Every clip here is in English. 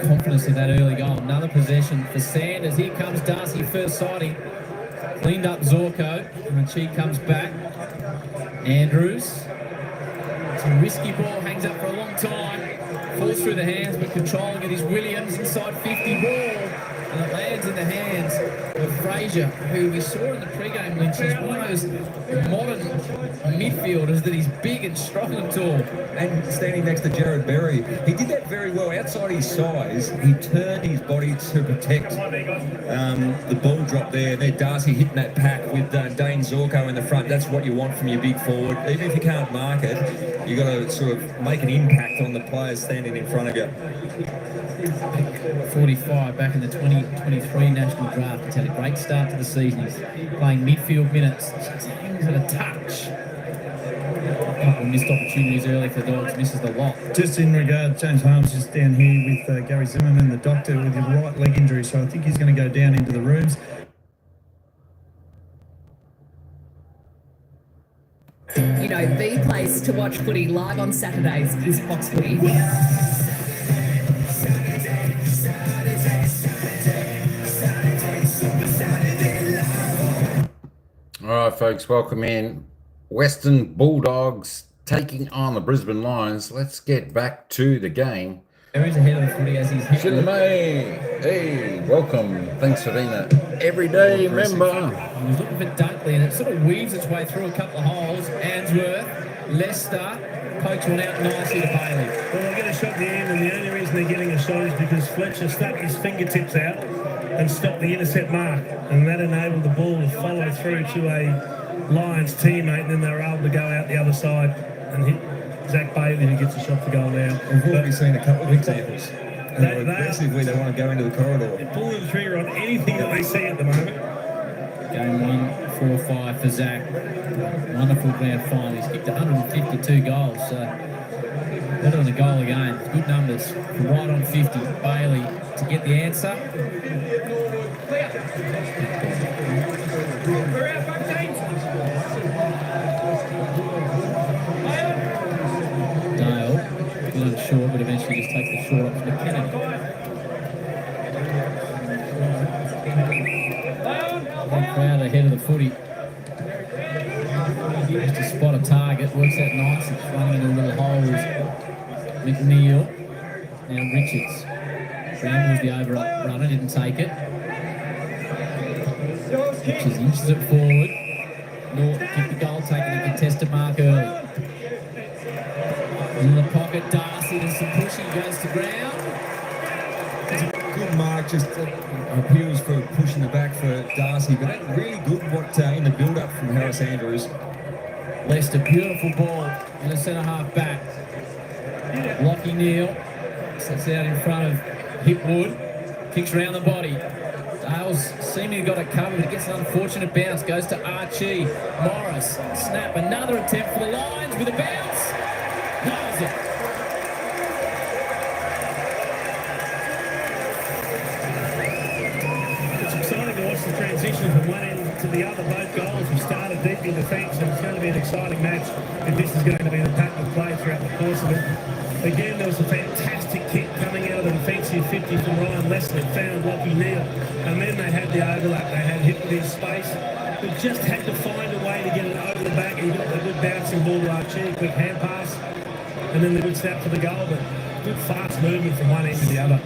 confidence in that early goal. Another possession for Sanders. Here comes Darcy, first sighting. Cleaned up Zorko, and she comes back. Andrews. It's a risky ball, hangs up for a long time. Falls through the hands, but controlling it is Williams. Inside 50 ball. And it lands in the hands of Fraser, who we saw in the pre-game, Lynch, is one of those modern midfielders that he's big and strong and tall. And standing next to Jared Berry, he did that very well. Outside his size, he turned his body to protect the ball drop there. And then Darcy hitting that pack with Dane Zorko in the front. That's what you want from your big forward. Even if you can't mark it, you've got to sort of make an impact on the players standing in front of you. 45 back in the 2023 national draft. He's had a great start to the season. He's playing midfield minutes. Just hangs at a touch. A couple of missed opportunities early for the Dogs. Misses the lot. Just in regard, James Holmes just down here with Gary Zimmerman, the doctor, with a right leg injury. So I think he's going to go down into the rooms. You know, the place to watch footy live on Saturdays is Fox Footy. All right, folks, welcome in. Western Bulldogs taking on the Brisbane Lions. Let's get back to the game. There is ahead of the footy as he's hit. Hey, welcome. Thanks for being an everyday member. He's looking for Dunkley, and it sort of weaves its way through a couple of holes. Answorth, Leicester, pokes one out nicely to Bailey. Well, they'll get a shot at the end, and the only reason they're getting a shot is because Fletcher stuck his fingertips out and stopped the intercept mark, and that enabled the ball to follow through to a Lions teammate, and then they were able to go out the other side and hit Zach Bailey, who gets a shot for goal now. We've already seen a couple of examples. Aggressively, they want to go into the corridor. They're pulling the trigger on anything that they see at the moment. Game 1, 4-5 for Zach. Wonderful grand final. He's kicked 152 goals. Better than a goal again. Good numbers. Right on 50. Bailey to get the answer. Dale, good unsure, but eventually just takes the short off McKinnon. Crowd ahead of the footy. Just to spot a target, works out nice. It's running into little holes. McNeil. Now Richards. Brambles the overrunner, didn't take it. Richards inches it forward. Norton kicked the goal, taking a contested mark early. In the pocket, Darcy, there's some pushing, goes to ground. Good mark, just appeals for pushing the back for Darcy, but really good in the build-up from Harris Andrews. Leicester, beautiful ball in the centre half back. Lockie Neal sits out in front of Hipwood, kicks round the body. Dale's seemingly got it covered, but it gets an unfortunate bounce. Goes to Archie. Morris, snap, another attempt for the Lions with a bounce. Nails it. It's exciting to watch the transition from one end to the other. Both goals have started deep in defence, and it's going to be an exciting match if this is going to be the pattern of play throughout the course of it. Again, there was a fantastic kick coming out of the defensive 50 from Ryan Leslie, found Lockie Neal, and then they had the overlap. They had hit with his space. They just had to find a way to get it over the back, and he got the good bouncing ball to Archie, quick hand pass, and then the good snap for the goal, but good fast movement from one end to the other.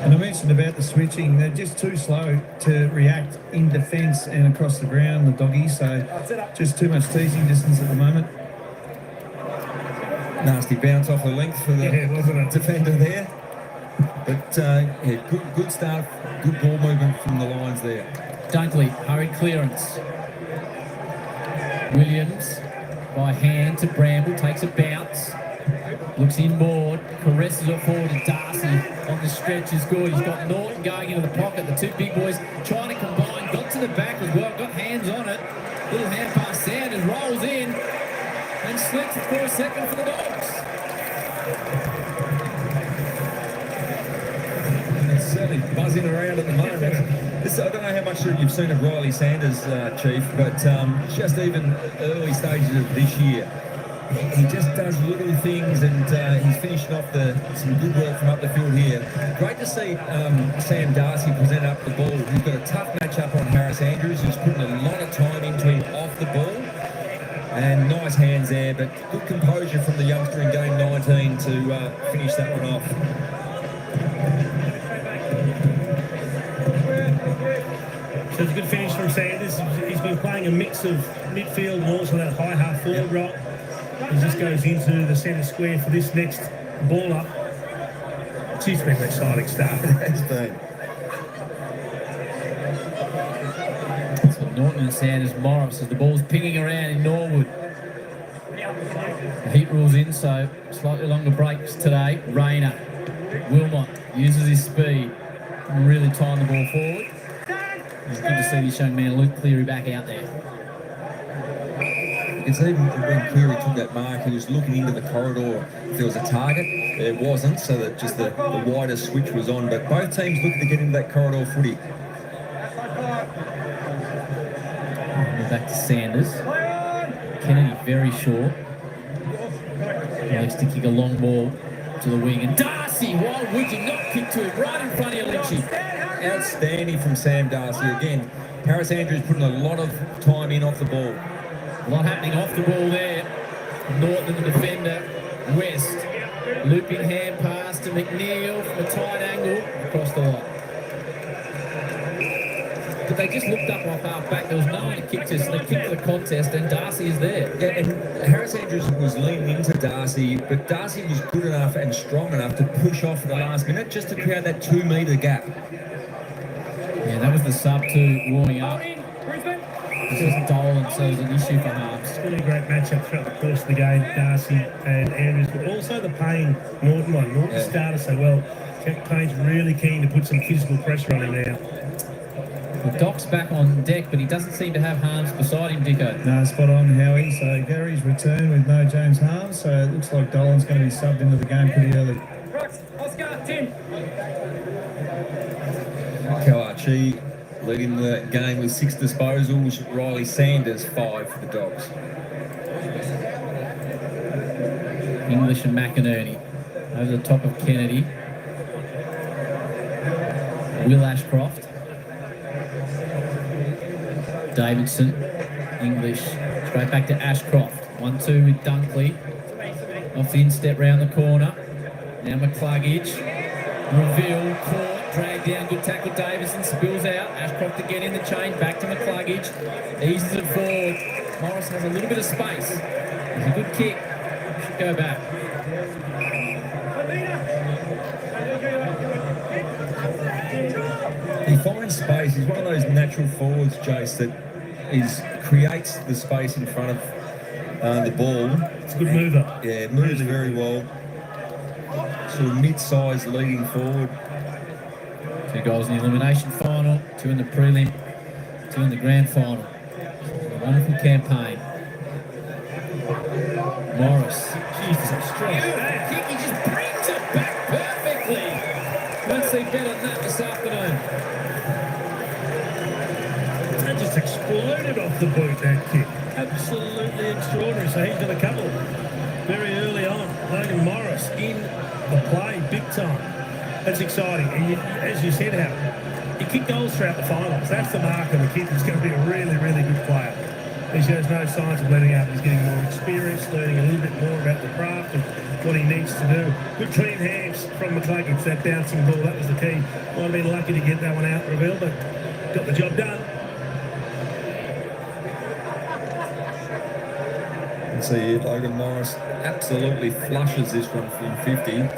And I mentioned about the switching. They're just too slow to react in defence and across the ground, the doggies. So just too much teasing distance at the moment. Nasty bounce off the length for the defender there. But yeah, good start, good ball movement from the Lions there. Dunkley, hurried clearance. Williams by hand to Bramble, takes a bounce. Looks inboard, caresses it forward to Darcy on the stretch is good. He's got Norton going into the pocket. The two big boys trying to combine. Got to the back as well, got hands on it. Little hand pass, Sanders rolls in and slips it for a second for the Dogs. It's certainly buzzing around at the moment. I don't know how much you've seen of Riley Sanders, Chief, but just even early stages of this year, he just does little things, and he's finishing off some good work from up the field here. Great to see Sam Darcy present up the ball. He's got a tough matchup on Harris Andrews, who's putting a lot of time into him off the ball. And nice hands there, but good composure from the youngster in game 19 to finish that one off. So it's a good finish from Sanders. He's been playing a mix of midfield and also that high half forward role. He just goes into the centre square for this next ball up. It's been an exciting start. It has been. So Norton and Sanders, Morris as the ball's pinging around in Norwood. The heat rules in, so slightly longer breaks today. Rayner, Wilmot uses his speed and really tying the ball forward. It's good to see this young man, Luke Cleary, back out there. It's even when Cleary took that mark, he was looking into the corridor if there was a target. There wasn't, so that just the wider switch was on. But both teams looking to get into that corridor footy. We're back to Sanders. Kennedy very short. He likes to kick a long ball to the wing. And Darcy, why would you not kick to him right in front of you, Lynchy? Outstanding from Sam Darcy. Again, Harris Andrews putting a lot of time in off the ball. A lot happening off the ball there. Norton, the defender. West, looping hand pass to McNeil from a tight angle across the line. But they just looked up off half back. There was no one to kick to, so they kicked the contest, and Darcy is there. Yeah, and Harris Andrews was leaning into Darcy, but Darcy was good enough and strong enough to push off at the last minute just to create that 2 metre gap. Yeah, that was the sub two warming up. This is Dolan, so it's an issue for halves. It's really a great matchup throughout the course of the game, Darcy and Andrews, but also the Payne Norton one. Norton started so well. Payne's really keen to put some physical pressure on him now. The Doc's back on deck, but he doesn't seem to have Harms beside him, Dicko. No, spot on, Howie. So Gary's returned with no James Harms, so it looks like Dolan's going to be subbed into the game pretty early. Oscar, 10. Kalachi leading the game with 6 disposals. Riley Sanders 5 for the Dogs. English and McInerney over the top of Kennedy. Will Ashcroft. Davidson. English. Straight back to Ashcroft. 1-2 with Dunkley. Off the instep round the corner. Now McCluggage. Reveal, caught, dragged down, good tackle. Davison spills out. Ashcroft to get in the chain, back to McCluggage. Eases it forward. Morris has a little bit of space. It's a good kick. Should go back. He finds space. He's one of those natural forwards, Jace, that creates the space in front of the ball. It's a good mover. Yeah, moves very well. Sort of mid-sized leading forward. 2 goals in the elimination final, 2 in the prelim, 2 in the grand final. A wonderful campaign. Morris. Jesus, a strong kick. He just brings it back perfectly. Won't see better than that this afternoon. That just exploded off the boot, that kick. Absolutely extraordinary. So he's got a couple very early on. Logan Morris in the play, big time. That's exciting. And as you said, Howard, he kicked goals throughout the finals. That's the mark of the kid who's going to be a really, really good player. He shows no signs of letting up. He's getting more experience, learning a little bit more about the craft and what he needs to do. Good clean hands from McCluggage, that bouncing ball, that was the key. Might have been lucky to get that one out, Reveal, but got the job done. And see Logan Morris absolutely flushes this one from 50.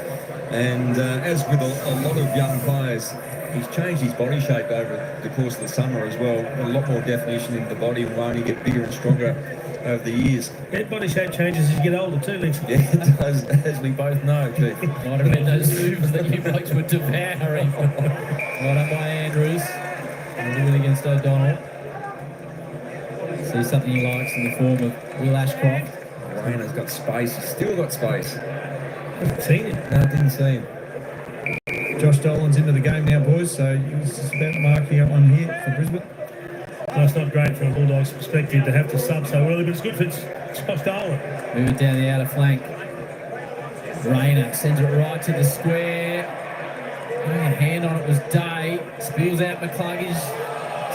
And as with a lot of young players, he's changed his body shape over the course of the summer as well. A lot more definition in the body and will only get bigger and stronger over the years. Yeah, body shape changes as you get older too, Lynch. Yeah, it does, as we both know, Keith. Might have been those moves that you blokes were devouring. Right up by Andrews. We'll do it against O'Donnell. See something he likes in the form of Will Ashcroft. Rayner's got space. He's still got space. Haven't seen him. No, didn't see him. Josh Dolan's into the game now, boys, so he's just about marking up one here for Brisbane. No, it's not great from a Bulldogs perspective to have to sub so early, but it's good for Josh Dolan. Move it down the outer flank. Rayner sends it right to the square. Putting a hand on it was Day. Spills out McCluggage.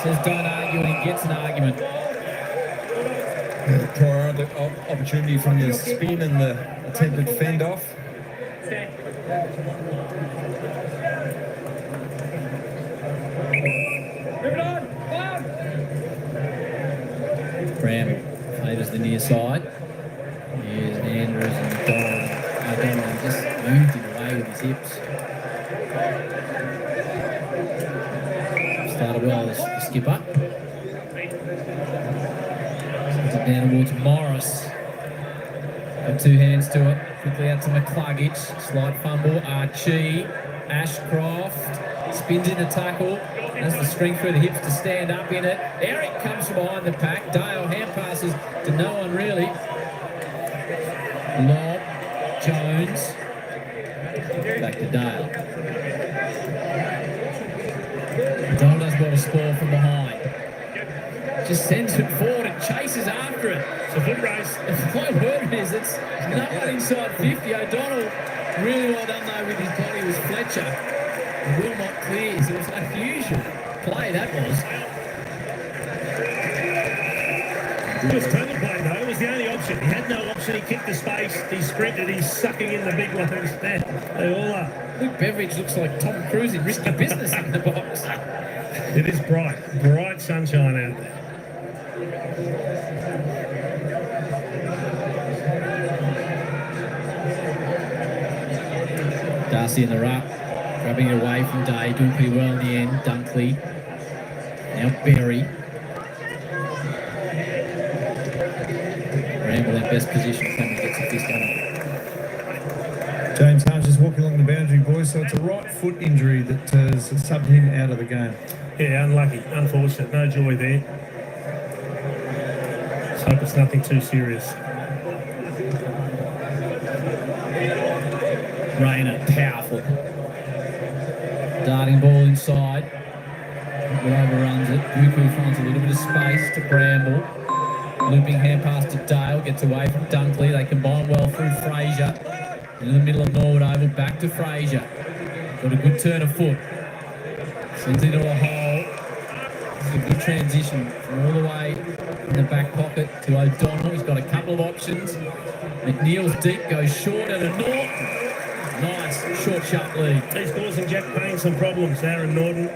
Says don't argue, and he gets an argument. Prior opportunity from the spin and the attempted fend off. Bram favours the near side. Here's Andrews and Donald just moved it away with his hips. Started well, the skipper. Sends it down towards Morris. Got two hands to it. Quickly out to McCluggage. Slight fumble. Archie. Ashcroft. Spins in the tackle. Has the strength through the hips to stand up in it. Eric comes from behind the pack. Dale hand passes to no one really. Lob. Jones. Back to Dale. Dale does well to score from behind. Just sends it forward and chases after it. It's a foot race. My word is, it's no one inside 50. O'Donnell, really well done though with his body, was Fletcher. Wilmot clears. It was an unusual play, that was. It was clever play though. It was the only option. He had no option. He kicked the space. He sprinted. He's sucking in the big ones. They all are. Luke Beveridge looks like Tom Cruise in Risky Business in the box. It is bright sunshine out there. Darcy in the ruck, grabbing it away from Day, doing pretty well in the end. Dunkley, now Berry. Ramble in best position, Clement gets a fist on it. James Harms just walking along the boundary, boys, so it's a right foot injury that has subbed him out of the game. Yeah, unlucky, unfortunate, no joy there. Let's hope it's nothing too serious. Rayner, powerful. Darting ball inside. Well, overruns it. Buku finds a little bit of space to Bramble. Looping hand pass to Dale, gets away from Dunkley. They combine well through Fraser. In the middle of Norwood Oval, back to Fraser. Got a good turn of foot. Sends it into a hole. It's a good transition from all the way in the back pocket to O'Donnell. He's got a couple of options. McNeil's deep, goes short and a Norton. Nice, short, sharp lead. He's causing Jack Payne some problems, Aaron Norton.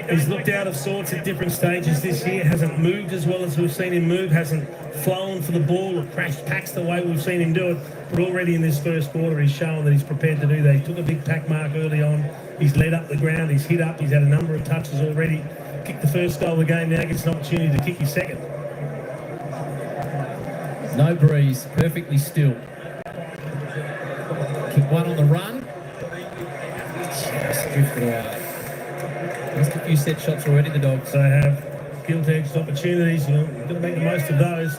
He's looked out of sorts at different stages this year, hasn't moved as well as we've seen him move, hasn't flown for the ball or crashed packs the way we've seen him do it. But already in this first quarter, he's shown that he's prepared to do that. He took a big pack mark early on. He's led up the ground, he's hit up, he's had a number of touches already. Kicked the first goal of the game, now gets an opportunity to kick his second. No breeze, perfectly still. Kick one on the run. Just drifted away. Missed a few set shots already, the Dogs. They have gilt-edged opportunities. You've got to make the most of those.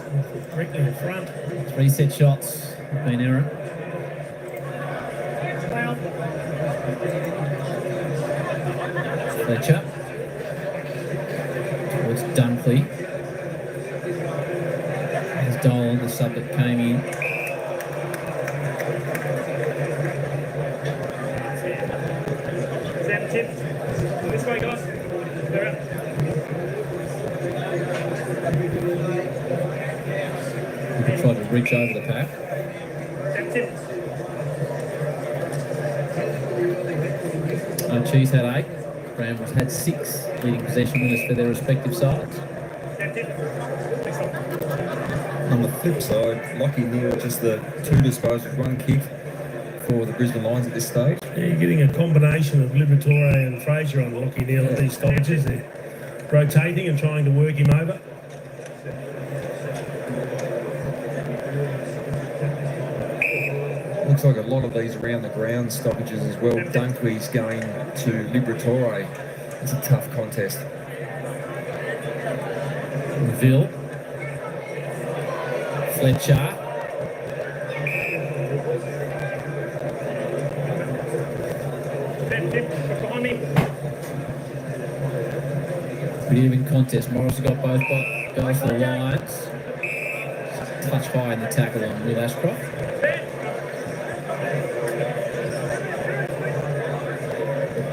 Directly in front. 3 set shots. Been error. Fletcher. Towards Dunkley. There's Dolan, the sub that came in. This way, guys. We can try to reach over the pack. Cheese had 8. Brambles had 6 leading possession winners for their respective sides. On the flip side, Lockie Neal just the 2 disposals, 1 kick for the Brisbane Lions at this stage. Yeah, you're getting a combination of Liberatore and Fraser on Lockie Neal at these stoppages. They're rotating and trying to work him over. Looks like a lot of these around the ground stoppages as well. Dunkley's going to Liberatore. It's a tough contest. Ville. Fletcher. Pretty even contest. Morris got both goals for the Lions. touch high in the tackle on Will Ashcroft.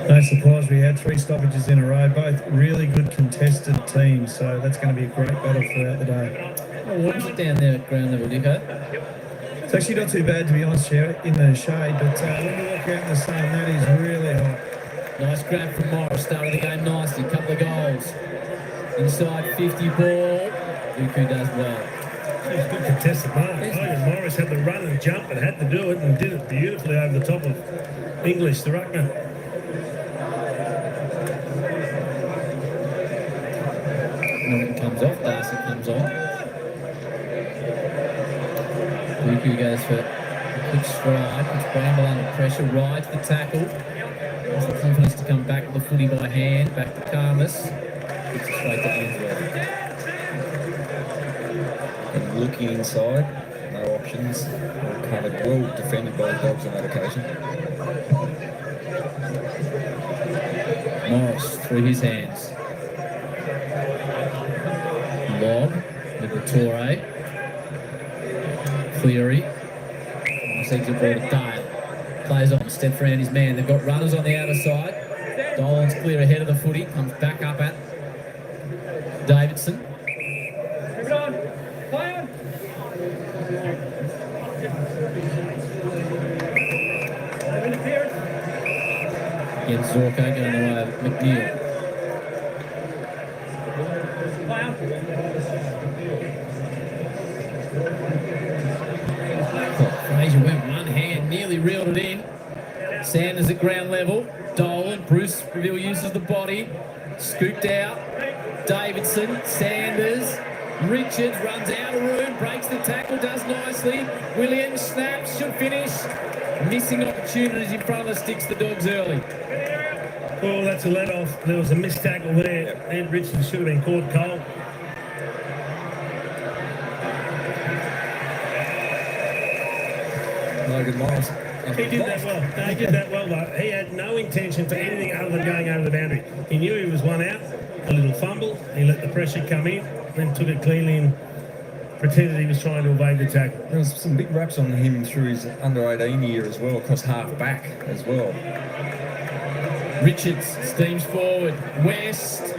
No surprise we had 3 stoppages in a row, both really good contested teams, so that's going to be a great battle throughout the day. Oh, what is it down there at ground level, Dicko? It's actually not too bad, to be honest, in the shade, but when you walk out in the sun, that is really hot. Nice grab from Morris, started the game nicely, couple of goals. Inside 50 ball, Buku does well. It was a good contested mark. Logan Morris had the run and jump and had to do it and did it beautifully over the top of English, the ruckman. Norton comes off, Darcy comes on. Buku goes for a quick stride, puts Bramble under pressure, rides the tackle. Has the confidence to come back with the footy by hand, back to Carmus. Puts it straight to Ainsworth. And looking inside, no options. Well covered, well defended by the Dogs on that occasion. Morris through his hands. Lob with the Torre. Cleary. Nice exit ball to Dale. Plays on, steps around his man. They've got runners on the outer side. Dolan's clear ahead of the footy. Comes back up at Davidson. Again, Zorko going the way of McNeil. Fraser went one hand, nearly reeled it in. Sanders at ground level. Dolan, Bruce Reveal uses the body. Scooped out. Davidson, Sanders, Richards runs out of room, breaks the tackle, does nicely. Williams snaps, should finish. Missing opportunities in front of the sticks, the Dogs early. Well, that's a let-off. There was a missed tackle there, and Richards should have been caught cold. Logan Morris. He did that well. No, he did that well, though. He had no intention for anything other than going over the boundary. He knew he was one out, a little fumble. He let the pressure come in, then took it cleanly and pretended he was trying to evade the tackle. There was some big raps on him through his under-18 year as well, across half back as well. Richards steams forward. West.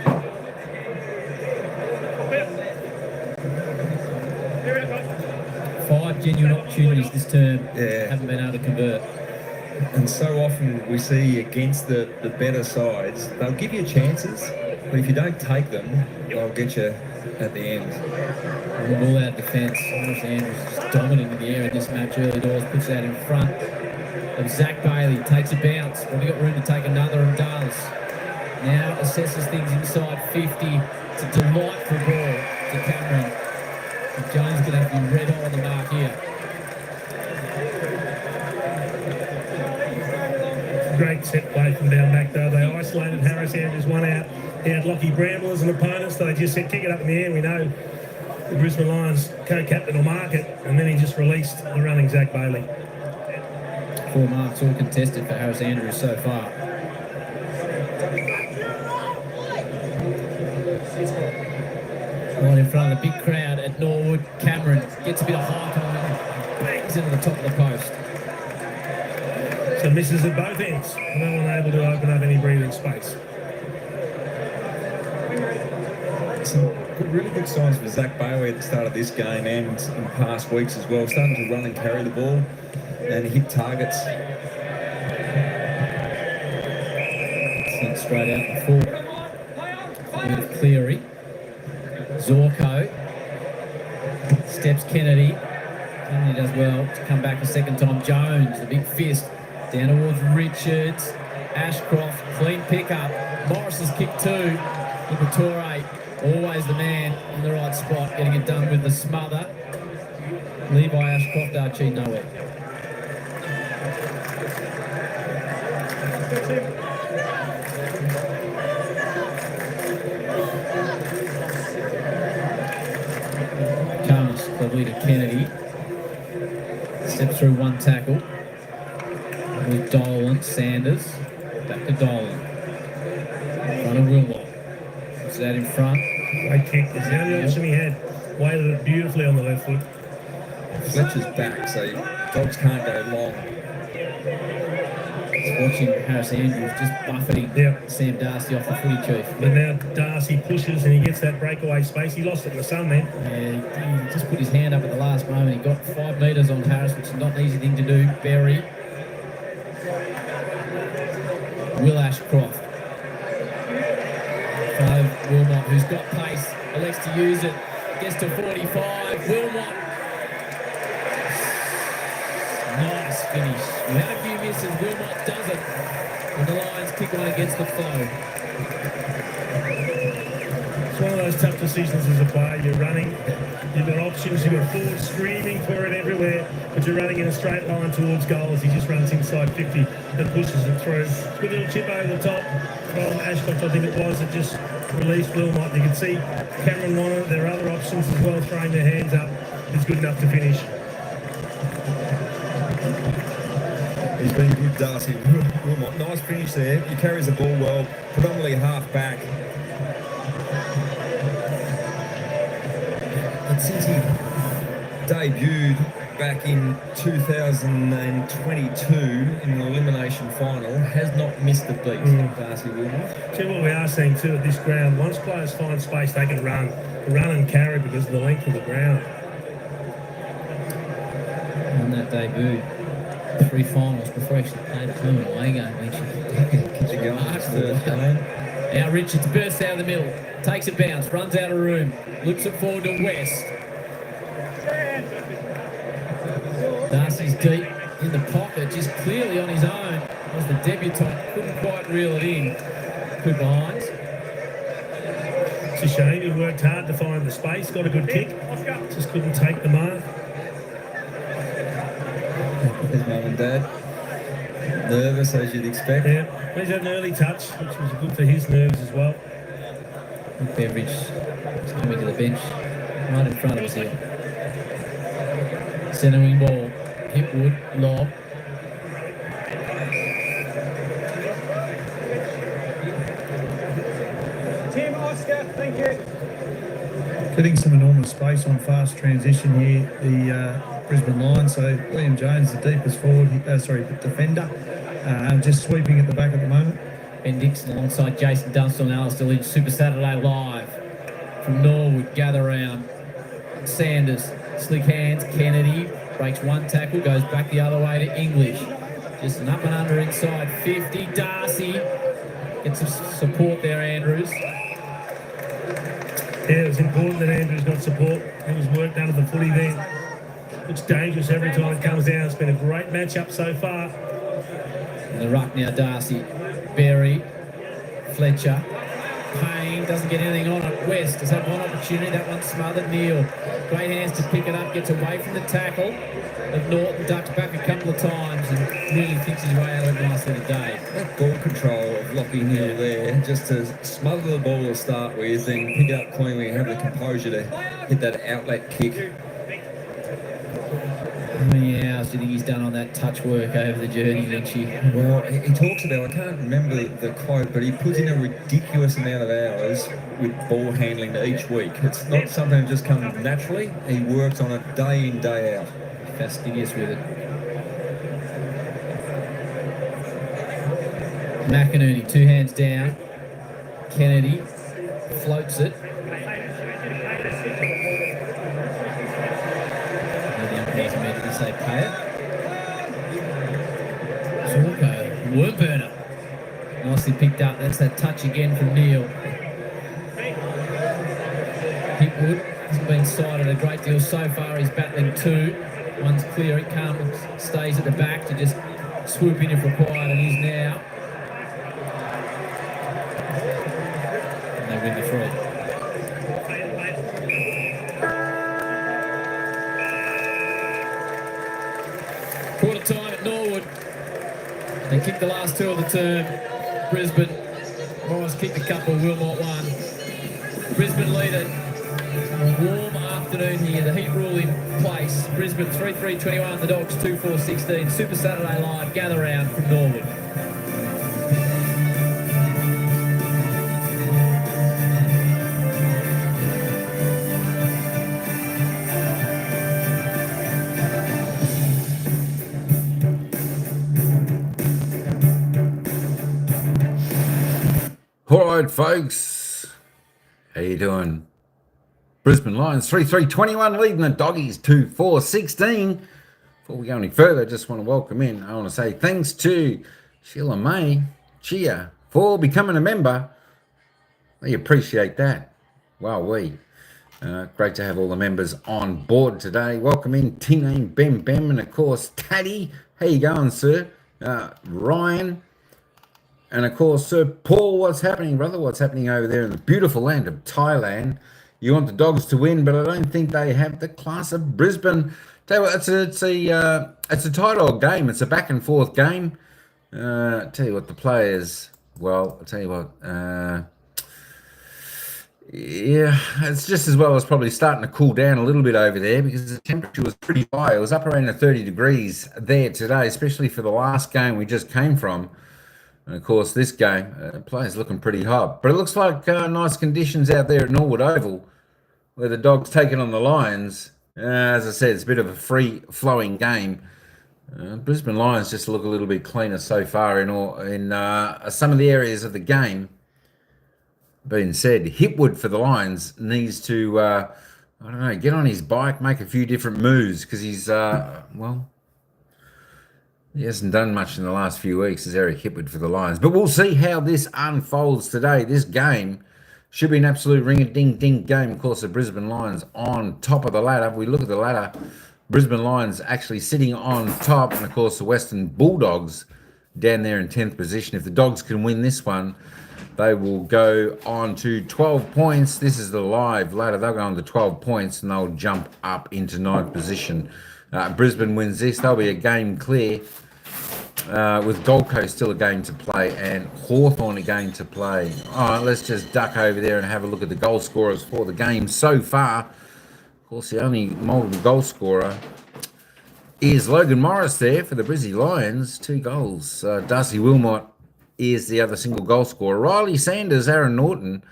Five genuine opportunities this term. Yeah. Haven't been able to convert. And so often we see against the better sides, they'll give you chances, but if you don't take them, they'll get you at the end. All out defence. Morris Andrews is just dominant in the air in this match early doors. Puts that in front of Zach Bailey. Takes a bounce. Probably got room to take another and does. Now assesses things inside 50. It's a delightful ball to Cameron. And Jones going to have to be red hot on the mark here. Great set play from down back, though. They isolated Harris Andrews, one out. He had Lockie Bramble as an opponent, so they just said, kick it up in the air. We know the Brisbane Lions co-captain will mark it, and then he just released the running Zach Bailey. 4 marks all contested for Harris Andrews so far. Right in front of the big crowd at Norwood. Cameron gets a bit of height on it and bangs into the top of the post. So misses at both ends. No one able to open up any breathing space. Some really good signs for Zach Bailey at the start of this game and in past weeks as well. Starting to run and carry the ball and hit targets. Sent straight out the full. With Cleary. Zorko. Steps Kennedy. Kennedy does well to come back a second time. Jones, the big fist. Down towards Richards. Ashcroft, clean pickup. Morris's kick too. Torre, always the man in the right spot, getting it done with the smother. Levi Ashcroft, Archie nowhere. Comes probably to Kennedy. Steps through one tackle. With Dolan, Sanders. Back to Dolan. In front of Wilmot. Puts that in front. Great kick. It's the only option he had. Weighted it beautifully on the left foot. Fletcher's back, so dogs can't go long. Just watching Harris Andrews just buffeting Sam Darcy off the footy chief. But now Darcy pushes and he gets that breakaway space. He lost it in the sun then. Yeah, he just put his hand up at the last moment. He got 5 metres on Harris, which is not an easy thing to do. Berry. Will Ashcroft. Wilmot, who's got pace, elects to use it. Gets to 45. Wilmot. Nice finish. We had a few misses. Wilmot does it. And the Lions kick one against the flow. It's one of those tough decisions as a player. You're running, you've got options, you've got forward screaming for it everywhere, but you're running in a straight line towards goals. He just runs inside 50 and pushes it through. Good little chip over the top from Ashcroft, I think it was, that just released Wilmot. You can see Cameron Warner, there are other options as well, throwing their hands up. It's good enough to finish. He's been good, Darcy. Wilmot, nice finish there. He carries the ball well, predominantly half back. And since he debuted back in 2022 in the elimination final, has not missed a beat, Darcy Wilmot. See what we are seeing too at this ground, once players find space, they can run and carry because of the length of the ground. On that debut, 3 finals before he actually played a home and away game. Now Richards bursts out of the middle, takes a bounce, runs out of room, looks it forward to West. Darcy's deep in the pocket, just clearly on his own. Was the debutant, couldn't quite reel it in. Good behinds. It's a shame, he worked hard to find the space, got a good kick, just couldn't take the mark. His mum and dad, nervous as you'd expect. Yeah, he's had an early touch, which was good for his nerves as well. Beveridge is coming to the bench, right in front of us here. Centre wing ball, Hipwood, lob. Tim, Oscar, thank you. Getting some enormous space on fast transition here, the Brisbane Lions. So Liam Jones, the deepest forward, defender, just sweeping at the back at the moment. Ben Dixon alongside Jason Dunstall and Alistair Lynch. Super Saturday Live from Norwood. Gather round. Sanders, slick hands. Kennedy breaks one tackle, goes back the other way to English. Just an up and under inside 50. Darcy gets some support there, Andrews. Yeah, it was important that Andrews got support. It was work done at the footy then. Looks dangerous every time it comes down. It's been a great matchup so far. And the ruck now, Darcy. Berry. Fletcher. Payne doesn't get anything on it. West has had one opportunity. That one's smothered. Neil. Great hands to pick it up. Gets away from the tackle. But Norton ducks back a couple of times and really thinks his way out of it nicely today. That ball control of Lockie Neal there, just to smother the ball to start with, then pick it up cleanly and have the composure to hit that outlet kick. How many hours do you think he's done on that touch work over the journey, Lynchy? Well, he talks about, I can't remember the quote, but he puts in a ridiculous amount of hours with ball handling each week. It's not something that just comes naturally. He works on it day in, day out. Fastidious with it. McInerney, 2 hands down. Kennedy floats it. The umpires immediately say pay it. Zorko, worm burner. Nicely picked up. That's that touch again from Neil. Hipwood hasn't been sighted a great deal so far. He's battling 2. One's clear. It comes, stays at the back to just swoop in if required, and he's now. And they win the 3. Quarter time at Norwood. They kicked the last 2 of the term. Brisbane. Morris kicked a couple. Wilmot won. Brisbane lead it. Warm afternoon here. The heat rule in place. Brisbane 3-3-21. The Dogs 2-4-16. Super Saturday Live. Gather round from Norwood. right, folks. How you doing? Brisbane Lions 3-3-21 leading the Doggies 2-4-16. Before we go any further, I just want to welcome in. I want to say thanks to Xiaomi Mi for becoming a member. We appreciate that. Wow, great to have all the members on board today. Welcome in Tingling, Bem, and of course Taddy. How you going, sir? Ryan. And of course, Sir Paul, what's happening, brother? What's happening over there in the beautiful land of Thailand? You want the Dogs to win, but I don't think they have the class of Brisbane. Tell you what, it's a tight old game. It's a back and forth game. Tell you what, the players. Well, I'll tell you what. Yeah, it's just as well as probably starting to cool down a little bit over there because the temperature was pretty high. It was up around the 30 degrees there today, especially for the last game we just came from. And of course, this game, players looking pretty hot. But it looks like nice conditions out there at Norwood Oval, where the Dogs taking on the Lions. As I said, it's a bit of a free-flowing game. Brisbane Lions just look a little bit cleaner so far in some of the areas of the game. Being said, Hipwood for the Lions needs to, I don't know, get on his bike, make a few different moves because he's, he hasn't done much in the last few weeks as Eric Hipwood for the Lions. But we'll see how this unfolds today. This game should be an absolute ring-a-ding-ding game. Of course, the Brisbane Lions on top of the ladder. If we look at the ladder, Brisbane Lions actually sitting on top. And, of course, the Western Bulldogs down there in 10th position. If the Dogs can win this one, they will go on to 12 points. This is the live ladder. They'll go on to 12 points and they'll jump up into 9th position. Brisbane wins this. They'll be a game clear. With Gold Coast still a game to play and Hawthorn a game to play. All right, let's just duck over there and have a look at the goal scorers for the game so far. Of course, the only multiple goal scorer is Logan Morris there for the Brizzy Lions. 2 goals. Darcy Wilmot is the other single goal scorer. Riley Sanders, Aaron Norton,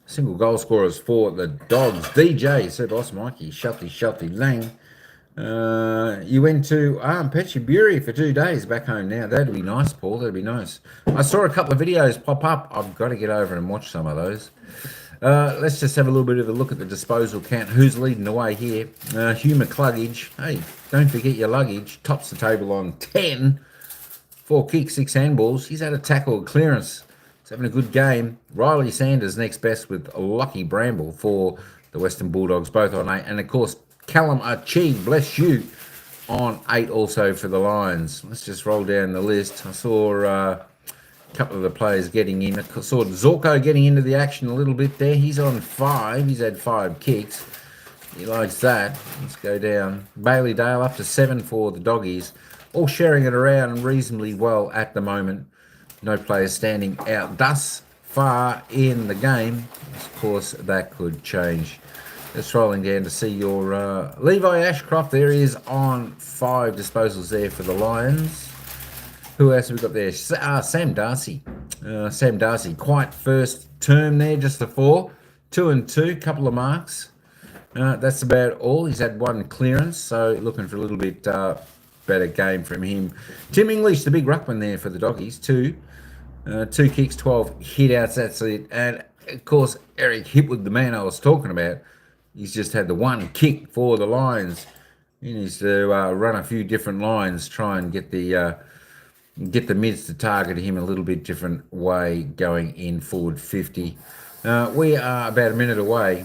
single goal scorers for the Dogs. DJ, Sir Boss Mikey, Shelty Lang. You went to Petchaburi for 2 days back home now. That'd be nice, Paul. That'd be nice. I saw a couple of videos pop up. I've got to get over and watch some of those. Let's just have a little bit of a look at the disposal count. Who's leading the way here? Hugh McCluggage. Hey, don't forget your luggage. Tops the table on 10. 4 kicks, 6 handballs. He's had a tackle clearance. He's having a good game. Riley Sanders next best with a Lucky Bramble for the Western Bulldogs, both on 8. And, of course, Callum Archie, bless you, on 8 also for the Lions. Let's just roll down the list. I saw a couple of the players getting in. I saw Zorko getting into the action a little bit there. He's on 5. He's had 5 kicks. He likes that. Let's go down. Bailey Dale up to 7 for the Doggies. All sharing it around reasonably well at the moment. No players standing out thus far in the game. Of course, that could change. Just rolling down to see your Levi Ashcroft. There he is on 5 disposals there for the Lions. Who else have we got there? Sam Darcy. Sam Darcy, quite first term there, just the 4. 2 and 2, couple of marks. That's about all. He's had 1 clearance, so looking for a little bit better game from him. Tim English, the big ruckman there for the Doggies. 2 kicks, 12 hit-outs, that's it. And, of course, Eric Hipwood, the man I was talking about, he's just had the 1 kick for the Lions. He needs to run a few different lines, try and get the mids to target him a little bit different way going in forward 50. We are about a minute away.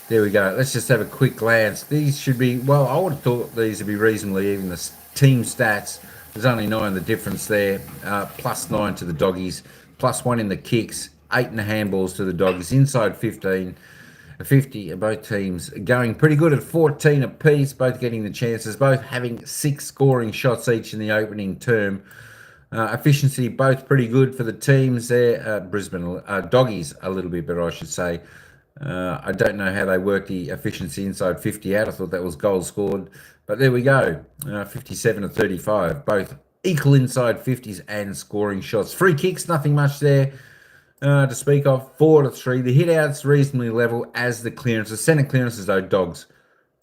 There we go. Let's just have a quick glance. These should be, well, I would have thought these would be reasonably even. The team stats, there's only 9 the difference there. Plus 9 to the Doggies, plus 1 in the kicks, 8 in the handballs to the Doggies, inside 15. 50, both teams going pretty good at 14 apiece, both getting the chances, both having 6 scoring shots each in the opening term. Efficiency, both pretty good for the teams there. Brisbane Doggies a little bit better, I should say. I don't know how they work the efficiency inside 50 out. I thought that was goals scored. But there we go. 57 to 35. Both equal inside 50s and scoring shots. Free kicks, nothing much there to speak of. 4 to 3. The hit-outs reasonably level as the clearances. Centre clearances, though, Dogs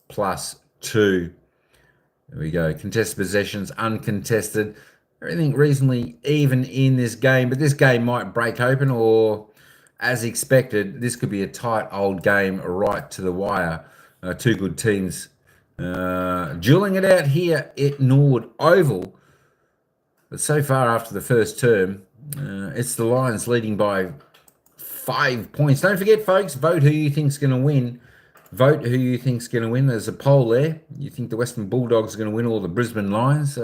plus 2. There we go. Contested possessions, uncontested. everything reasonably even in this game, but this game might break open, or as expected, this could be a tight old game right to the wire. Two good teams dueling it out here at Nowood Oval. But so far after the first term, it's the Lions leading by 5 points. Don't forget, folks, vote who you think's going to win. Vote who you think's going to win. There's a poll there. You think the Western Bulldogs are going to win, or the Brisbane Lions?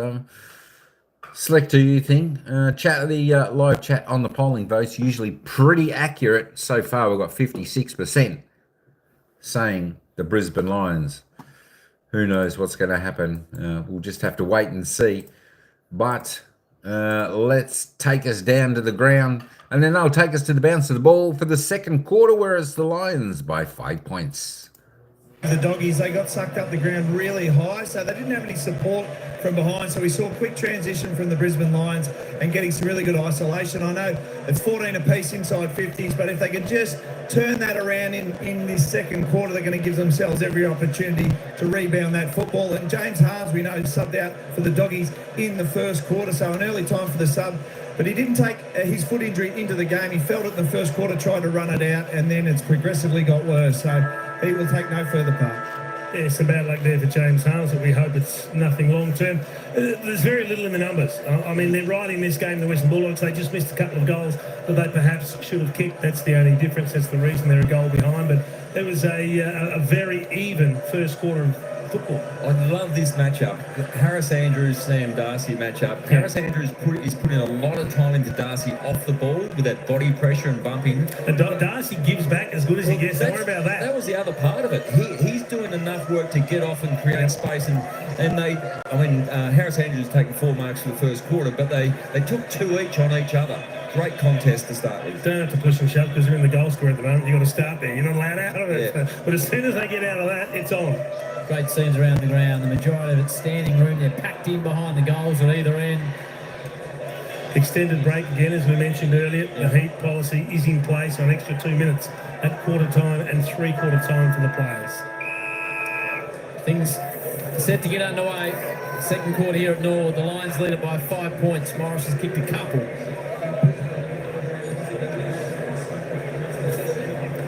Select who you think. Chat the live chat on the polling votes. Usually pretty accurate. So far, we've got 56% saying the Brisbane Lions. Who knows what's going to happen? We'll just have to wait and see. But let's take us down to the ground, and then they'll take us to the bounce of the ball for the second quarter, whereas the Lions by 5 points. The Doggies, they got sucked up the ground really high, so they didn't have any support from behind. So we saw a quick transition from the Brisbane Lions and getting some really good isolation. I know it's 14 apiece inside 50s, but if they could just turn that around in this second quarter, they're going to give themselves every opportunity to rebound that football. And James Harves, we know, subbed out for the Doggies in the first quarter, so an early time for the sub. But he didn't take his foot injury into the game. He felt it in the first quarter, tried to run it out, and then it's progressively got worse. So he will take no further part. Yeah, it's a bad luck there for James Harmes, but we hope it's nothing long term. There's very little in the numbers. I mean, they're right in this game, the Western Bulldogs. They just missed a couple of goals that they perhaps should have kicked. That's the only difference. That's the reason they're a goal behind. But it was a very even first quarter of football. I love this matchup. Harris Andrews, Sam Darcy matchup. Harris Andrews is putting a lot of time into Darcy off the ball with that body pressure and bumping. And Darcy gives back as good as he gets. Don't worry about that. That was the other part of it. He's doing enough work to get off and create space. And Harris Andrews has taken 4 marks for the first quarter, but they took 2 each on each other. Great contest to start with. Don't have to push and shove because you're in the goal score at the moment. You've got to start there. You're not allowed out of it. Yeah. But as soon as they get out of that, it's on. Great scenes around the ground. The majority of it's standing room. They're packed in behind the goals at either end. Extended break again, as we mentioned earlier. The heat policy is in place on extra 2 minutes at quarter time and 3/4 time for the players. Things set to get underway. Second quarter here at Nowood. The Lions lead it by 5 points. Morris has kicked a couple.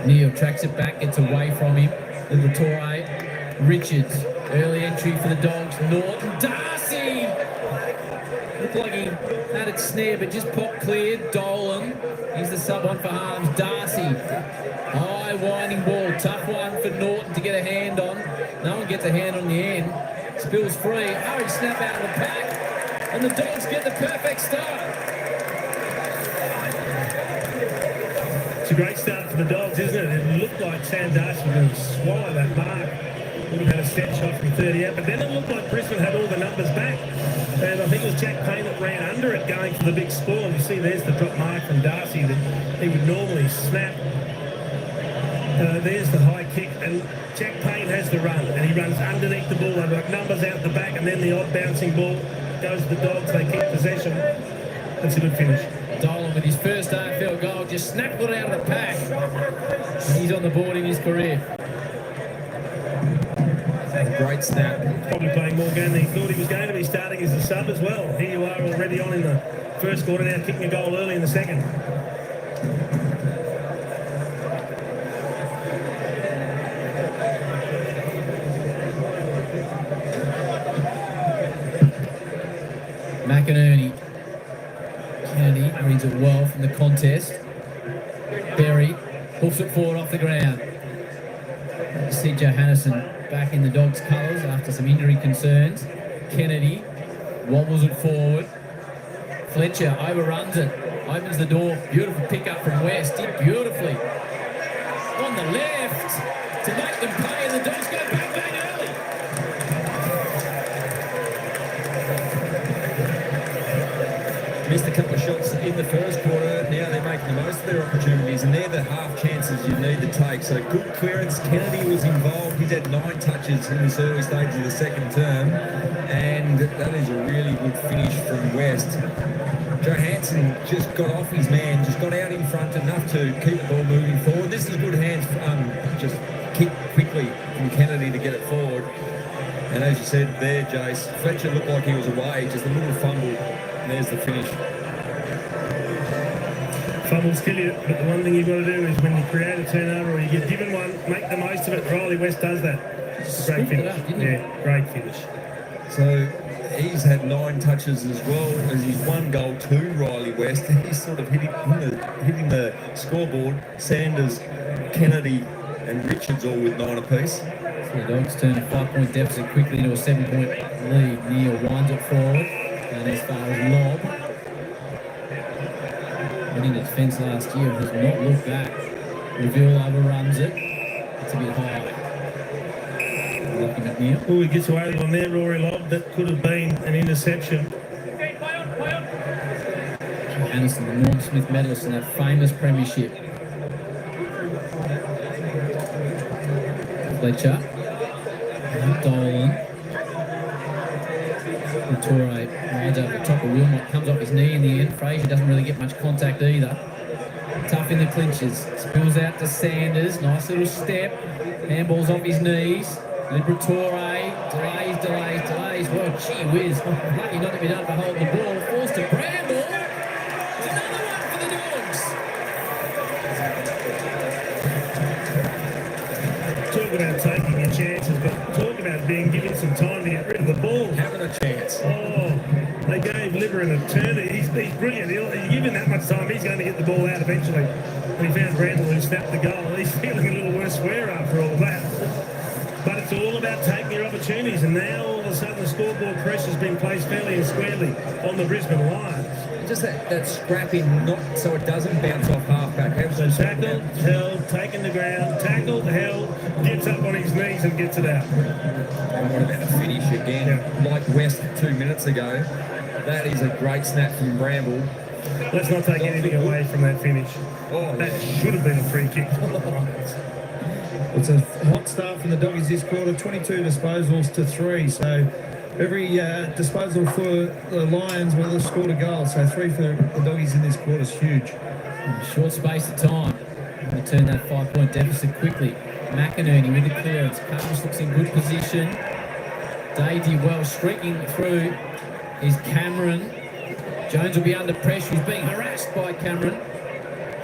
Neil tracks it back, gets away from him. Little Torre. Richards, early entry for the Dogs. Norton, Darcy! Looked like he had it snared, but just popped cleared. Dolan, he's the sub on for Harmes. Darcy, high winding ball, tough one for Norton to get a hand on. No one gets a hand on the end. Spills free, hurry snap out of the pack, and the Dogs get the perfect start. It's a great start for the Dogs, isn't it? It looked like Sam Darcy was going to swallow that mark. Would have had a step shot from 30 out, but then it looked like Brisbane had all the numbers back. And I think it was Jack Payne that ran under it going for the big spoil. You see there's the drop mark from Darcy that he would normally snap. There's the high kick, and Jack Payne has the run, and he runs underneath the ball. They've got numbers out the back, and then the odd bouncing ball goes to the Dogs. They keep possession. That's a good finish. Dolan with his first AFL goal just snapped it out of the pack. And he's on the board in his career. Great snap. Probably playing more game than he thought he was going to be, starting as a sub as well. Here you are already on in the first quarter, now kicking a goal early in the second. McInerney. Kennedy reads it well from the contest. Berry hoofs it forward off the ground. See Johannesson back in the Dogs' colours after some injury concerns. Kennedy wobbles it forward. Fletcher overruns it, opens the door. Beautiful pick up from West. Did beautifully. On the left to make them pay, and the Dogs go bang early. Missed a couple of shots in the first quarter. Now they're making the most of their opportunities, and they're the half chances you need to take. So good clearance. Kennedy was involved. He's had 9 touches in this early stage of the second term, and that is a really good finish from West. Johansson just got off his man, just got out in front enough to keep the ball moving forward. This is good hands, just kick quickly from Kennedy to get it forward. And as you said there, Jace. Fletcher looked like he was away, just a little fumble, and there's the finish. Fumbles kill you, but the one thing you've got to do is when you create a turnover or you get given one, make the most of it. Riley West does that. Great finish. Yeah, great finish. So he's had 9 touches as well as his 1 goal to Riley West. He's sort of hitting the scoreboard. Sanders, Kennedy and Richards all with 9 apiece. The Dogs turn a 5-point deficit quickly into a 7-point lead. Neil winds it forward and as far as lob. Winning the defence last year has not looked back. Reveal overruns it. It's a bit high. Lucky McNeil. Oh, he gets away with one there, Rory Lobb. That could have been an interception. Anderson, the Norm Smith medalist in that famous premiership. Fletcher. Dolan. Torre rides over the top of Wilmot, comes off his knee in the end. Fraser doesn't really get much contact either. Tough in the clinches. Spills out to Sanders. Nice little step. Handball's off his knees. Liberatore. Delays. Well, gee whiz. Lucky not to be done for holding the ball. Forced to Bramble. It's another one for the Dogs. Talk about taking your chances, but talk about being given some time to get rid of the ball. Having a chance. Oh, they gave Liver an eternity. He's brilliant. You give him that much time, he's going to get the ball out eventually. And he found Bramble who snapped the goal. He's feeling a little worse swear after all of that. But it's all about taking your opportunities, and now all of a sudden the scoreboard pressure's been placed fairly and squarely on the Brisbane Lions. Just that scrapping, not so it doesn't bounce off halfback. So tackled, held, taken the ground, tackled, held, gets up on his knees and gets it out. And what about the finish again? Like West 2 minutes ago. That is a great snap from Bramble. Let's not take anything away from that finish. Oh, That should have been a free kick. It's a hot start from the Doggies this quarter, 22 disposals to 3. So every disposal for the Lions will have scored a goal. So 3 for the Doggies in this quarter is huge. In a short space of time, we turn that 5-point deficit quickly. McInerney with the clearance. Carlos looks in good position. Davey well streaking through is Cameron. Jones will be under pressure. He's being harassed by Cameron.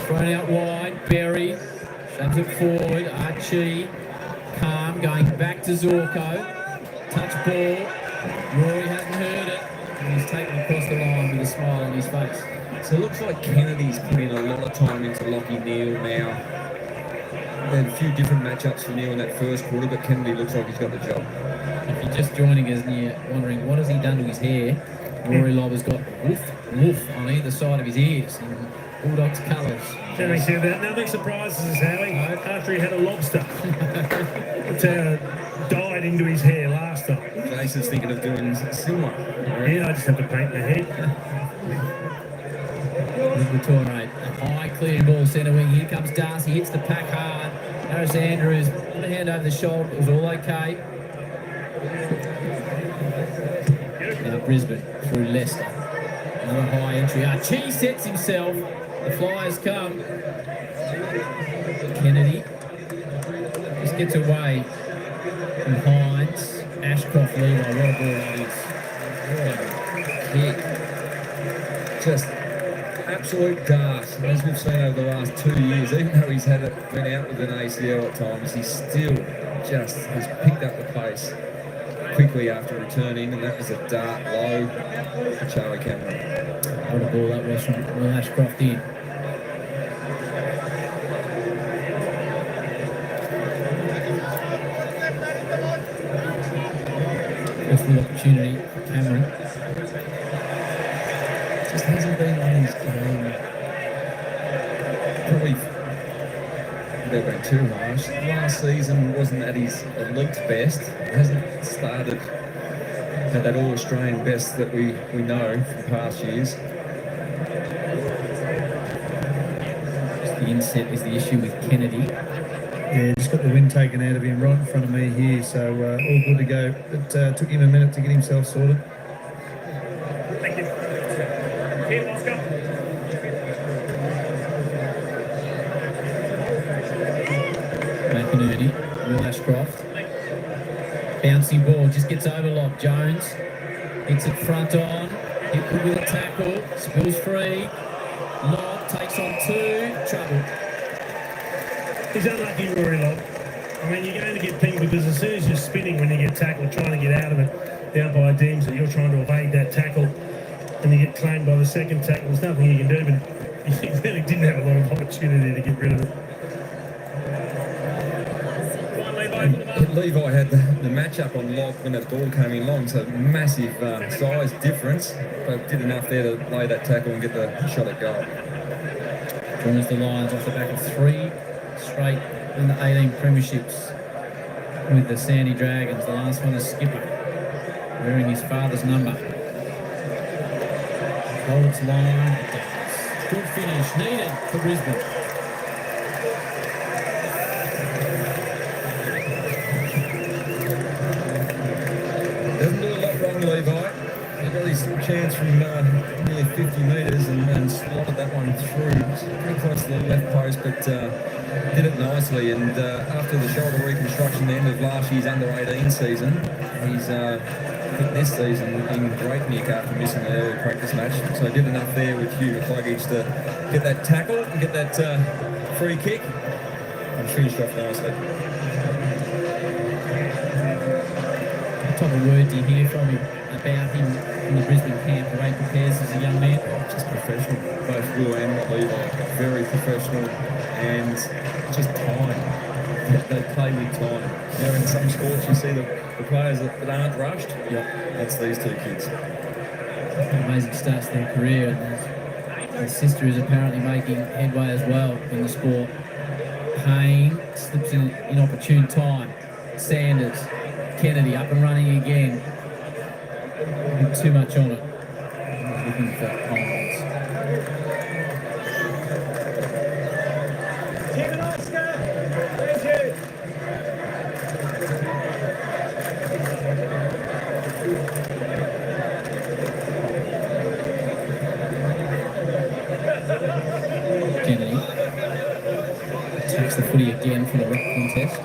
Thrown out wide. Berry shoves it forward. Archie. Calm going back to Zorko. Touch ball. Rory hasn't heard it. And he's taken across the line with a smile on his face. So it looks like Kennedy's put in a lot of time into Lockie Neal now. They had a few different matchups for Neal in that first quarter, but Kennedy looks like he's got the job. If you're just joining us and you're wondering what has he done to his hair, Rory Lobb has got woof on either side of his ears in Bulldogs colours. Having said that, nothing surprises us, Howie, after he had a lobster that died into his hair last time. Jason's thinking of doing similar. Yeah, I just have to paint my head. Torre, a high clearing ball centre wing. Here comes Darcy, hits the pack hard. Harris Andrews, put a hand over the shoulder. It was all okay. Now Brisbane through Leicester. Another high entry. Archie sets himself. The Flyers come. Kennedy just gets away from Hines. Ashcroft Levi. What a ball that is. What a kick. Just absolute dart, as we've seen over the last 2 years. Even though he's been out with an ACL at times, he still just has picked up the pace quickly after returning, and that was a dart low for Charlie Cameron. What a ball that was from Will Ashcroft in. First real opportunity, Cameron. Just hasn't been on his game. Probably they've been too harsh. Last season wasn't at his elite best. Hasn't started at that All-Australian best that we know from past years. The inset is the issue with Kennedy. Yeah, just got the wind taken out of him right in front of me here. So all good to go. It took him a minute to get himself sorted. Thank you. Here, Oscar. McInerney, Will Ashcroft. Bouncy ball, just gets overlocked. Jones hits it front on. Hit with a tackle. Spills free. Lob takes on 2. Trouble. He's unlucky, Rory Lobb. I mean, you're going to get pinged because as soon as you're spinning when you get tackled, trying to get out of it, the umpire deems that you're trying to evade that tackle, and you get claimed by the second tackle. There's nothing you can do, but he really didn't have a lot of opportunity to get rid of it. Levi had the match-up on lock when that ball came in long, so massive size difference, but did enough there to lay that tackle and get the shot at goal. Joins the Lions off the back of 3 straight in the 18 premierships with the Sandy Dragons. The last one is skipper, wearing his father's number. Holds line. Good finish needed for Brisbane. Doesn't do a lot wrong, Levi. He got his chance from near 50 metres and slotted that one through. Pretty close to the left post, but did it nicely. And after the shoulder reconstruction, the end of last year's under-18 season, he's hit this season in great nick after missing the early practice match. So did enough there with Hugh McCluggage to get that tackle and get that free kick and finished off nicely. What type of word do you hear from him about him in the Brisbane camp, the way he prepares as a young man? Just professional, both Will and Levi, very professional, and just time. They play with time. You know, in some sports you see the players that aren't rushed. Yep, that's these 2 kids. Amazing starts to their career, and his sister is apparently making headway as well in the sport. Payne slips in inopportune time. Sanders, Kennedy up and running again. Too much on it. Looking for Collins. Tim and Oscar, thank you. Kennedy takes the footy again from the ruck contest.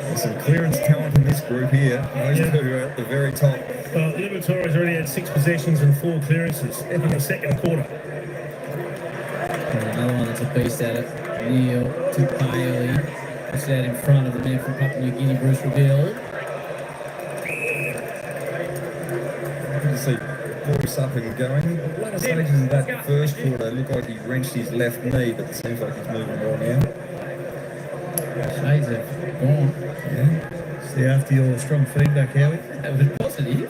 There's some clearance talent in this group here. Those 2 are at the very top. Well, Liberatore's already had 6 possessions and 4 clearances in the second quarter. And another one that's a beast at it. Neil to Bailey. Puts it out in front of the man from Papua New Guinea, Bruce Reveal. Good to see Bruce up and going. The latter stages of that first quarter looked like he wrenched his left knee, but it seems like he's moving more now. Shades have gone. Yeah. See, after your strong feedback, Howie. That was positive.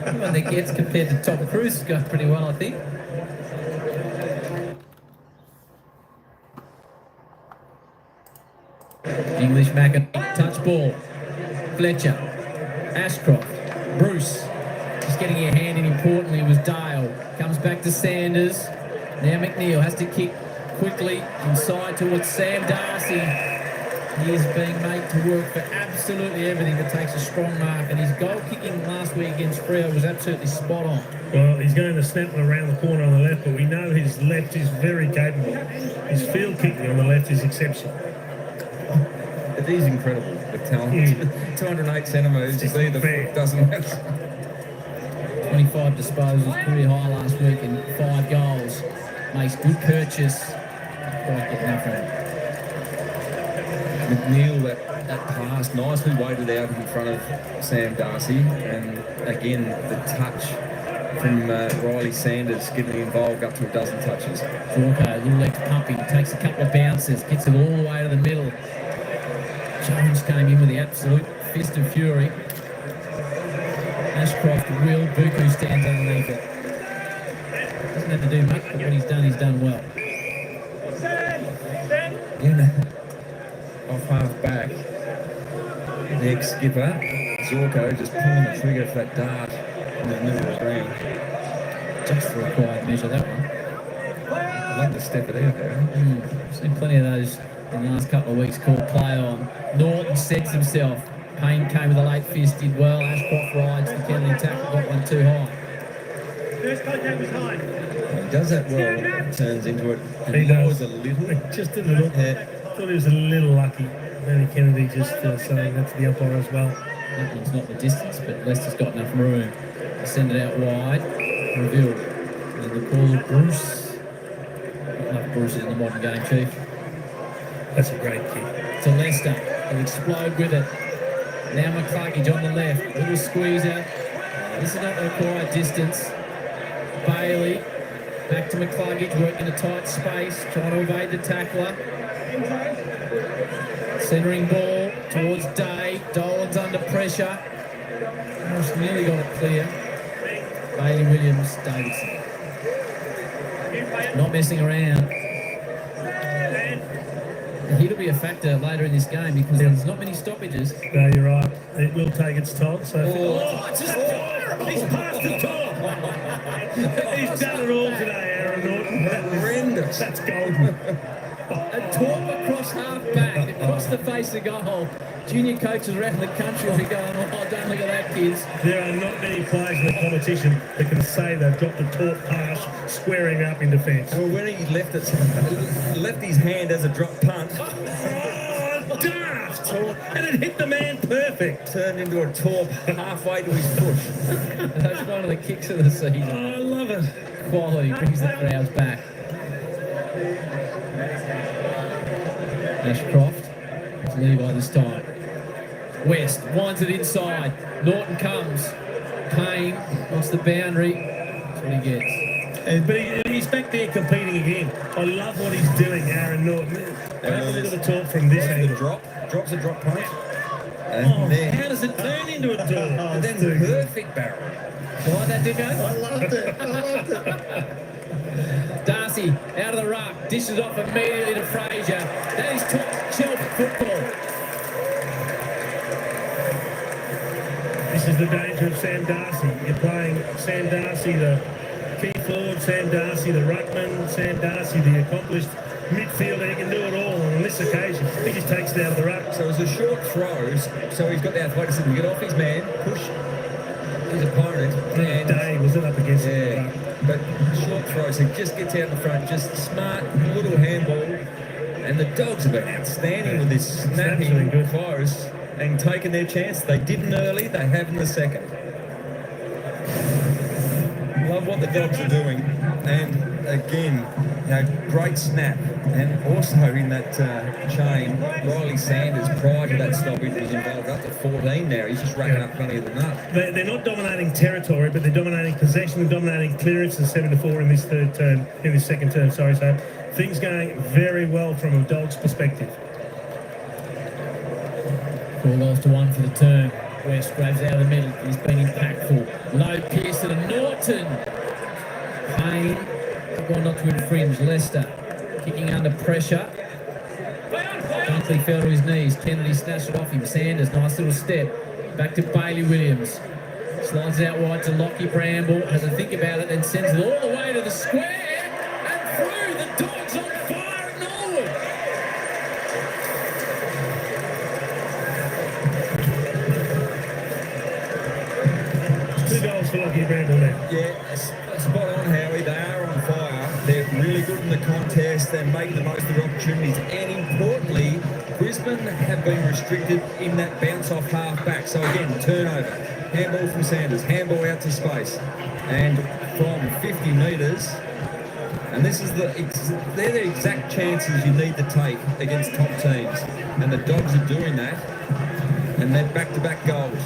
Everyone that gets compared to Tom Cruise has gone pretty well, I think. English McIntyre, touch ball. Fletcher, Ashcroft, Bruce. Just getting a hand in importantly was Dale. Comes back to Sanders. Now McNeil has to kick quickly inside towards Sam Darcy. He is being made to work for absolutely everything that takes a strong mark, and his goal kicking last week against Freo was absolutely spot on. Well, he's going to snap it around the corner on the left, but we know his left is very capable. His field kicking on the left is exceptional. It is incredible, the talent. 208 centimetres, you see the foot doesn't match. 25 disposals, career high last week, and 5 goals. Makes good purchase. Quite get nothing. McNeil, that pass nicely weighted out in front of Sam Darcy, and again the touch from Riley Sanders getting involved up to a dozen touches. Zorko, little legs pumping, takes a couple of bounces, gets it all the way to the middle. Jones came in with the absolute fist of fury. Ashcroft will, Buku stands underneath it. Doesn't have to do much, but what he's done well. Yeah, off half back. The ex-skipper, Zorko, just pulling the trigger for that dart in the middle of the ground. Just the required measure, that one. I'd like to step it out there. Seen plenty of those in the last couple of weeks called play on. Norton sets himself. Payne came with a late fist, did well. Ashcroft rides the Kennedy tackle, got one too high. First contact was high. He does that well, turns into it. And He lowers does. a little. Just a little. Yeah. thought he was a little lucky. Danny Kennedy just saying that to the umpire as well. It's not the distance, but Leicester's got enough room to send it out wide. Revealed. And the call of Bruce. Not enough Bruces in the modern game, Chief. That's a great kick. To Leicester. He'll explode with it. Now McCluggage on the left. Little squeeze out. This is not the required distance. Bailey. Back to McCluggage, working a tight space, trying to evade the tackler. Centering ball towards Day. Dolan's under pressure. Almost nearly got it clear. Bailey Williams, Davidson. Not messing around. He'll be a factor later in this game because there's not many stoppages. No, you're right. It will take its toll. So It's just he's passed the top. He's done it all today, Aaron Norton. Horrendous. That's golden. a torp across half back, across the face of goal. Junior coaches around the country will be going, oh, don't look at that, kids. There are not many players in the competition that can say they've dropped a torp pass squaring up in defence. Well, when he left his hand as a drop punt, Oh, daft! And it hit the man perfect. turned into a torp halfway to his push. That's one of the kicks of the season. Oh, I love it. Quality brings the crowds back. Ashcroft. It's Levi this time. West winds it inside. Norton comes. Payne wants the boundary. That's what he gets. But he's back there competing again. I love what he's doing, Aaron Norton. Have a look at the torp from this The angle. drops a drop punt. Oh, And then, how does it turn into a torp? and then perfect barrel. You like that, Dicko? I loved it. I loved it. Darcy out of the ruck, dishes off immediately to Frazier. That is top shelf football. This is the danger of Sam Darcy. You're playing Sam Darcy, the key forward, Sam Darcy, the ruckman, Sam Darcy, the accomplished midfielder. He can do it all. And on this occasion, he just takes it out of the ruck. So it was a short throw, so he's got the athleticism to get off his man, push his opponent, and Day was it up against the yeah, ruck. but short throw, so he just gets out in front, just smart little handball. And the Dogs have been outstanding with this snapping absolutely good. close and taking their chance. They didn't early, they have in the second. Love what the Dogs are doing, and again, great snap. And also in that chain, Riley Sanders, prior to that stoppage, was involved up to 14 now. He's just racking up plenty of the nut. They're not dominating territory, but they're dominating possession and dominating clearance. 7-4 in this second term. Sorry, so things going very well from a Dogs perspective. 4 goals to 1 for the term. West grabs out of the middle. He's been impactful. Low Pearson and Norton. Payne. Well, not to infringe. Leicester kicking under pressure. Dunkley fell to his knees. Kennedy snatched it off him. Sanders, nice little step. Back to Bailey Williams. Slides it out wide to Lockie Bramble. Has a think about it, then sends it all the way to the square. And through. The Dogs on fire at Nowood. Two goals for Lockie Bramble there. Yeah, spot on, Howie. They are on fire. They're really good in the contest. They're making the most of their opportunities. And importantly, Brisbane have been restricted in that bounce off half back. So again, turnover. Handball from Sanders. Handball out to space. And from 50 metres. And this is they're the exact chances you need to take against top teams. And the Dogs are doing that. And they're back-to-back goals.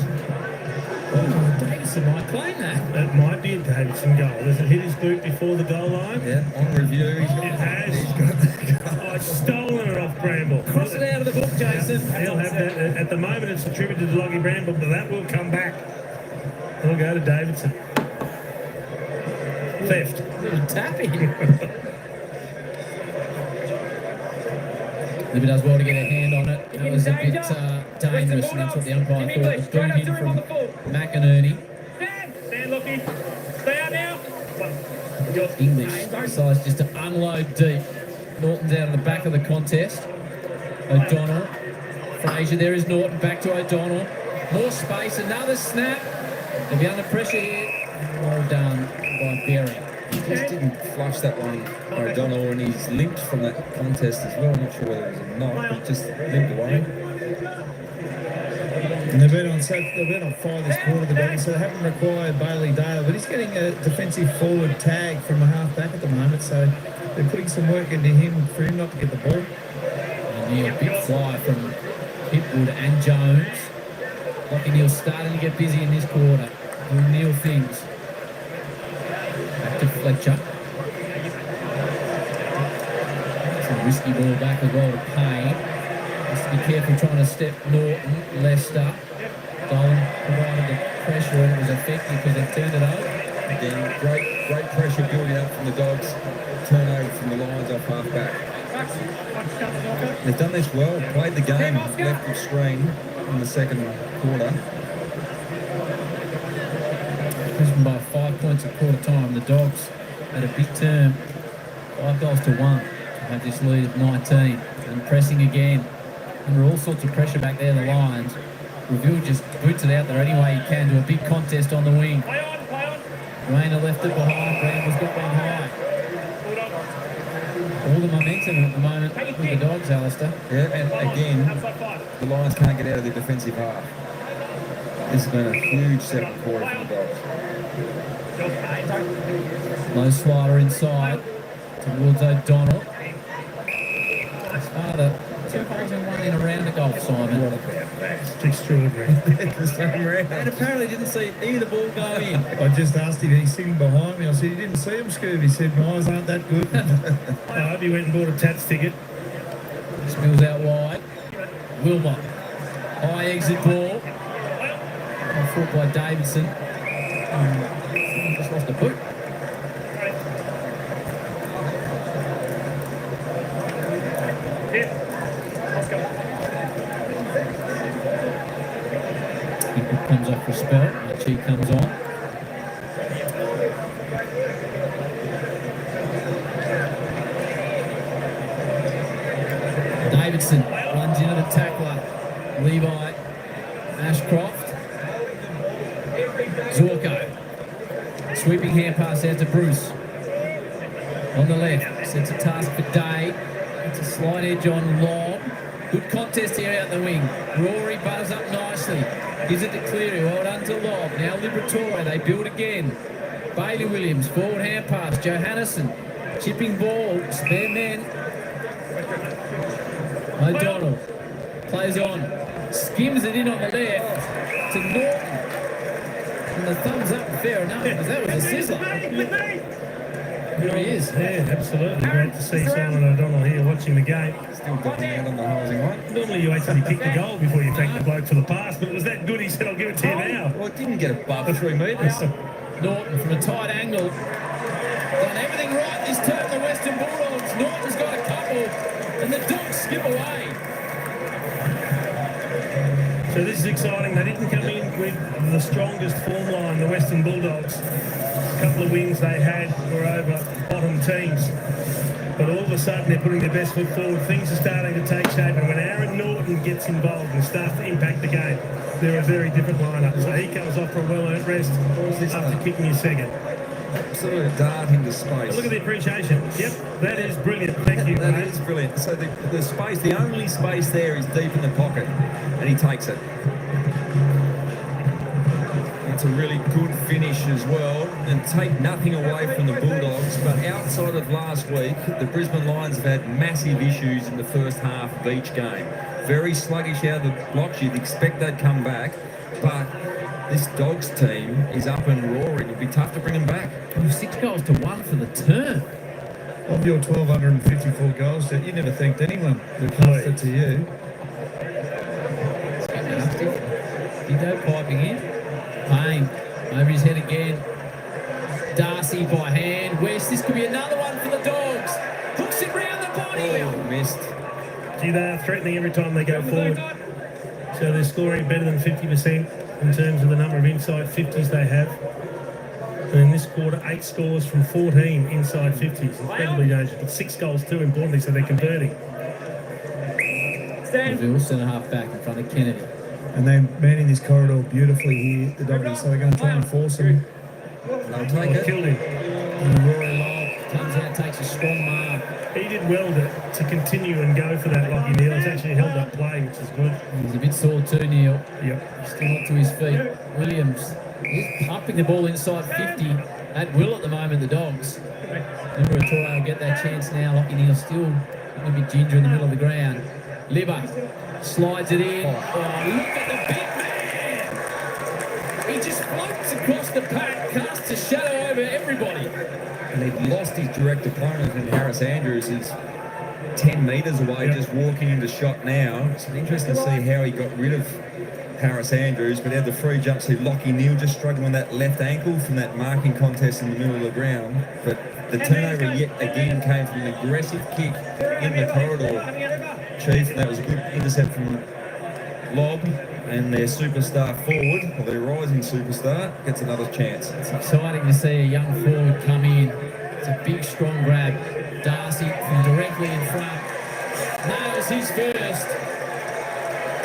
Oh, Davidson might claim that. That might be a Davidson goal. Does it hit his boot before the goal line? Yeah, on review. It has. Oh, it's stolen it off Bramble. Cross it out of the book, Jason. He'll have that. At the moment, it's attributed to Lockie Bramble, but that will come back. It'll go to Davidson. Theft. Little tapping. Libby does well to get a hand on it. That was a bit dangerous, and that's what the umpire thought. It was booed in from McInerney. Stand, Lockie. Stay out now. English decides just to unload deep. Norton's out of the back of the contest. O'Donnell. Frazier, there is Norton. Back to O'Donnell. More space. Another snap. They'll be under pressure here. Well done by Berry. just didn't flush that one, O'Donnell, and he's limped from that contest as well. I'm not sure whether it was a knock, but just limped away. And they've been on 5 this quarter, the Doggies, so they haven't required Bailey Dale, but he's getting a defensive forward tag from a half back at the moment, so they're putting some work into him for him not to get the ball. And a big fly from Hipwood and Jones. Lockie Neal's starting to get busy in this quarter. Doing Neal things. Back to Fletcher. Some risky ball back as well to Payne. Has to be careful trying to step Norton, Leicester. Dolan provided the pressure and it was effective because they've turned it over. Again, great pressure building up from the Dogs. Turnover from the Lions off half back. They've done this well, played the game left of screen in the second quarter. Brisbane by 5 points at quarter time. The Dogs had a big term, 5 goals to 1 to have this lead of 19 and pressing again. Under all sorts of pressure back there, the Lions. Reville just boots it out there any way he can to a big contest on the wing. Rayner left it behind. Brambles got one high. All the momentum at the moment with the Dogs, Alistair. Yeah, and again, the Lions can't get out of their defensive half. This has been a huge second quarter for the Dogs. Low slider inside towards O'Donnell. It's father. 2 goals and 1 in a round of golf, Simon. It's extraordinary. And apparently didn't see either ball go in. I just asked him, he's sitting behind me. I said, you didn't see him, Scoob? He said, my eyes aren't that good. I hope he went and bought a Tats ticket. Spills out wide. Wilmot. High exit ball. Fought by Davidson. Just lost a boot. He comes off for a spell. She comes on. Davidson runs into the tackler. Levi. Ashcroft. Zorko. Sweeping hand pass out to Bruce. On the left. Sets a task for Day. It's a slight edge on Long. Good contest here out the wing. Rory butters up nicely. Gives it to Cleary. Well done to Lobb. Now Liberatore. They build again. Bailey Williams. Forward hand pass. Johannesson. Chipping ball. Spare men. O'Donnell. Plays on. Skims it in on the left to Norton. And the thumbs up, fair enough, because that was a sizzler. Here he is. Yeah, absolutely. Great to see Simon O'Donnell here watching the game. Still going out on the housing one. Normally you wait till you kick the goal before you take the bloke for the pass, but it was that good he said, I'll give it to you now. Well, it didn't get above 3 metres. Norton from a tight angle. Done everything right this time, the Western Bulldogs. Norton's got a couple, and the Dogs skip away. So this is exciting. They didn't come in with the strongest form line, the Western Bulldogs. A couple of wins they had were over bottom teams. But all of a sudden they're putting their best foot forward. Things are starting to take shape. And when Aaron Norton gets involved and starts to impact the game, they're a very different lineup. So he comes off for a well-earned rest after kicking his second. Absolute dart into space. But look at the appreciation. Yep, that is brilliant. Thank you. That is brilliant. So the space, the only space there is deep in the pocket, and he takes it. It's a really good finish as well, and take nothing away from the Bulldogs. But outside of last week, the Brisbane Lions have had massive issues in the first half of each game. Very sluggish out of the blocks. You'd expect they'd come back, but this Dogs team is up and roaring. It'd be tough to bring them back. 6 goals to 1 for the turn. Of your 1,254 goals, you never thanked anyone who passed it to you. Dido piping in. Payne over his head again. Darcy by hand. West, this could be another one for the Dogs. Hooks it round the body. Oh, missed. Gee, they are threatening every time they go forward. So they're scoring better than 50% in terms of the number of inside 50s they have. And in this quarter, 8 scores from 14 inside 50s. Incredibly dangerous. But 6 goals too, importantly, so they're converting. Reville centre half back in front of Kennedy. And they're manning this corridor beautifully here, the Doggies, so they're going to try and force him. They'll take it. Killed him. And Rory Lobb comes out, takes a strong mark. He did well to continue and go for that Lockie Neal. It's actually held up play, which is good. He's a bit sore too, Neil. Yep. Still not to his feet. Williams, he's pumping the ball inside 50 at will at the moment, the Dogs. Remember, Torre will get that chance now. Lockie Neal still a bit ginger in the middle of the ground. Libba slides it in. Oh, look at the big man! He just floats across the pack, casts a shadow over everybody. And he'd lost his direct opponent, and Harris Andrews is 10 metres away, just walking into shot now. It's interesting to see how he got rid of Harris Andrews, but had the free jump. See Lockie Neal just struggling with that left ankle from that marking contest in the middle of the ground. But the turnover yet again came from an aggressive kick in the corridor, Chief, and that was a good intercept from Lobb. And their superstar forward, or their rising superstar, gets another chance. It's exciting to see a young forward come in. It's a big, strong grab. Darcy from directly in front nails his first.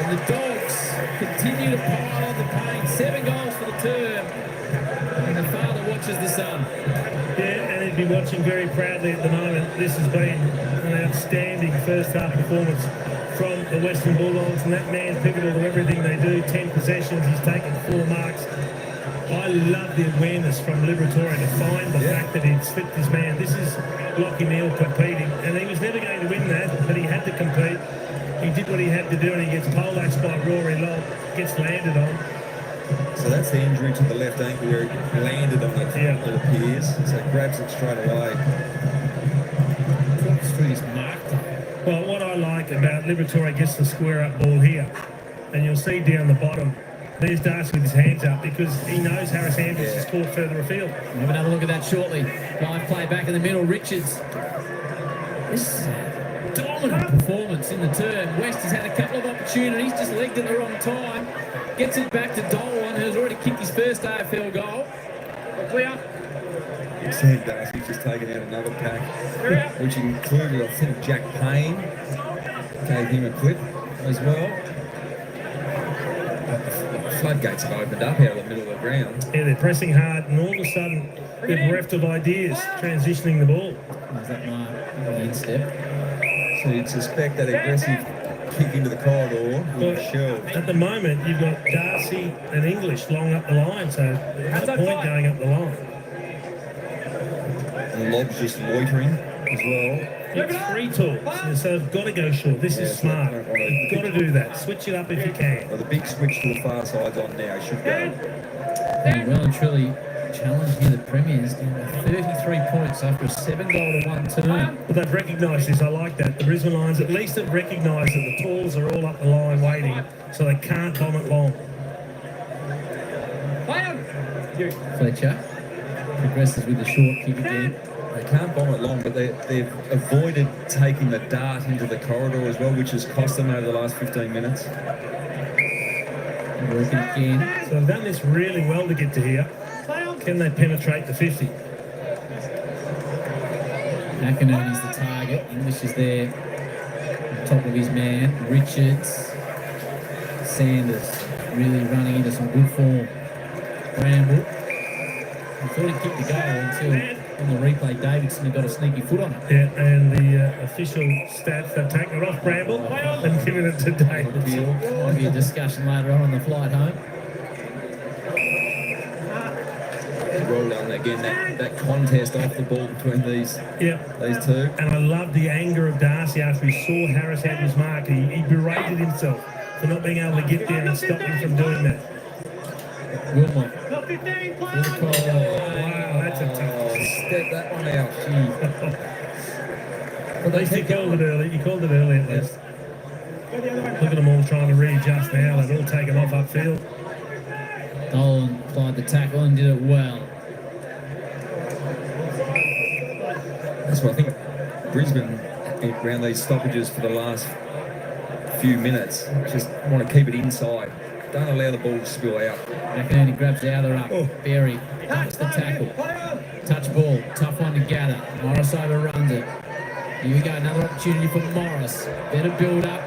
And the Dogs continue to pile on the pain. 7 goals for the term. And the father watches the son. Yeah, and he'd be watching very proudly at the moment. This has been an outstanding first half performance from the Western Bulldogs, and that man pivotal to everything they do. 10 possessions, he's taken 4 marks. I love the awareness from Liberatore to find the fact that he'd slipped his man. This is Lockie Neal competing, and he was never going to win that, but he had to compete. He did what he had to do, and he gets poleaxed by Rory Lobb, gets landed on. So that's the injury to the left ankle where he landed on it, it appears. So he grabs it straight away. Drops through his mark. Well, what I like about Liberatore gets the square up ball here, and you'll see down the bottom, there's Darcy with his hands up because he knows Harris Andrews is caught further afield. We'll have another look at that shortly. Live play back in the middle. Richards. This dominant performance in the turn. West has had a couple of opportunities, just legged at the wrong time. Gets it back to Dolan, who's already kicked his first AFL goal. Clear. You see Darcy's just taken out another pack, which included, I think, Jack Payne gave him a clip as well. The floodgates have opened up out of the middle of the ground. Yeah, they're pressing hard, and all of a sudden, they're bereft of ideas, transitioning the ball. There's that mark, the instep. So you'd suspect that aggressive kick into the corridor will be shelved. At the moment, you've got Darcy and English long up the line, so there's a point going up the line. And Lobb's just loitering as well. It's free talk, so they've got to go short. This is smart. You've got to do that. Switch it up if you can. Well, the big switch to the far side's on now. Should go. And well and truly challenging the Premiers down to 33 points after a 7-goal to 1 turn. But they've recognised this. I like that. The Brisbane Lions at least have recognised that the Tools are all up the line waiting, so they can't bomb it long. Fletcher progresses with the short kick again. They can't bomb it long, but they've avoided taking the dart into the corridor as well, which has cost them over the last 15 minutes. Working again. So they've done this really well to get to here. Can they penetrate the 50? McInerney is the target. English is there on top of his man. Richards. Sanders really running into some good form. Bramble. I thought he kicked the goal until on the replay Davidson had got a sneaky foot on it. Yeah, and the official stats have taken it off Bramble and given it to Davidson. Might be a discussion later on the flight home. Well done again, that contest off the ball between these two. And I love the anger of Darcy after he saw Harris Andrews mark. He berated himself for not being able to get there and stop him from doing that. Wilmot. Wow, that's a tough step that one out. At least he called it early. He called it early at least. Look at them all trying to readjust now. They've all taken off upfield. Dolan applied the tackle and did it well. That's what I think Brisbane, around these stoppages for the last few minutes, just want to keep it inside. Don't allow the ball to spill out. McInerney grabs the other up. Berry takes the tackle. Touch ball. Tough one to gather. Morris overruns it. Here we go. Another opportunity for Morris. Better build up.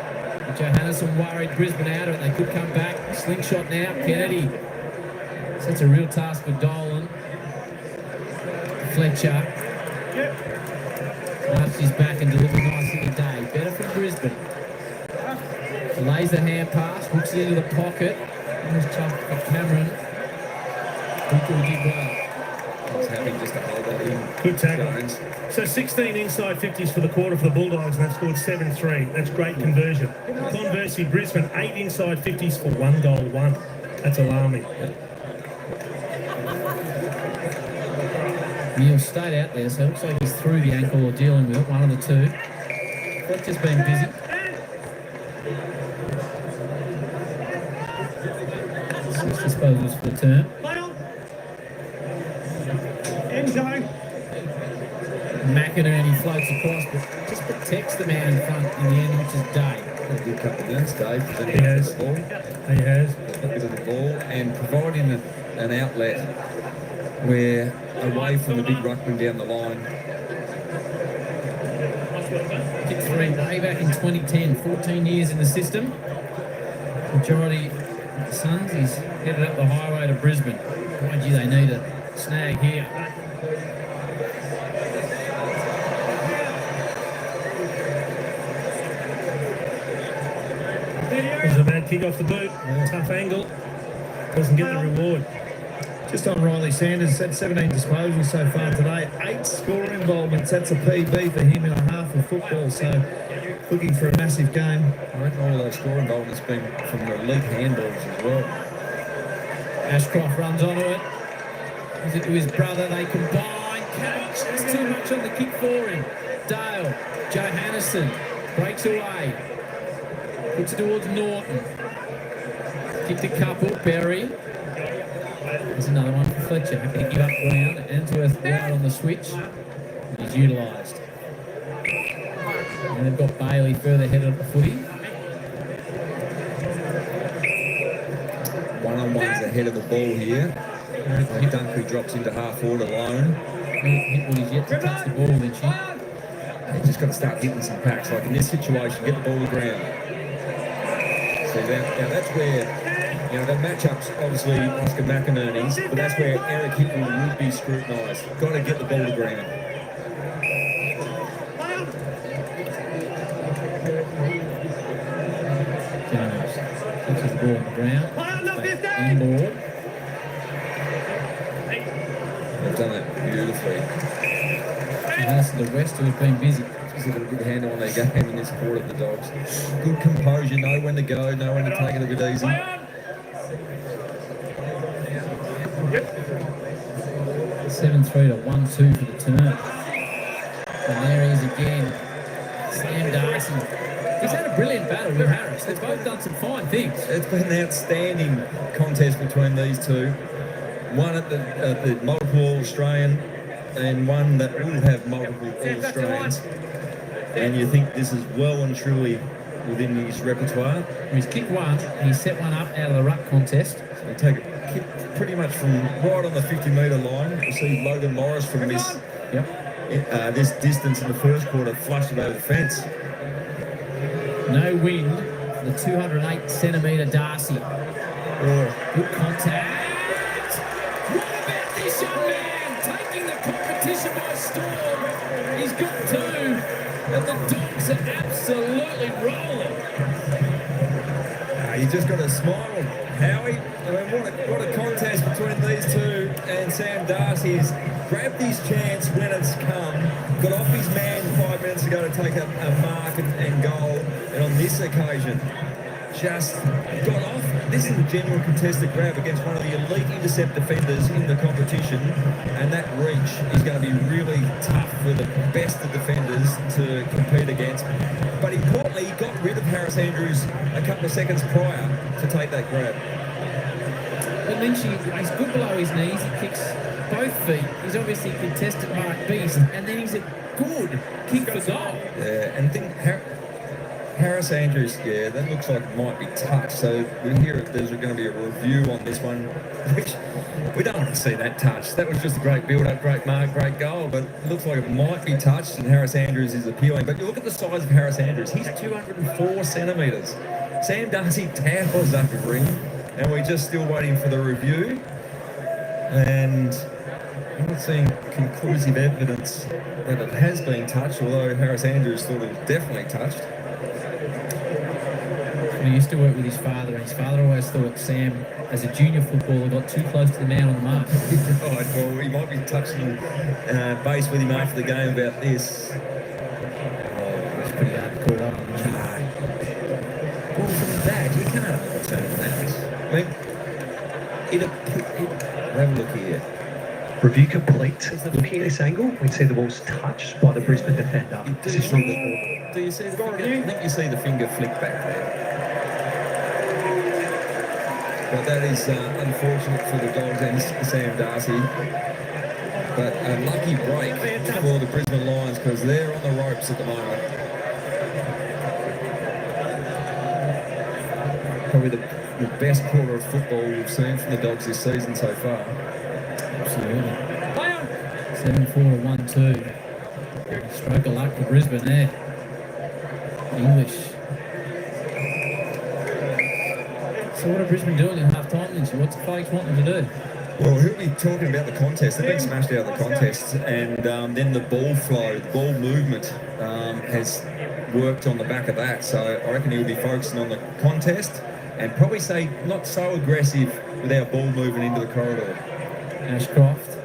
Johannesson worried Brisbane out of it. They could come back. Slingshot now. Kennedy. So it's a real task for Dolan. Fletcher arches his back and delivers nicely today. Better from Brisbane. Lays the hand pass, hooks it into the pocket. Almost jumped for Cameron. He did well. He's happy just to hold that in. Good tackle. Jones. So 16 inside 50s for the quarter for the Bulldogs, and they've scored 7-3. That's great conversion. Conversely, Brisbane, 8 inside 50s for 1 goal, 1. That's alarming. Neil stayed out there, so it looks like he's through the ankle or dealing with it, one of the two. Fletcher's been busy. Six disposals for the turn. End zone. McInerney floats across, but just protects the man in front in the end, which is Day. A good couple of minutes, Dave. He has. The ball. He has. A bit of the ball and providing an outlet where away from the big ruckman down the line. Kick three way back in 2010, 14 years in the system. Majority of the Suns, he's headed up the highway to Brisbane. Mind you, they need a snag here. There's a bad kick off the boot. Tough angle. Doesn't get the reward. Just on Riley Sanders, had 17 disposals so far today, 8 scorer involvements. That's a PB for him in a half of football. So looking for a massive game. I reckon all of those scoring involvements been from the elite handballs as well. Ashcroft runs onto it. Gives it to his brother. They combine. Catch. It's too much on the kick for him. Dale. Johannison breaks away. Puts it towards Norton. Kicked a couple. Berry. There's another one for Fletcher. Happy to give up ground. Answorth wide on the switch. He's utilised. And they've got Bailey further ahead of the footy. One-on-one's ahead of the ball here. Dunkley drops into half forward alone. Hit he's yet to touch the ball, Lynchy. He's just got to start hitting some packs. Like in this situation, get the ball to the ground. So now that's where, the matchup's obviously Oscar McInerney's, but that's where Eric Hitton would be scrutinised. Got to get the ball to ground. Jones touches the ball on the ground. Inboard. They've done it beautifully. And that's the West who have been busy. Just got a good handle on their game in this quarter of the Dogs. Good composure, know when to go, know when to take it a bit easy. 7-3 to 1-2 for the turn. And there he is again. Sam Darcy. He's had a brilliant battle with Harris. They've both done some fine things. It's been an outstanding contest between these two. One at the multiple All-Australian and one that will have multiple All-Australians. And you think this is well and truly within his repertoire. He's kicked one and he set one up out of the ruck contest. So they take a kick pretty much from right on the 50-metre line. You see Logan Morris from this distance in the first quarter flushed it over the fence. No wind for the 208-centimetre Darcy. Good contact. What about this young man taking the competition by storm? He's got two, and the Dogs are absolutely rolling. You just got to smile, Howie. I mean, what a contest between these two. And Sam Darcy's grabbed his chance when it's come. Got off his man 5 minutes ago to take a mark and goal. And on this occasion, just got off. This is a genuine contested grab against one of the elite intercept defenders in the competition. And that reach is going to be really tough for the best of defenders to compete against. But importantly, he got rid of Harris Andrews a couple of seconds prior to take that grab. But Lynchy, he's good below his knees. He kicks both feet. He's obviously contested Mark Beast. And then he's a good kick for goal. Yeah, and then Harris Andrews, that looks like it might be touch. So we hear there's going to be a review on this one, which we don't want to see that touch. That was just a great build-up, great mark, great goal, but it looks like it might be touched, and Harris Andrews is appealing. But you look at the size of Harris Andrews. He's 204 centimetres. Sam Darcy towers over him, and we're just still waiting for the review. And I'm not seeing conclusive evidence that it has been touched, although Harris Andrews thought it was definitely touched. He used to work with his father, and his father always thought Sam, as a junior footballer, got too close to the man on the mark. Right, well, he might be touching base with him after the game about this. It's pretty hard to call up. Well, from that, you can't overturn that. I mean, have a look here. Review complete. Looking at this angle, we see the ball's touched by the Brisbane defender. Do you see the finger? I think you see the finger flick back there. But that is unfortunate for the Dogs and Sam Darcy. But a lucky break for the Brisbane Lions because they're on the ropes at the moment. Probably the best quarter of football we've seen from the Dogs this season so far. Absolutely. 7-4 to 1-2. Stroke of luck for Brisbane there. English. So what are Brisbane doing in half-time, Lindsay? What's the Fakes want them to do? Well, he'll be talking about the contest. They've been smashed out of the contest, and then the ball flow, the ball movement has worked on the back of that. So I reckon he'll be focusing on the contest and probably say not so aggressive with our ball moving into the corridor. Ashcroft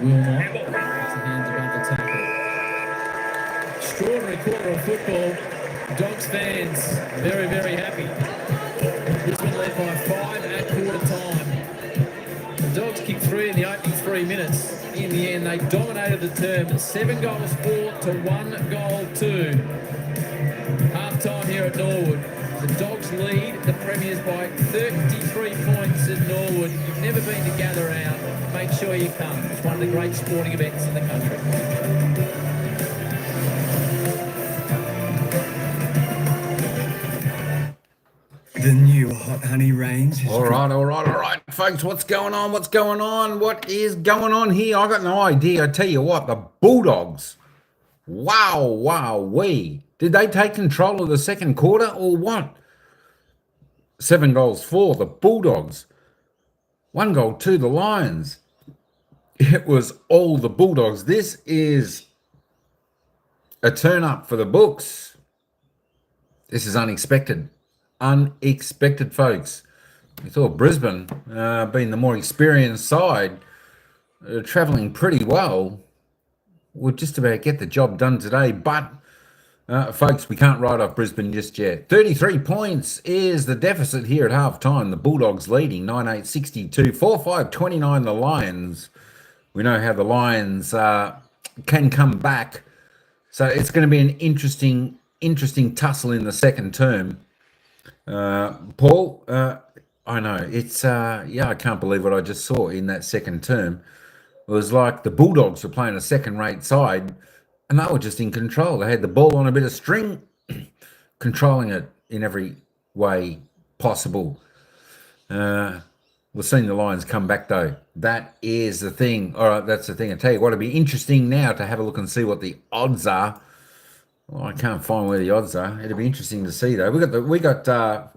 will not. Puts the hands above the tackle. Extraordinary quarter of football. Dogs fans very, very happy. Brisbane led by 5 at quarter time. The Dogs kicked 3 in the opening 3 minutes. In the end, they dominated the term. 7 goals 4 to 1 goal 2. Half time here at Norwood. The Dogs lead the Premiers by 33 points at Norwood. If you've never been to Gather Round, make sure you come. It's one of the great sporting events in the country. The new Hot Honey range. All right, folks. What's going on? What is going on here? I got no idea. I tell you what, the Bulldogs. Wow. Did they take control of the second quarter or what? 7 goals for the Bulldogs. 1 goal to the Lions. It was all the Bulldogs. This is a turn up for the books. This is unexpected. Unexpected, folks. We thought Brisbane, being the more experienced side, travelling pretty well, would just about get the job done today. But, folks, we can't write off Brisbane just yet. 33 points is the deficit here at half-time. The Bulldogs leading 9-8-62. 4-5-29 the Lions. We know how the Lions can come back. So it's going to be an interesting tussle in the second term. Paul, I know it's I can't believe what I just saw in that second term. It was like the Bulldogs were playing a second-rate side and they were just in control. They had the ball on a bit of string, controlling it in every way possible. We're seeing the Lions come back though. That is the thing. All right, that's the thing. I tell you what, it'll be interesting now to have a look and see what the odds are. Well, I can't find where the odds are. It'll be interesting to see though. We got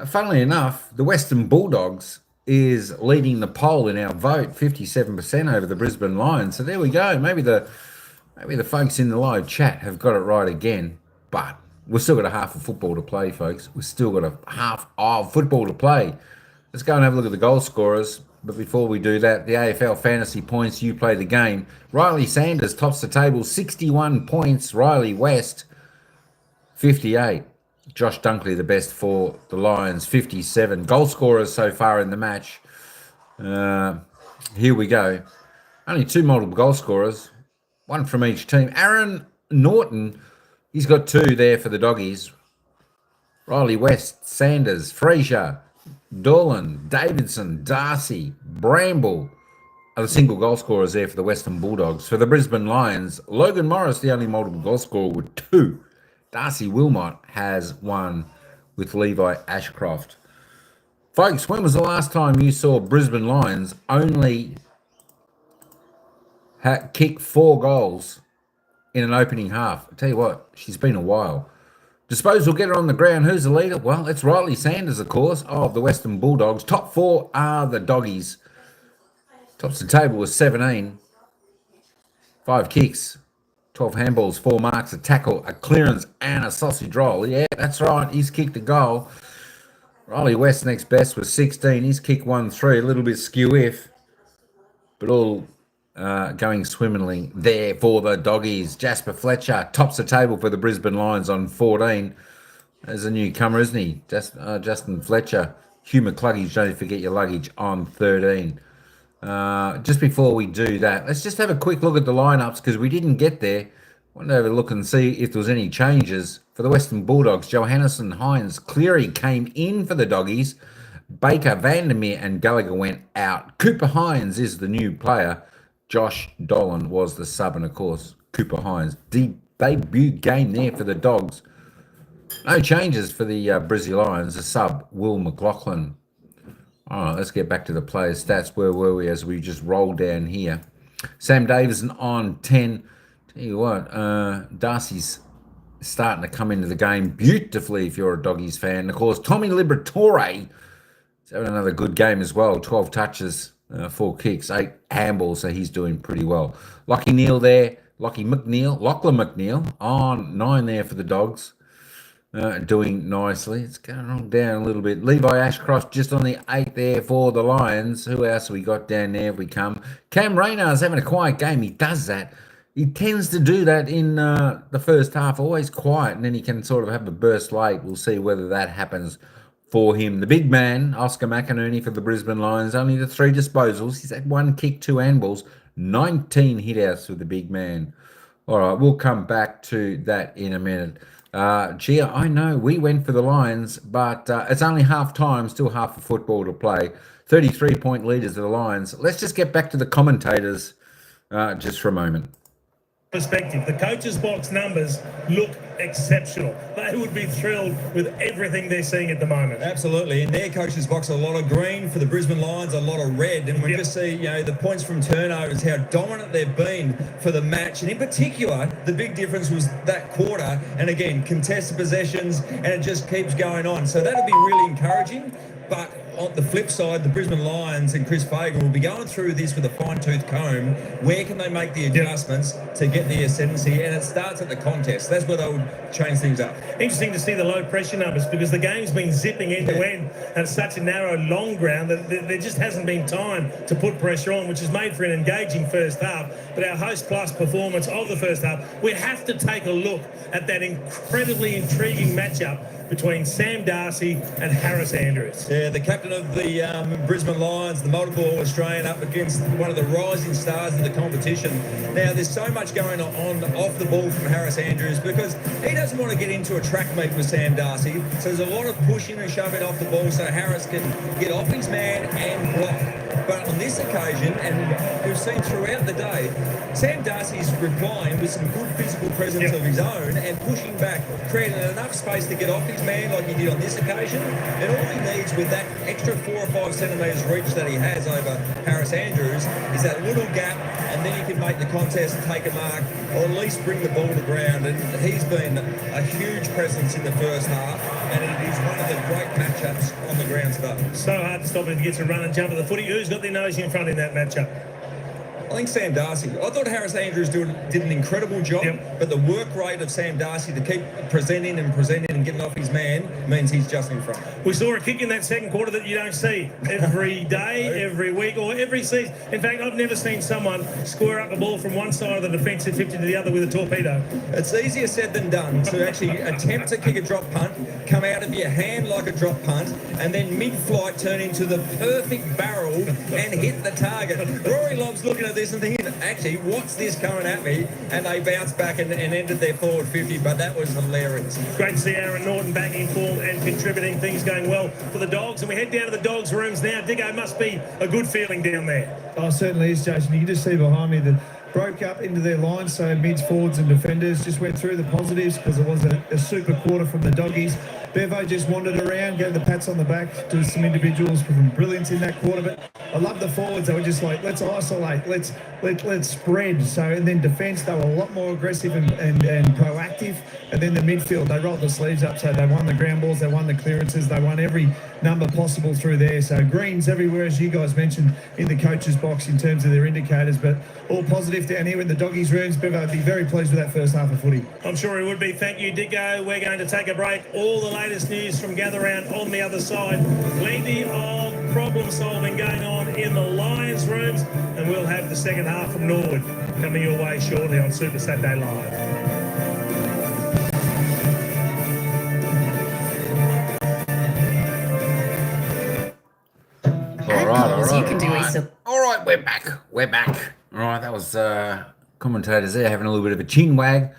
funnily enough, the Western Bulldogs is leading the poll in our vote, 57% over the Brisbane Lions. So there we go. Maybe the folks in the live chat have got it right again. But we've still got a half of football to play, folks. We've still got a half of football to play. Let's go and have a look at the goal scorers. But before we do that, the AFL fantasy points, you play the game. Riley Sanders tops the table, 61 points. Riley West, 58. Josh Dunkley, the best for the Lions, 57. Goal scorers so far in the match. Here we go. Only 2 multiple goal scorers, 1 from each team. Aaron Norton, he's got 2 there for the Doggies. Riley West, Sanders, Fraser, Dolan, Davidson, Darcy, Bramble are the single goal scorers there for the Western Bulldogs. For the Brisbane Lions, Logan Morris, the only multiple goal scorer with 2. Darcy Wilmot has 1 with Levi Ashcroft. Folks, when was the last time you saw Brisbane Lions only kick 4 goals in an opening half? I tell you what, she's been a while. Disposal getter on the ground. Who's the leader? Well, it's Riley Sanders, of course, of the Western Bulldogs. Top 4 are the Doggies. Tops the table with 17. 5 kicks, 12 handballs, 4 marks, a tackle, a clearance, and a sausage roll. Yeah, that's right. He's kicked a goal. Riley West next best was 16. He's kicked 1-3. A little bit skew-if, but all going swimmingly there for the Doggies. Jasper Fletcher tops the table for the Brisbane Lions on 14. There's a newcomer, isn't he? Justin Fletcher. Hugh McCluggage, don't forget your luggage, on 13. Just before we do that, let's just have a quick look at the lineups because we didn't get there. I want to have a look and see if there was any changes. For the Western Bulldogs, Johannesson, Hines, Cleary came in for the Doggies. Baker, Vandermeer and Gallagher went out. Cooper Hines is the new player. Josh Dolan was the sub, and of course, Cooper Hines. Debut game there for the Dogs. No changes for the Brizzy Lions. The sub, Will McLaughlin. All right, let's get back to the players' stats. Where were we as we just roll down here? Sam Davison on 10. Tell you what, Darcy's starting to come into the game beautifully if you're a Doggies fan. And of course, Tommy Liberatore is having another good game as well. 12 touches, 4 kicks, 8 handballs, so he's doing pretty well. Lachlan McNeil on 9 there for the Dogs. Doing nicely. It's going on down a little bit. Levi Ashcroft just on the 8 there for the Lions. Who else have we got down there if we come? Cam Raynard's having a quiet game. He does that. He tends to do that in the first half, always quiet, and then he can sort of have a burst late. We'll see whether that happens for him. The big man, Oscar McInerney for the Brisbane Lions, only the 3 disposals. He's had 1 kick, 2 handballs, 19 hit-outs with the big man. All right, we'll come back to that in a minute. Gia, I know we went for the Lions, but it's only half time, still half of football to play. 33-point leaders of the Lions. Let's just get back to the commentators just for a moment. Perspective. The coach's box numbers look exceptional. They would be thrilled with everything they're seeing at the moment. Absolutely. In their coach's box, a lot of green. For the Brisbane Lions, a lot of red. And we just see, the points from turnovers, how dominant they've been for the match. And in particular, the big difference was that quarter. And again, contested possessions, and it just keeps going on. So that'll be really encouraging. But on the flip side, the Brisbane Lions and Chris Fagan will be going through this with a fine-tooth comb. Where can they make the adjustments to get the ascendancy? And it starts at the contest. That's where they would change things up. Interesting to see the low pressure numbers because the game's been zipping end to end at such a narrow, long ground that there just hasn't been time to put pressure on, which has made for an engaging first half. But our host plus performance of the first half, we have to take a look at that incredibly intriguing matchup between Sam Darcy and Harris Andrews. Yeah, the captain of the Brisbane Lions, the multiple Australian, up against one of the rising stars of the competition. Now, there's so much going on off the ball from Harris Andrews because he doesn't want to get into a track meet with Sam Darcy. So there's a lot of pushing and shoving off the ball so Harris can get off his man and block. But on this occasion, and we've seen throughout the day, Sam Darcy's replying with some good physical presence of his own and pushing back, creating enough space to get off his man like he did on this occasion. And all he needs with that extra 4 or 5 centimetres reach that he has over Harris Andrews is that little gap, and then he can make the contest, take a mark, or at least bring the ball to ground. And he's been a huge presence in the first half, and it is one of the great matchups on the ground today. So hard to stop him to get to run and jump at the footy. Who's got their nose in front in that matchup? I think Sam Darcy. I thought Harris Andrews did an incredible job, but the work rate of Sam Darcy to keep presenting and getting off his man means he's just in front. We saw a kick in that second quarter that you don't see every day, every week, or every season. In fact, I've never seen someone square up the ball from one side of the defensive 50 to the other with a torpedo. It's easier said than done to actually attempt to kick a drop punt, come out of your hand like a drop punt, and then mid-flight turn into the perfect barrel and hit the target. Rory Lobb's looking at this and thinking, actually, what's this coming at me? And they bounced back and ended their forward 50, but that was hilarious. Great to see Aaron Norton back in form and contributing. Things going well for the Dogs. And we head down to the Dogs' rooms now. Diggo, must be a good feeling down there. Oh, certainly is, Jason. You can just see behind me the broke up into their lines, so mids, forwards and defenders. Just went through the positives because it was a super quarter from the doggies. Bevo just wandered around, gave the pats on the back to some individuals from brilliance in that quarter. But I love the forwards. They were just like, let's isolate, let's spread. So, and then defence, they were a lot more aggressive and proactive. And then the midfield, they rolled the sleeves up. So they won the ground balls, they won the clearances, they won every number possible through there. So greens everywhere, as you guys mentioned, in the coach's box in terms of their indicators. But all positive down here in the doggies' rooms. Bevo would be very pleased with that first half of footy. I'm sure he would be. Thank you, Dicko. We're going to take a break. All the latest news from Gather Round on the other side. Plenty of problem solving going on in the Lions rooms, and we'll have the second half from Nowood coming your way shortly on Super Saturday Live. All right, we're back. All right, that was commentators there having a little bit of a chin wag.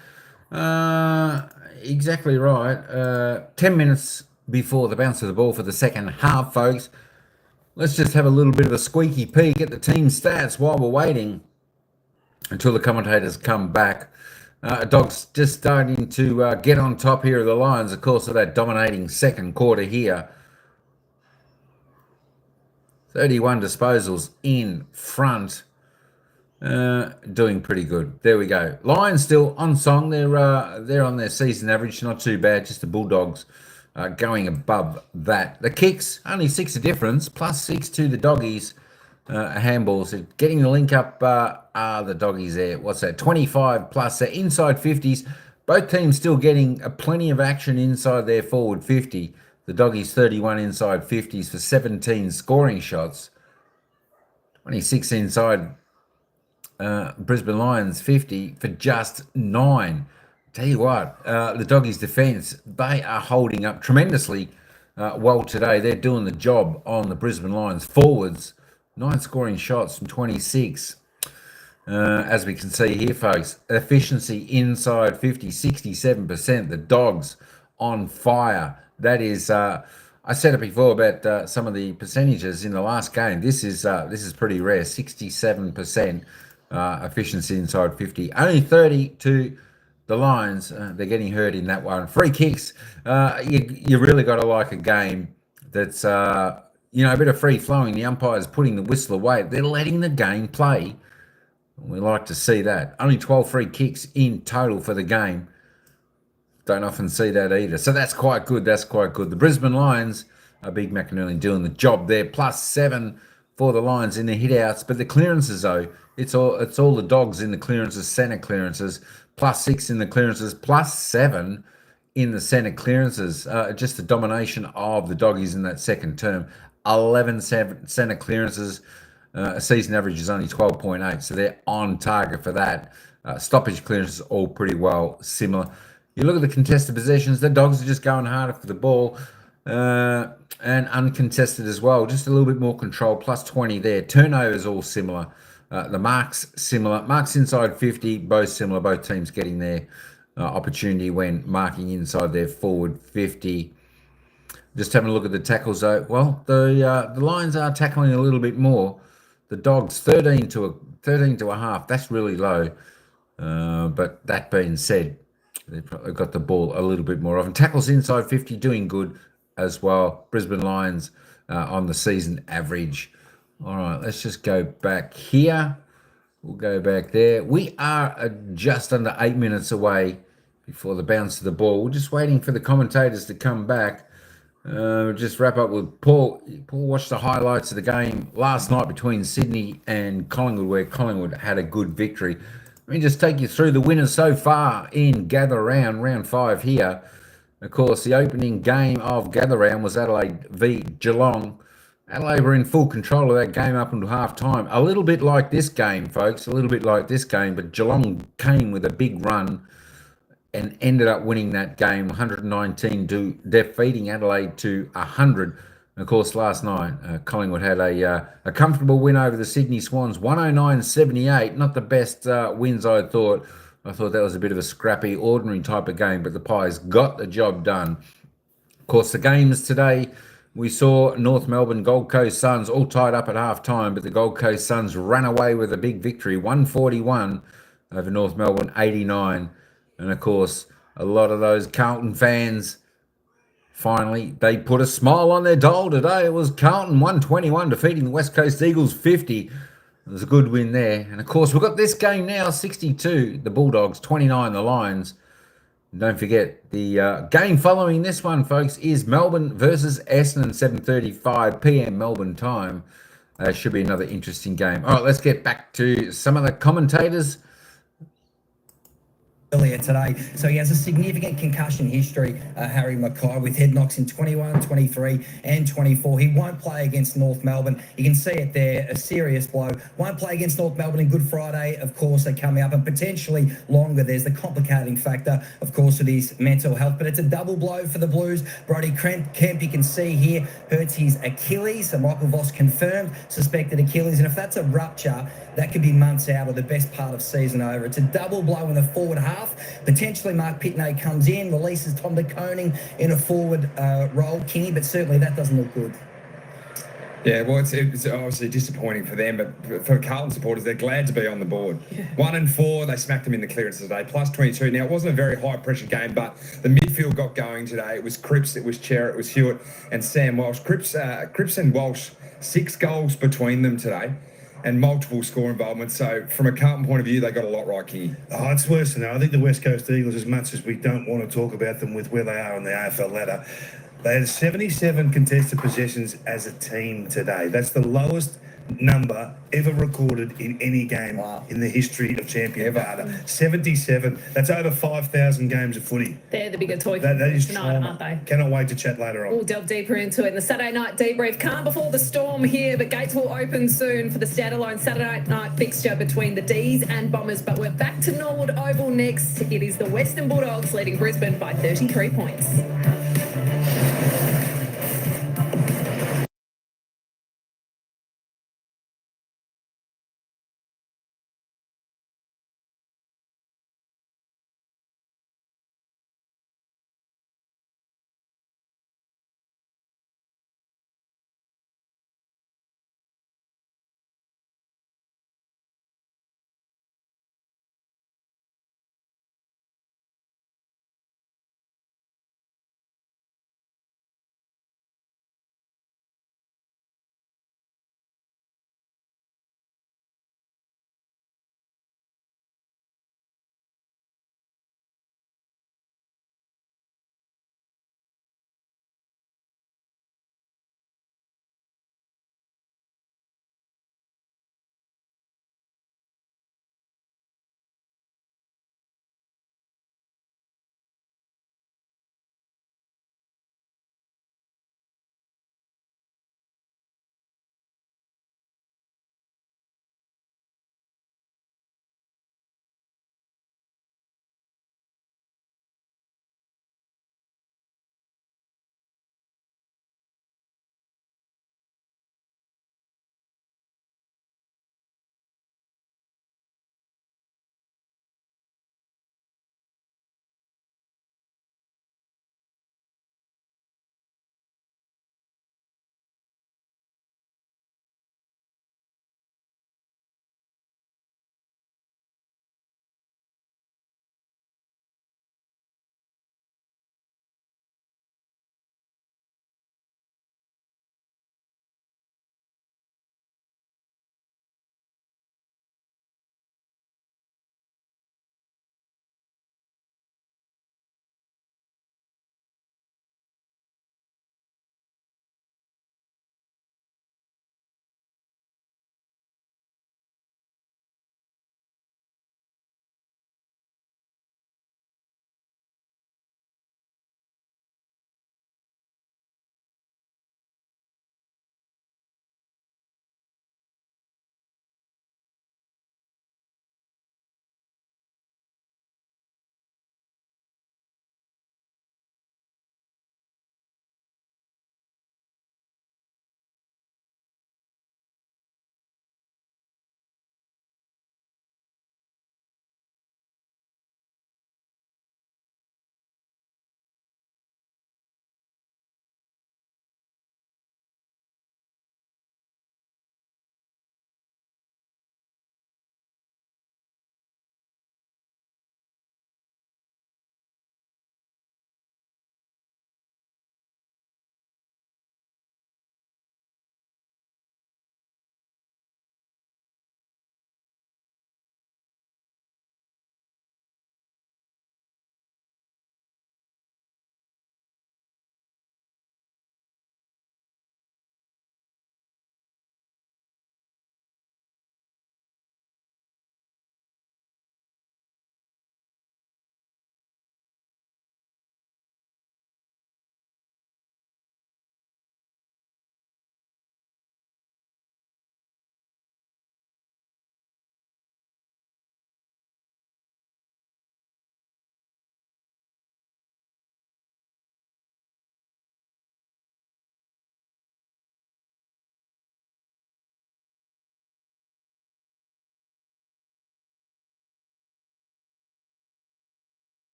Exactly right. 10 minutes before the bounce of the ball for the second half, folks. Let's just have a little bit of a squeaky peek at the team stats while we're waiting until the commentators come back. Dogs just starting to get on top here of the Lions, of course, of that dominating second quarter here. 31 disposals in front. Doing pretty good. There we go. Lions still on song. They're on their season average. Not too bad. Just the Bulldogs going above that. The kicks, only 6 a difference. Plus 6 to the doggies. Handballs. Getting the link up are the doggies there. What's that? 25 plus. They're inside 50s. Both teams still getting plenty of action inside their forward 50. The doggies 31 inside 50s for 17 scoring shots. 26 inside Brisbane Lions 50 for just 9. Tell you what, the doggies defence, they are holding up tremendously well today. They're doing the job on the Brisbane Lions forwards. 9 scoring shots from 26. As we can see here, folks, efficiency inside 50, 67%. The Dogs on fire. That is, I said it before about some of the percentages in the last game. This is pretty rare. 67% efficiency inside 50. Only 30 to the Lions. They're getting hurt in that one. Free kicks. You really got to like a game that's a bit of free flowing. The umpire's putting the whistle away. They're letting the game play. We like to see that. Only 12 free kicks in total for the game. Don't often see that either. So that's quite good. The Brisbane Lions, Big McInerney doing the job there. Plus 7 for the Lions in the hit-outs. But the clearances, though, it's all the Dogs in the clearances, centre clearances. Plus 6 in the clearances. Plus 7 in the centre clearances. Just the domination of the doggies in that second term. 11 centre clearances. Season average is only 12.8. So they're on target for that. Stoppage clearances all pretty well similar. You look at the contested possessions, the Dogs are just going harder for the ball and uncontested as well. Just a little bit more control, plus 20 there. Turnovers all similar. The marks similar. Marks inside 50, both similar. Both teams getting their opportunity when marking inside their forward 50. Just having a look at the tackles though. Well, the Lions are tackling a little bit more. The Dogs 13 to a half. That's really low. But that being said, they've got the ball a little bit more often. Tackles inside 50, doing good as well. Brisbane Lions on the season average. All right, let's just go back here. We'll go back there. We are just under 8 minutes away before the bounce of the ball. We're just waiting for the commentators to come back. We'll just wrap up with Paul. Paul watched the highlights of the game last night between Sydney and Collingwood, where Collingwood had a good victory. Let me just take you through the winners so far in Gather Round 5 here. Of course, the opening game of Gather Round was Adelaide v Geelong. Adelaide were in full control of that game up until half-time. A little bit like this game, folks, but Geelong came with a big run and ended up winning that game 119 to defeating Adelaide to 100. And of course, last night, Collingwood had a comfortable win over the Sydney Swans, 109-78. Not the best wins, I thought. I thought that was a bit of a scrappy, ordinary type of game, but the Pies got the job done. Of course, the games today we saw North Melbourne Gold Coast Suns all tied up at half time, but the Gold Coast Suns ran away with a big victory, 141 over North Melbourne 89. And of course, a lot of those Carlton fans, finally, they put a smile on their dial today. It was Carlton 121 defeating the West Coast Eagles 50. It was a good win there. And of course, we've got this game now, 62, the Bulldogs, 29, the Lions. Don't forget, the game following this one, folks, is Melbourne versus Essendon, 7:35 p.m. Melbourne time. Should be another interesting game. All right, let's get back to some of the commentators. Earlier today. So he has a significant concussion history, Harry Mackay, with head knocks in 21, 23 and 24. He won't play against North Melbourne. You can see it there, a serious blow. Won't play against North Melbourne in Good Friday. Of course, they come up and potentially longer. There's the complicating factor, of course, with his mental health. But it's a double blow for the Blues. Brodie Kemp, you can see here, hurts his Achilles. So Michael Voss confirmed suspected Achilles. And if that's a rupture, that could be months out or the best part of season over. It's a double blow in the forward half. Potentially Mark Pitney comes in, releases Tom de Koning in a forward role, Kingy, but certainly that doesn't look good. Yeah, well, it's obviously disappointing for them, but for Carlton supporters, they're glad to be on the board. Yeah. 1 and 4, they smacked them in the clearance today, plus 22. Now, it wasn't a very high-pressure game, but the midfield got going today. It was Cripps, it was Cherrett, it was Hewitt, and Sam Walsh. Cripps and Walsh, 6 goals between them today, and multiple score involvement. So from a Carlton point of view, they got a lot right, Kingy. Oh, it's worse than that. I think the West Coast Eagles, as much as we don't want to talk about them with where they are on the AFL ladder, they had 77 contested possessions as a team today. That's the lowest number ever recorded in any game in the history of champion data. 77. That's over 5,000 games of footy. They're the bigger toy that is tonight, aren't they? Cannot wait to chat later on. We'll delve deeper into it in the Saturday night debrief. Calm before the storm here, but gates will open soon for the standalone Saturday night fixture between the D's and Bombers. But we're back to Norwood Oval next. It is the Western Bulldogs leading Brisbane by 33 points.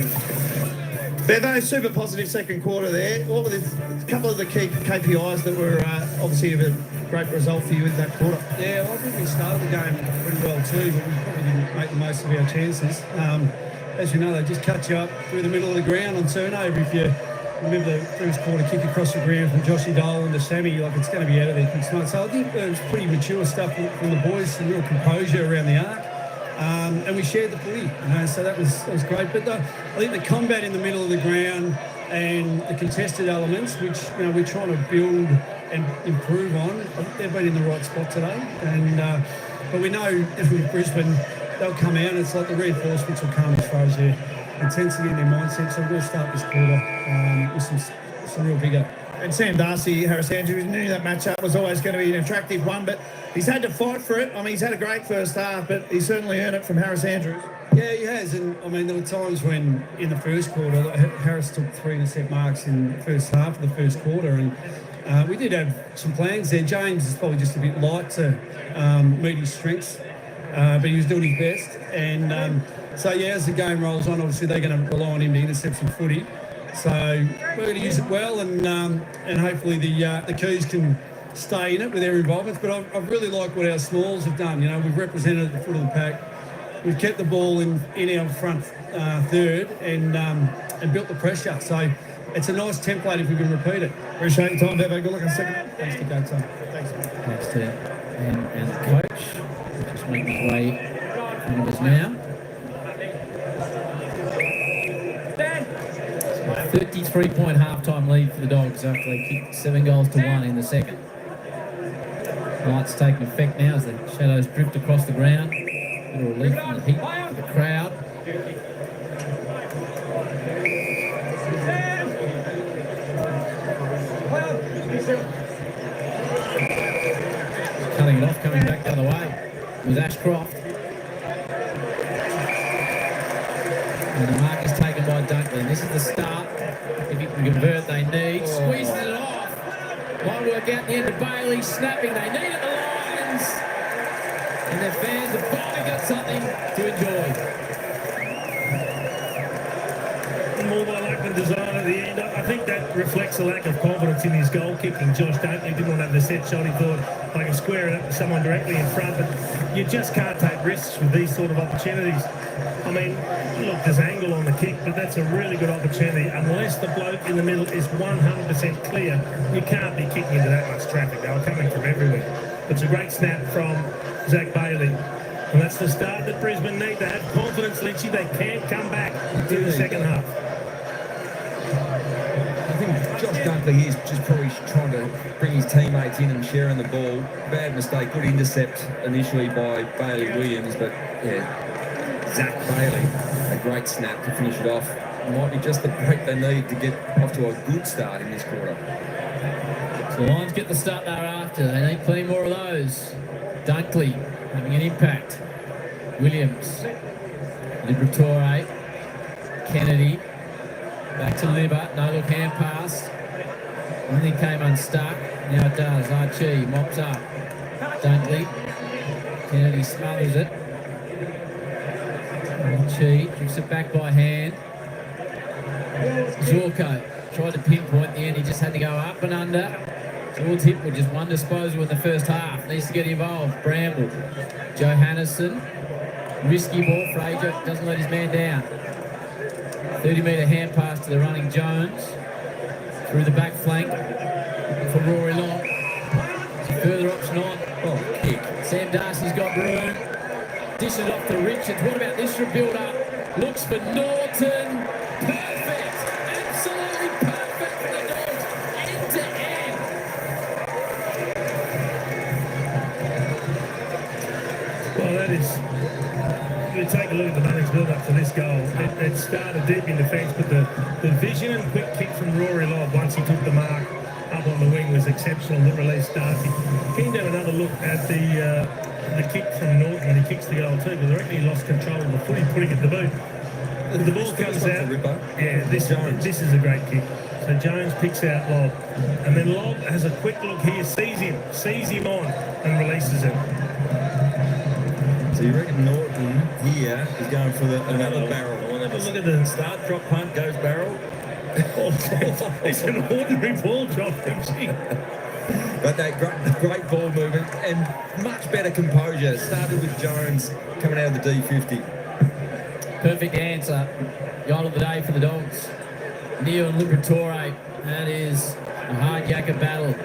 Harry? Bevo, super positive second quarter there. What were a couple of the key KPIs that were obviously a great result for you in that quarter? Yeah, well, I think we started the game pretty well too, but we probably didn't make the most of our chances. As you know, they just cut you up through the middle of the ground on turnover. If you remember the first quarter kick across the ground from Joshy Dolan to Sammy, like it's going to be out of there next month. So I think it was pretty mature stuff from the boys, some real composure around the arc. And we shared the footy, so that was great. But I think the combat in the middle of the ground and the contested elements, which we're trying to build and improve on, I think they've been in the right spot today. And but we know with Brisbane, they'll come out, and it's like the reinforcements will come as far as their intensity and their mindset. So we're going to start this quarter with some real vigour. And Sam Darcy, Harris Andrews, knew that matchup was always going to be an attractive one, but he's had to fight for it. I mean, he's had a great first half, but he's certainly earned it from Harris Andrews. Yeah, he has. And I mean, there were times when in the first quarter, Harris took 3 intercept marks in the first half of the first quarter, and we did have some plans there. James is probably just a bit light to meet his strengths, but he was doing his best. And so, yeah, as the game rolls on, obviously they're going to rely on him to intercept some footy. So we're going to use it well, and hopefully the Keys can stay in it with their involvement. But I've really liked what our smalls have done. We've represented at the foot of the pack. We've kept the ball in our front third and built the pressure. So it's a nice template if we can repeat it. Appreciate your time, Bevo. Good luck in the second. Thanks to Go Time. Thanks. Thanks to and the coach. Just making his way from us now. 33-point half-time lead for the Dogs after they kicked 7 goals to 1 in the second. Lights taking effect now as the shadows drift across the ground. A little relief from the heat for the crowd. Cutting it off, coming back the other way was Ashcroft. And the mark is taken by Dunkley. This is the start. If he can convert, they need. Squeezes it off. Won't work out in the end of Bailey. Snapping. They need it, the Lions. And their fans have finally got something to enjoy. More by luck than design at the end. I think that reflects a lack of confidence in his goal kicking. Josh Dunkley didn't want to have the set shot. He thought, I can square it up to someone directly in front. But you just can't take risks with these sort of opportunities. I mean, look, there's angle on the kick, but that's a really good opportunity. Unless the bloke in the middle is 100% clear, you can't be kicking into that much traffic. They're coming from everywhere. It's a great snap from Zach Bailey. And that's the start that Brisbane need. They have confidence, Lynchy. They can't come back in the second half. I think Josh Dunkley is just probably trying to bring his teammates in and sharing the ball. Bad mistake, good intercept initially by Bailey Williams, but yeah, Zach Bailey, a great snap to finish it off. Might be just the break they need to get off to a good start in this quarter. So the Lions get the start they're after. They need plenty more of those. Dunkley having an impact. Williams. Liberatore. Kennedy. Back to Libba. No look hand pass. And he came unstuck. Now it does. Archie mops up. Dunkley. Kennedy smothers it. Archie drifts it back by hand. Zorko tried to pinpoint at the end. He just had to go up and under. Towards Hipwood, just one disposal in the first half. Needs to get involved. Bramble. Johannison. Risky ball. Fraser doesn't let his man down. 30-metre hand pass to the running Jones. Through the back flank for Rory Long. Further option on. Oh, kick. Sam Darcy's got room. Dishes off to Richards. What about this from build-up? Looks for Norton. Perfect. Absolutely perfect for the Dogs. End to end. Well, that is... You take a look at the Bulldogs build-up to this goal. It started deep in defence, but the vision and quick kick from Rory Lobb once he took the mark up on the wing was exceptional. That released Darcy. Keen to have another look at the kick from Norton when he kicks the goal too, because I reckon he lost control of the footy, putting it to boot. The ball comes out. Yeah, this is a great kick. So Jones picks out Lobb, and then Lobb has a quick look here, sees him on, and releases him. So you reckon Norton here is going for another barrel? I want to have a look at the start, drop, punt, goes barrel. It's an ordinary ball drop, actually. But that great ball movement and much better composure. Started with Jones coming out of the D50. Perfect answer. Goal of the day for the Dogs. Neil and Liberatore. That is a hard yakka battle.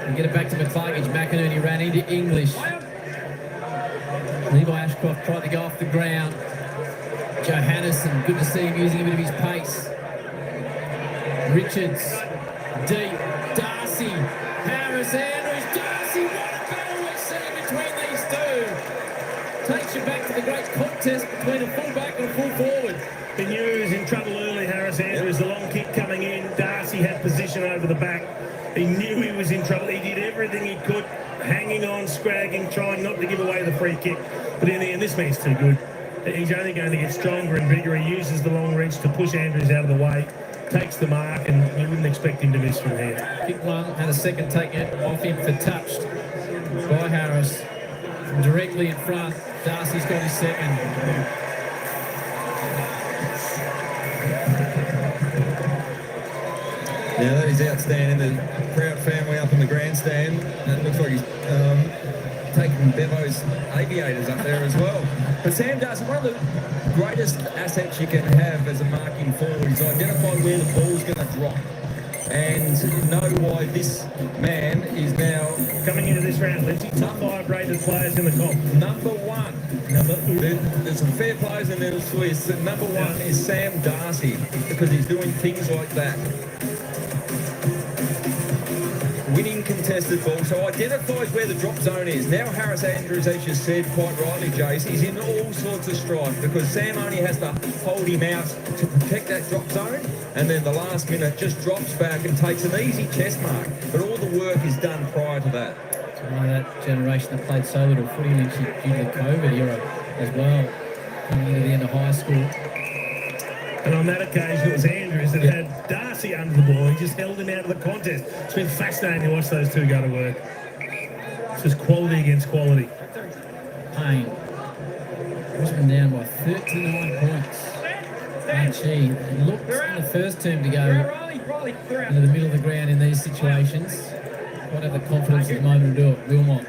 And get it back to McCluggage. McInerney ran into English. Levi Ashcroft tried to go off the ground. Johannesson, good to see him using a bit of his pace. Richards, deep. Darcy, Harris, Andrews. Darcy, what a battle we're seeing between these two. Takes you back to the great contest between a fullback and a full forward. He knew he was in trouble early, Harris Andrews. The long kick coming in. Darcy had position over the back. He knew he was in trouble. He did everything he could, hanging on, scragging, trying not to give away the free kick. But in the end, this man's too good. He's only going to get stronger and bigger. He uses the long reach to push Andrews out of the way, takes the mark, and you wouldn't expect him to miss from here. Kick one, had a second taken off him for touched by Harris. Directly in front, Darcy's got his second. Yeah, that is outstanding. The proud family up in the grandstand. And it looks like he's taking Bevo's aviators up there as well. But Sam Darcy, one of the greatest assets you can have as a marking forward is identify where the ball's going to drop and know why this man is now coming into this round. Let's see top 5 rated players in the comp. Number 1. There's some fair players in there to list. Number 1 is Sam Darcy because he's doing things like that. Winning contested ball, so identifies where the drop zone is. Now Harris Andrews, as you said quite rightly, Jace, he's in all sorts of strife because Sam only has to hold him out to protect that drop zone, and then the last minute just drops back and takes an easy chest mark. But all the work is done prior to that. It's one of that generation that played so little footy due to the COVID era as well, coming into the end of high school. And on that occasion, it was Andrews that had Darcy under the ball. He just held him out of the contest. It's been fascinating to watch those two go to work. It's just quality against quality. Payne. Brisbane down by 39 points. Archie looked in the first term to go into the middle of the ground in these situations. Might have the confidence at the moment to do it. Wilmot.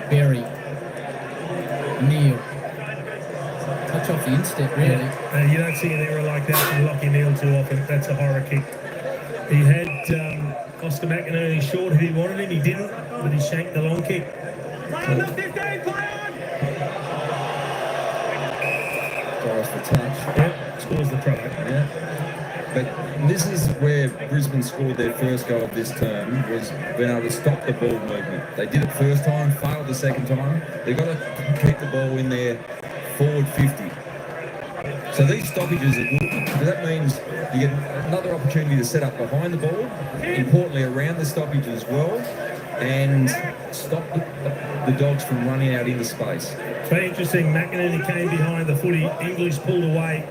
Berry. Neil. Touch off the instep, really. Yeah. You don't see an error like that from Lockie Neal too often. That's a horror kick. He had Oscar McInerney short if he wanted him. He didn't, but he shanked the long kick. Play on the 15, play on! Goes for touch. Yep, scores the try. Yeah. But this is where Brisbane scored their first goal of this term, was being able to stop the ball movement. They did it first time, failed the second time. They've got to keep the ball in there forward 50. So these stoppages are good. That means you get another opportunity to set up behind the ball, importantly around the stoppage as well, and stop the Dogs from running out into space. It's very interesting. McInerney came behind the footy. English pulled away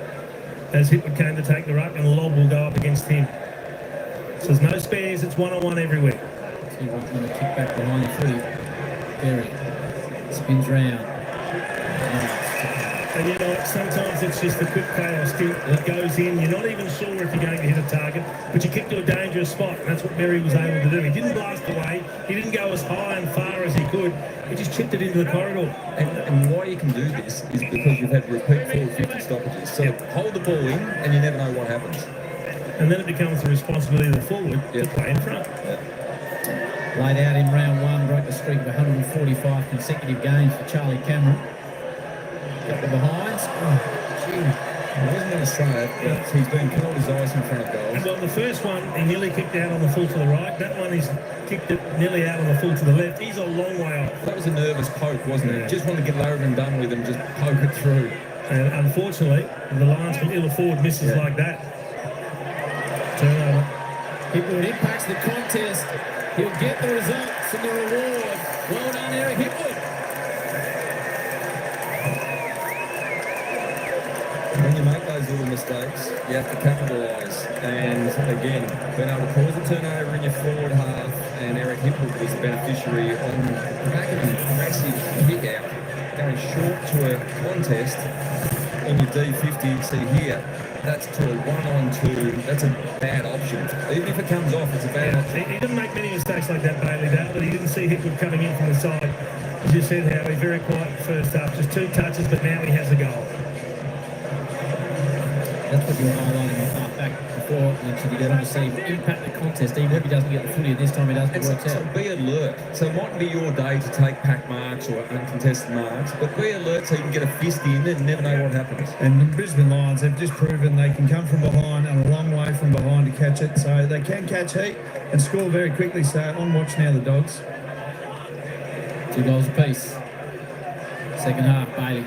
as Hipwood came to take the ruck, and Lobb will go up against him. So there's no spares. It's one-on-one everywhere. See what's going to kick back behind the footy. Berry spins round. And you know, sometimes it's just a quick chaos kick that goes in. You're not even sure if you're going to hit a target, but you kick to a dangerous spot. And that's what Berry was able to do. He didn't blast away. He didn't go as high and far as he could. He just chipped it into the corridor. And why you can do this is because you've had repeat 450 stoppages. So hold the ball in, and you never know what happens. And then it becomes the responsibility of the forward to play in front. Laid out in round 1, broke the streak of 145 consecutive games for Charlie Cameron. Got the behinds. Oh, gee. I wasn't going to say it, but he's been caught his eyes in front of goals. And well, the first one, he nearly kicked out on the full to the right. That one, he's kicked it nearly out on the full to the left. He's a long way off. That was a nervous poke, wasn't it? Just wanted to get over and done with and just poke it through. And unfortunately, the Lions can ill afford misses like that. Turnover. Hipwood impacts the contest. He'll get the results and the reward. Well done, Eric Hipwood. When you make those little mistakes, you have to capitalise. And again, being able to cause a turnover in your forward half, and Eric Hipwood was the beneficiary on the back of a massive kick out, going short to a contest in your D50, see here, that's to a 1-on-2. That's a bad option. Even if it comes off, it's a bad option. He didn't make many mistakes like that, Bailey Dale, but he didn't see Hipwood coming in from the side. As you said, Howie, very quiet first half, just 2 touches, but now he has a goal. That's what you were highlighting on half back before. Lynch, you don't see impact the contest, even if he doesn't get the footy, and this time he doesn't, it works So out. be alert. So it mightn't be your day to take pack marks or uncontested marks, but be alert so you can get a fist in and never know what happens. And the Brisbane Lions have just proven they can come from behind and a long way from behind to catch it. So they can catch heat and score very quickly. So on watch now, the Dogs. 2 goals apiece. Second half, Bailey.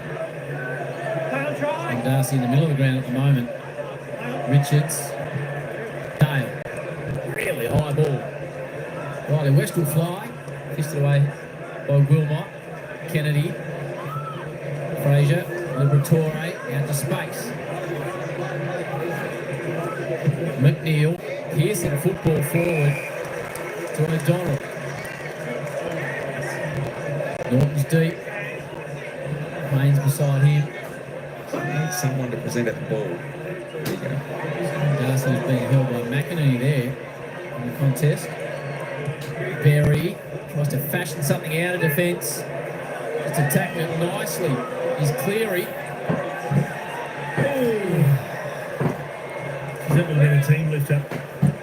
And Darcy in the middle of the ground at the moment. Richards. Dale. Really high ball. Riley West will fly. Fisted away by Wilmot. Kennedy. Fraser. Liberatore out to space. McNeil. Piercing football forward to O'Donnell. Norton's deep. Main's beside him. Need someone to present at the ball. There you go. Darcy's being held by McInerney there in the contest. Berry tries to fashion something out of defence. Just attacking it nicely. He's Cleary. That would have been a team lift up.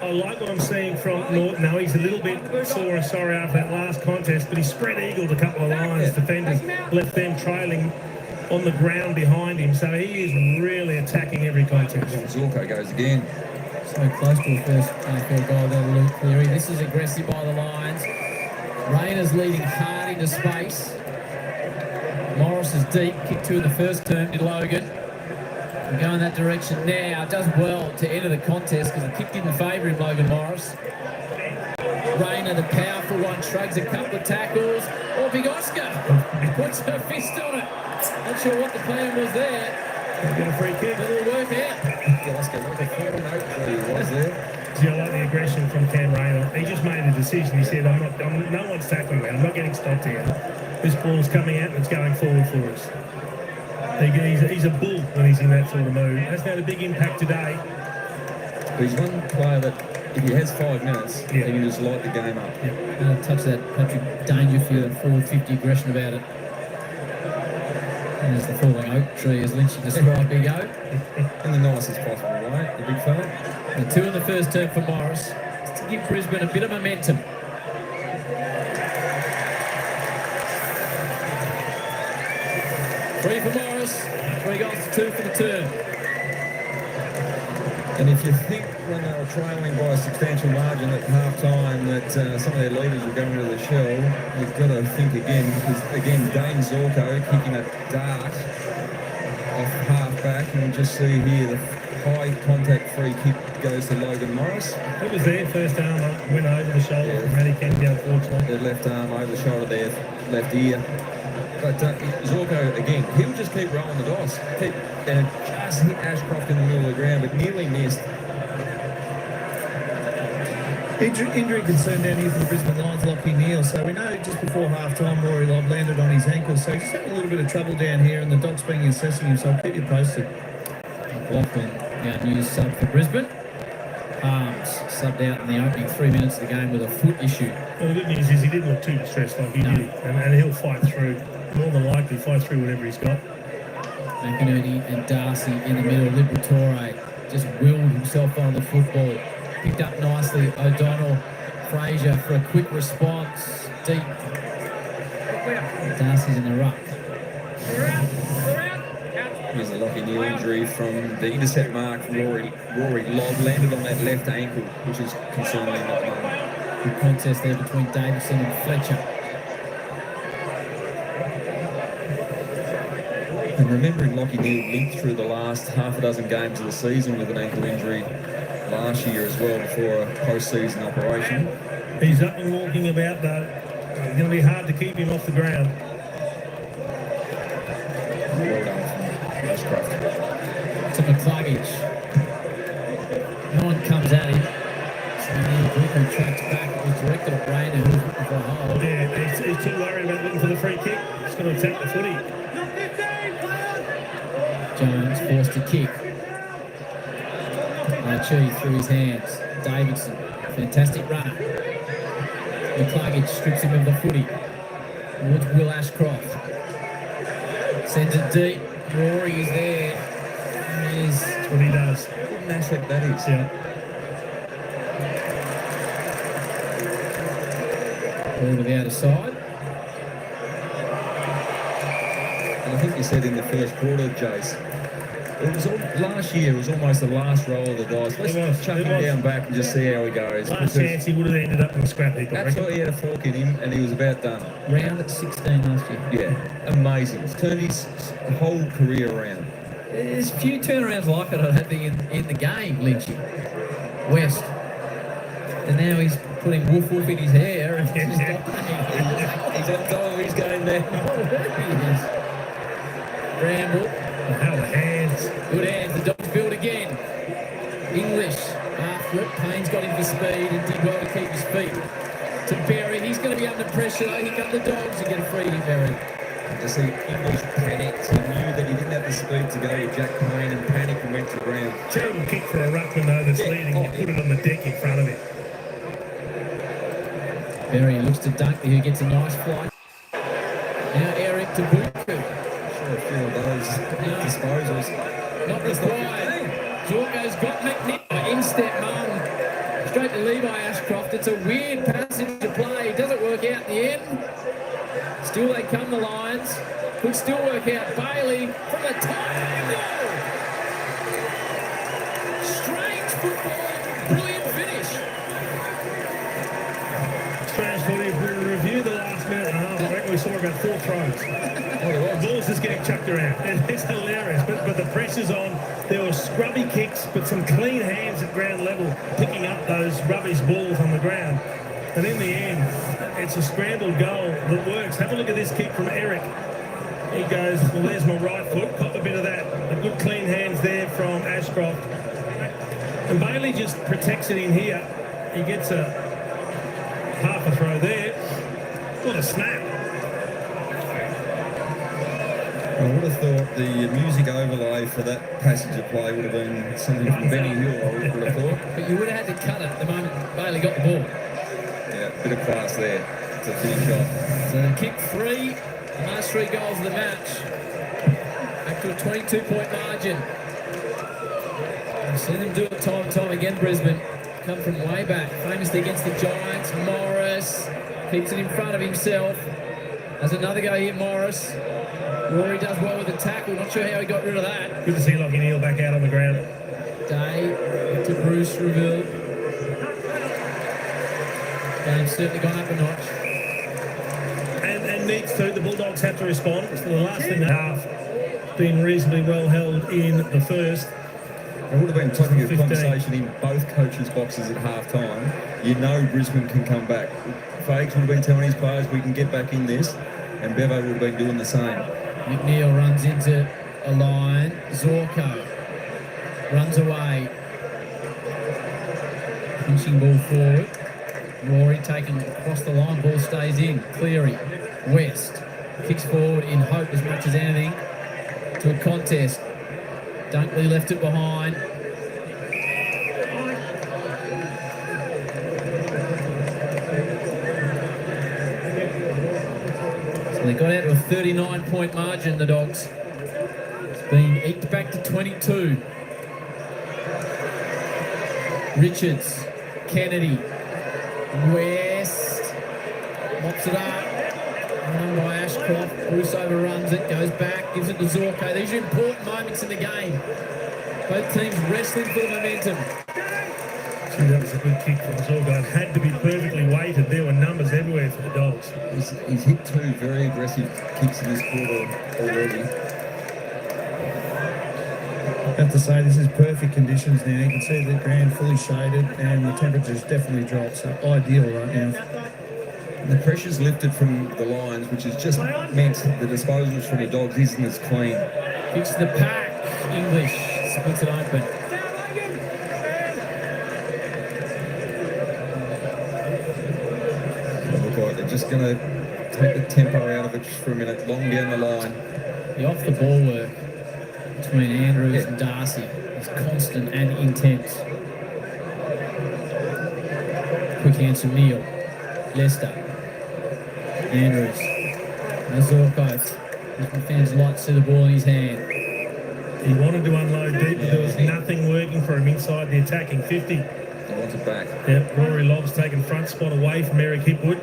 I like what I'm seeing from Norton. Now he's a little bit sore and sorry after that last contest, but he spread eagled a couple of Lions defenders, left them trailing on the ground behind him. So he is really attacking every contest. Zorko goes again. So close to a first AFL goal there, Luke Cleary. This is aggressive by the Lions. Rayner's leading hard into space. Morris is deep. Kick 2 in the first term, did Logan. And going that direction now. Does well to enter the contest because the kick didn't favour him, Logan Morris. Rayner, the powerful one, shrugs a couple of tackles. Oh, Big Oscar puts her fist on it. Not sure what the plan was there. Get a free kick. But it'll work out. Big Oscar, what the full note he was there. See, I like the aggression from Cam Rayner. He just made a decision. He said, no one's tackling me. I'm not getting stopped here. This ball's coming out and it's going forward for us. He's a bull when he's in that sort of mood. That's had a big impact today. He's one player that, if he has 5 minutes, he can just light the game up. Touch that Patrick Dangerfield forward 50 aggression about it. And there's the falling oak tree, as Lynch described Big Oak. In the nicest possible way, the big fella. And 2 in the first term for Morris, just to give Brisbane a bit of momentum. Three for Morris, 3 goals to 2 for the turn. And if you think when they were trailing by a substantial margin at half-time that some of their leaders were going to the shell, you've got to think again, because again, Dane Zorko kicking a dart off half-back, and we'll just see here the high contact free kick goes to Logan Morris. It was their first arm went over the shoulder from Matty Kennedy, unfortunately. Their left arm over the shoulder there, left ear. But Zorko, again, he'll just keep rolling the dice. And it just hit Ashcroft in the middle of the ground, but nearly missed. Injury concern down here for the Brisbane Lions, Lockie Neal. So we know just before half-time, Rory Lobb landed on his ankle. So he's having a little bit of trouble down here, and the Dogs being assessing him. So I'll keep you posted. Lachlan, our new sub for Brisbane. Arms subbed out in the opening 3 minutes of the game with a foot issue. Well, the good news is he didn't look too distressed like he did, and he'll fight through. More than likely, fight through whatever he's got. McInerney and Darcy in the middle. Liberatore just willed himself on the football. Picked up nicely. O'Donnell, Fraser for a quick response. Deep. Darcy's in the ruck. Here's a Lockie Neal injury from the intercept mark from Rory Lobb, landed on that left ankle, which is concerning at the moment. Good contest there between Davison and Fletcher. And remembering Lockie Neal limped through the last half a dozen games of the season with an ankle injury last year as well before a post-season operation. He's up and walking about though. It's going to be hard to keep him off the ground. Well done from Ashcroft. To McCluggage. No one comes at him. So Neil Griffin tracks back. It was directed at Rayner, who's looking for a hole. Yeah, he's too worried about looking for the free kick. He's going to attack the footy. Jones forced to kick. Chi through his hands. Davidson, fantastic runner. McCluggage strips him of the footy. Towards Will Ashcroft. Sends it deep. Rory is there. That's what he does. What an asset that is. Yeah. Ball to the outer side. And I think you said in the first quarter, Jace, it was last year. It was almost the last roll of the dice. Let's chuck him down back and just see how he goes. Last chance he would have ended up in the scrap heap. Absolutely, he had a fork in him, and he was about done. Round at 16 last year. Yeah, amazing. It's turned his whole career around. There's a few turnarounds like it, I don't think, in the game, Lynchy. West. And now he's putting woof woof in his hair and he's on top of his game now. Bramble. How the hands. Good hands. The Dogs build again. English after it. Payne's got him for speed and did well to keep his feet. To Berry. He's going to be under pressure. Here come the Dogs and get a free to Berry. To see English panicked. He knew that he didn't have the speed to go with Jack Payne and panicked and went to ground. Terrible kick for a ruckman though that's leading. He put it on the deck in front of him. Berry looks to Dunkley, who gets a nice flight. Now Eric to Buku. Sure, a few of those disposals. Not required. Zorko's got McNick. In-step Martin. Straight to Levi Ashcroft. It's a weird passage to play. Doesn't work out in the end. Still they come, the Lions. Could still work out. Bailey from the top. Strange football. Brilliant finish. Strange footy. If we review the last minute and a half, I reckon we saw about 4 throws. The ball's just getting chucked around. It's hilarious. But the pressure's on. There were scrubby kicks, but some clean hands at ground level, picking up those rubbish balls on the ground. And in the end, it's a scrambled goal that works. Have a look at this kick from Eric. He goes, well, there's my right foot. Cop a bit of that. A good clean hands there from Ashcroft. And Bailey just protects it in here. He gets a half a throw there. What a snap. I would have thought the music overlay for that passage of play would have been something from Benny Hill, I would have thought. But you would have had to cut it the moment Bailey got the ball. Yeah, bit of class there to finish off. So they kick 3, the last 3 goals of the match. Back to a 22-point margin. I've seen them do it time and time again, Brisbane. Come from way back, famously against the Giants. Morris keeps it in front of himself. There's another go here, Morris. Rory does well with the tackle. Not sure how he got rid of that. Good to see Lockie Neal back out on the ground. Day to Bruce Reville. Game's certainly gone up a notch. And needs to. The Bulldogs have to respond. It's the last thing they have been reasonably well held in the first. It would have been a topic of conversation in both coaches' boxes at half-time. You know Brisbane can come back. Fakes would have been telling his players, we can get back in this, and Bevo would have been doing the same. McNeil runs into a line. Zorko runs away. Pinching ball forward. Rory taken across the line. Ball stays in. Cleary. West. Kicks forward in hope as much as anything to a contest. Dunkley left it behind. So they got out to a 39-point margin, the Dogs. It's been eked back to 22. Richards, Kennedy, West, mops it up. Run by Ashcroft. Bruce overruns it, goes back, gives it to Zorko. These are important moments in the game. Both teams wrestling for the momentum. Gee, that was a good kick from Zorko. It had to be perfectly weighted. There were numbers everywhere for the Dogs. He's hit 2 very aggressive kicks in this quarter already. I have to say, this is perfect conditions now. You can see the ground fully shaded and the temperature's definitely dropped, so ideal right now. The pressure's lifted from the Lions, which has just meant the disposals from the Dogs isn't as clean. Kicks the pack. English splits it open. They look like they're just going to take the tempo out of it just for a minute, long down the line. The off the ball work. between Andrews and Darcy is constant and intense. Quick answer, Neil. Leicester. Andrews. Mazorko. Brisbane fans like to see the ball in his hand. He wanted to unload deep, but there was nothing working for him inside the attacking 50. He wants it back. Yep, Rory Lobb's taken front spot away from Eric Hipwood.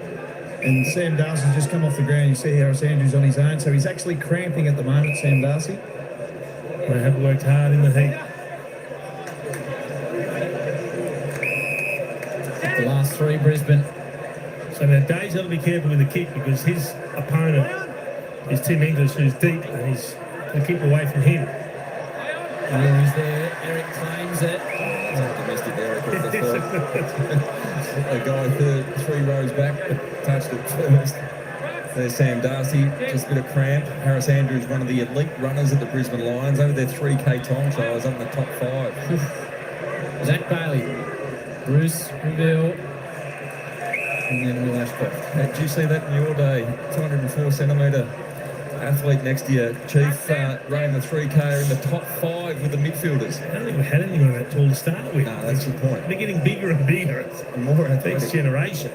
And Sam Darcy's just come off the ground. You see Harris Andrews on his own, so he's actually cramping at the moment, Sam Darcy. They have worked hard in the heat. The last three, Brisbane. So now Dave's got to be careful with the kick because his opponent is Tim English, who's deep, and he's going to keep away from him. He's there. Eric claims it. Domestic Eric with the a guy three rows back touched it first. There's Sam Darcy, just a bit of cramp. Harris Andrews, one of the elite runners at the Brisbane Lions, over their 3K time trials, up in the top 5. Zach Bailey, Bruce Reville, and then Will Ashcroft. Did you see that in your day? 204 centimetre athlete next to you, Chief, running the 3K in the top 5 with the midfielders. I don't think we had anyone that tall to start with. No, that's the point. They're getting bigger and bigger. It's More next athletic. generation.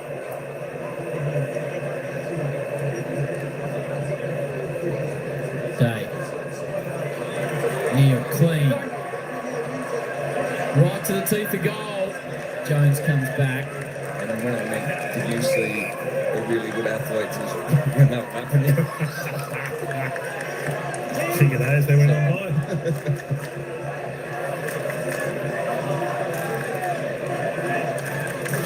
Day. Neil clean. Right to the teeth of goal. Jones comes back. And when I meant, did you see a really good athlete when they were up in there? Think of those, they went on by.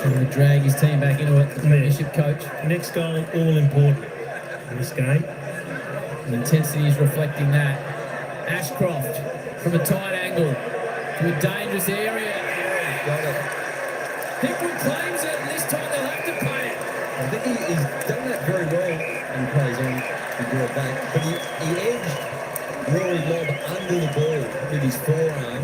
Trying to drag his team back into it. The premiership coach. Next goal, all important in this game. The intensity is reflecting that. Ashcroft from a tight angle to a dangerous area. Got it. Hipwood claims it, and this time they'll have to pay it. I think he's done that very well in plays on the draw back, but he edged Rory Lobb under the ball with his forearm.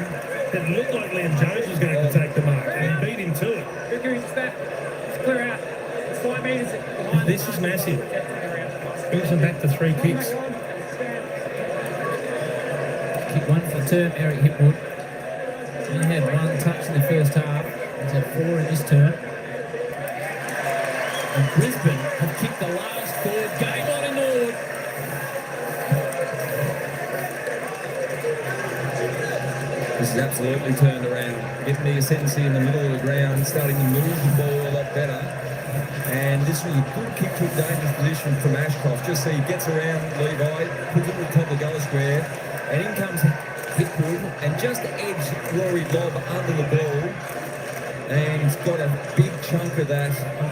It looked like Liam Jones was going to take the mark, and he beat him to it. It's clear out. It's 5 metres behind. This is massive. Brings them back to 3 kicks. Kick one for the term, Eric Hipwood. He had one touch in the first half. He's had 4 in this term. And Brisbane have kicked the last 4. Game on in Nowood. This is absolutely turned around. Getting the ascendancy in the middle of the ground, starting to move the ball a lot better. And this was a good kick to a dangerous position from Ashcroft. Just see he gets around Levi, puts it at the top of the goal square, and in comes Hipwood, and just edged Rory Lobb under the ball. And he's got a big chunk of that.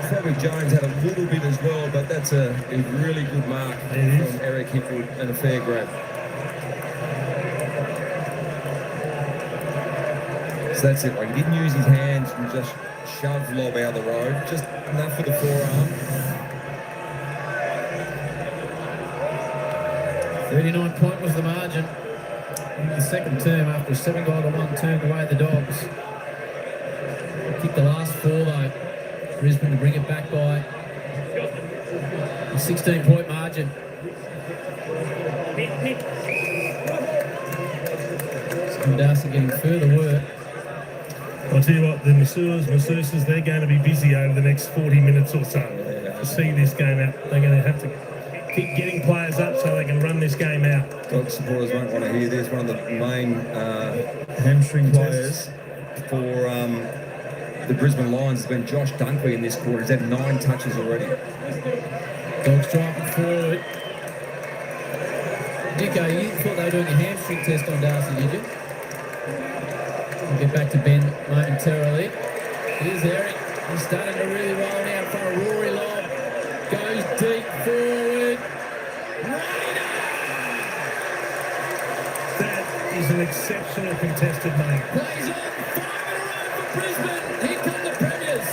Probably Jones had a little bit as well, but that's a really good mark from Eric Hipwood and a fair grab. So that's it. Like, he didn't use his hands and just shove Lob out of the road. Just enough for the forearm. 39 point was the margin in the second term after a 7-goal-to-1 turned away the Dogs. Kicked the last 4 though. Brisbane to bring it back by a 16-point margin. Scott Darcy getting further work. I'll tell you what, the masseuses, they're going to be busy over the next 40 minutes or so to see this game out. They're going to have to keep getting players up so they can run this game out. Dog supporters won't want to hear this. One of the main hamstring players for the Brisbane Lions has been Josh Dunkley in this quarter. He's had 9 touches already. Dogs driving forward. Dicko, you thought they were doing a hamstring test on Darcy, did you? We'll get back to Ben momentarily. Here's Eric. He's starting to really roll now in front of Rory Lobb. Goes deep forward. That is an exceptional contested game. Plays on 5 in a row for Brisbane. Here come the Premiers.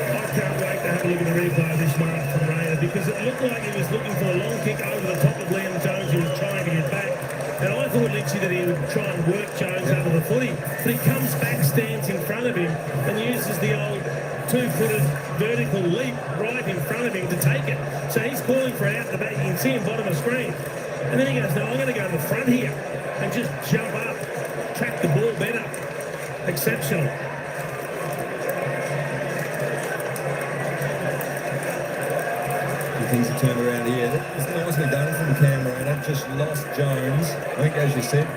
I can't wait to have a look at the replay of this mark from Rayner because it looked like he was looking for a long kick over the top of Liam Jones who was trying to get back. And I thought, Lynchie, that he would try and work Jones over the footy. But he comes back, stands in front of him and uses the old 2-footed vertical leap right in front of him to take it. So he's calling for it out the back. You can see him bottom of screen. And then he goes, no, I'm going to go to the front here and just jump up, track the ball better. Exceptional. Things have turned around here. It's nicely done from Cameron. Just lost Jones. I think, as you said,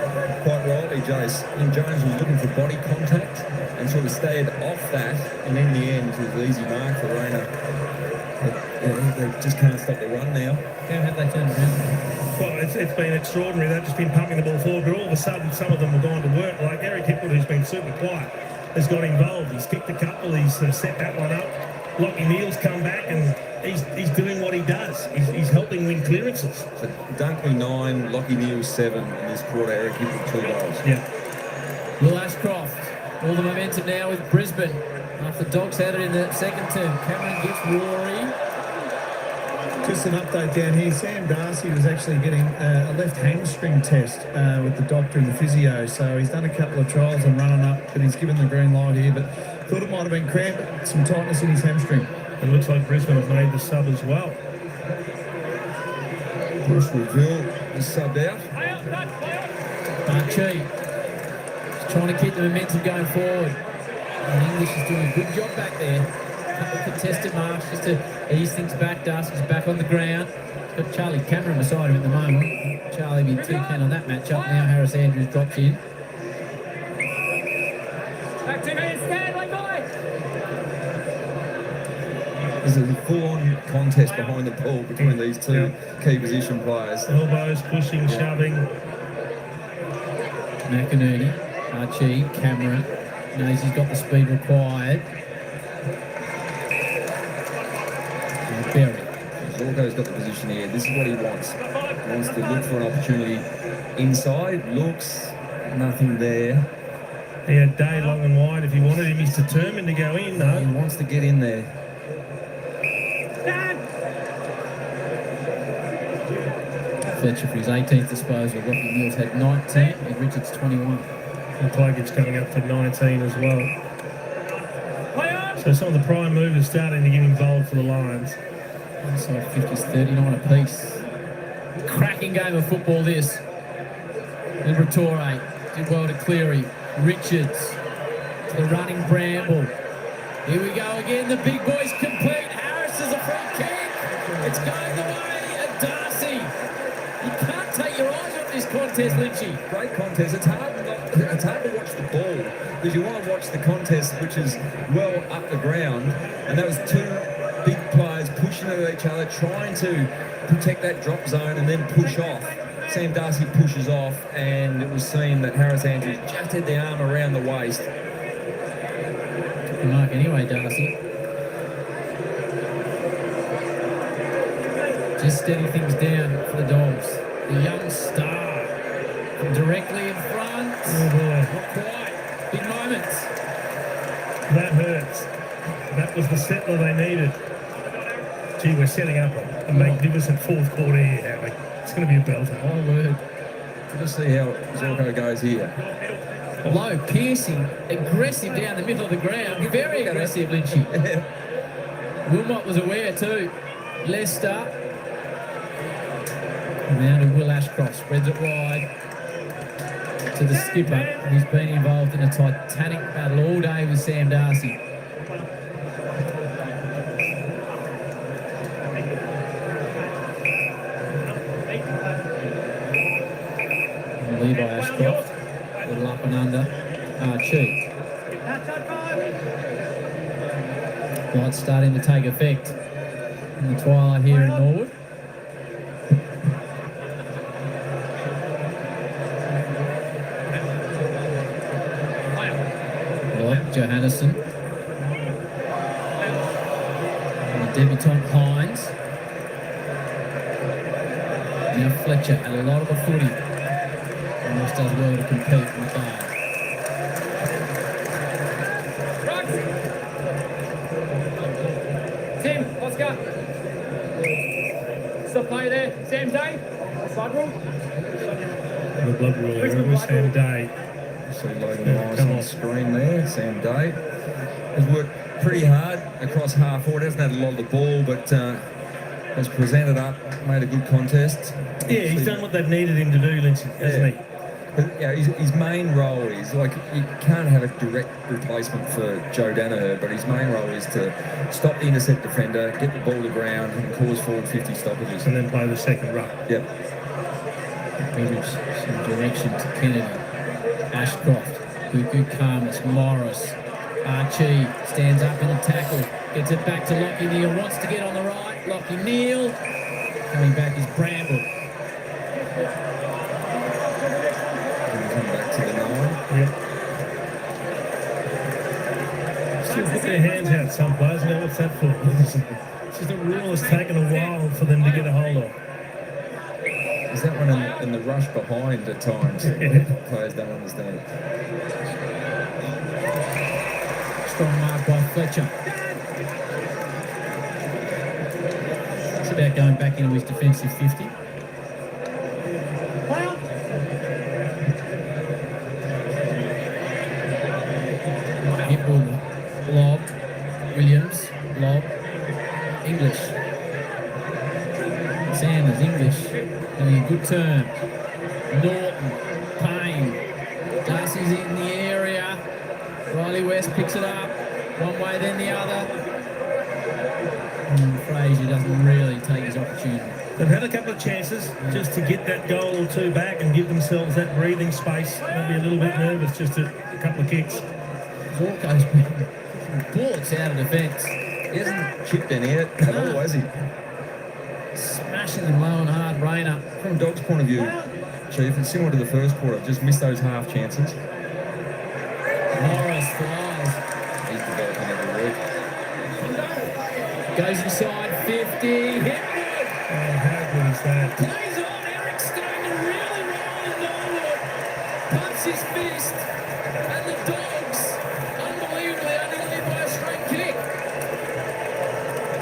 quite rightly, Jace. I think Jones was looking for body contact and sort of stayed off that. And in the end, it was an easy mark for Rayner. But they just can't stop the run now. How have they turned around? Well, it's been extraordinary. They've just been pumping the ball forward, but all of a sudden, some of them have gone to work. Like Eric Hipwood, who's been super quiet, has got involved. He's kicked a couple. He's set that one up. Lockie Neal's come back and he's doing what he does. He's helping win clearances. So Dunkley 9, Lockie Neal 7 in this quarter. Eric Hipwood 2 goals. Yeah. Will Ashcroft, all the momentum now with Brisbane. After Dogs had it in the second term. Cameron gets Rory. Just an update down here. Sam Darcy was actually getting a left hamstring test with the doctor and the physio. So he's done a couple of trials and running up, but he's given the green light here. But thought it might have been cramp, but some tightness in his hamstring. It looks like Brisbane have made the sub as well. Bruce Reville is subbed out. Archie is trying to keep the momentum going forward. And English is doing a good job back there. A couple of contested marks just to ease things back. Darcy's back on the ground. He's got Charlie Cameron beside him at the moment. Charlie being 2-10 on that matchup. Now Harris Andrews drops in. Back 2 minutes, stand like boy. This is a full-on contest behind the ball between these two key position players. Elbows, pushing, shoving. McInerney, Archie, Cameron. Knows he's got the speed required. And Berry. Zorko's got the position here. This is what he wants. He wants to look for an opportunity inside. Looks, nothing there. He had Day long and wide if he wanted him. He's determined to go in, though. He wants to get in there. Fletcher for his 18th disposal. Rocky Mills had 19 and Richards 21. And Clogan's coming up to 19 as well. So some of the prime movers starting to get involved for the Lions. So 50's 39 apiece. Cracking game of football this. Liberatore did well to Cleary. Richards to the running Bramble. Here we go again. The big boys complete. Harris is a free kick. It's going the way of Darcy. You can't take your eyes off this contest, Lynchy. Great contest. It's hard to watch the ball because you want to watch the contest which is well up the ground, and that was two big players pushing at each other, trying to protect that drop zone and then push off. Sam Darcy pushes off, and it was seen that Harris Andrews just had the arm around the waist. Good mark anyway, Darcy. Just steady things down for the Dogs. The young star from directly in front. Oh boy. Not quite. Big moments. That hurts. That was the settler they needed. Gee, we're setting up a magnificent fourth quarter here, Howie. It's going to be a belter. My word. Let's see how Zorko goes here. Low, piercing, aggressive down the middle of the ground. Very aggressive, Lynchy. Wilmot was aware too. Leicester. Now to Will Ashcroft. Spreads it wide to the skipper, who's been involved in a titanic battle all day with Sam Darcy. Levi Ashcroft, a little up and under. Archie. Lights starting to take effect in the twilight here in Norwood. Johannesson. And the debutant Hines. Now Fletcher had a lot of the footy. Almost does well to compete with that. Tim, Oscar. Stop play there. Sam Day. Blood rule. The blood rule there. It was Sam Day. See Logan Rice on the screen there. Sam Day has worked pretty hard across half forward. Hasn't had a lot of the ball, but has presented up, made a good contest. Yeah, he's done what they've needed him to do, Lynch, hasn't he? But, his main role is, like, you can't have a direct replacement for Joe Danaher, but his main role is to stop the intercept defender, get the ball to ground, and cause forward 50 stoppages. And then play the second ruck. Yep. Some direction to Kennedy. Ashcroft. Buku Karmas. Morris. Archie stands up in the tackle. Gets it back to Lockie Neal. Wants to get on the right. Lockie Neal. Coming back is Bramble. Come back to the 9. Yep. Still put their hands out some players. Now what's that for? It's just a rule that's taken a while for them to get a hold of. Is that one in the rush behind at times? Players don't understand it. Strong mark by Fletcher. It's about going back into his defensive 50. Hipple, lob, Williams, lob, English. Sanders, English, having a good turn. Norton, Payne, Darcy's in the area. Riley West picks it up, one way then the other. Frazier doesn't really take his opportunity. They've had a couple of chances just to get that goal or two back and give themselves that breathing space. Maybe a little bit nervous, just a couple of kicks. Zorko's been bullets out of defence. He hasn't chipped any yet at all, has he? Smashing them low and hard, Rayner. From Dog's point of view, Chief, it's similar to the first quarter. Just missed those half chances. Morris flies. He's developing every week. Goes inside 50. Hit How good is that? plays on. Eric's starting to really roll in Nowood. Pumps his fist. And the Dogs, unbelievably, only lead by a straight kick.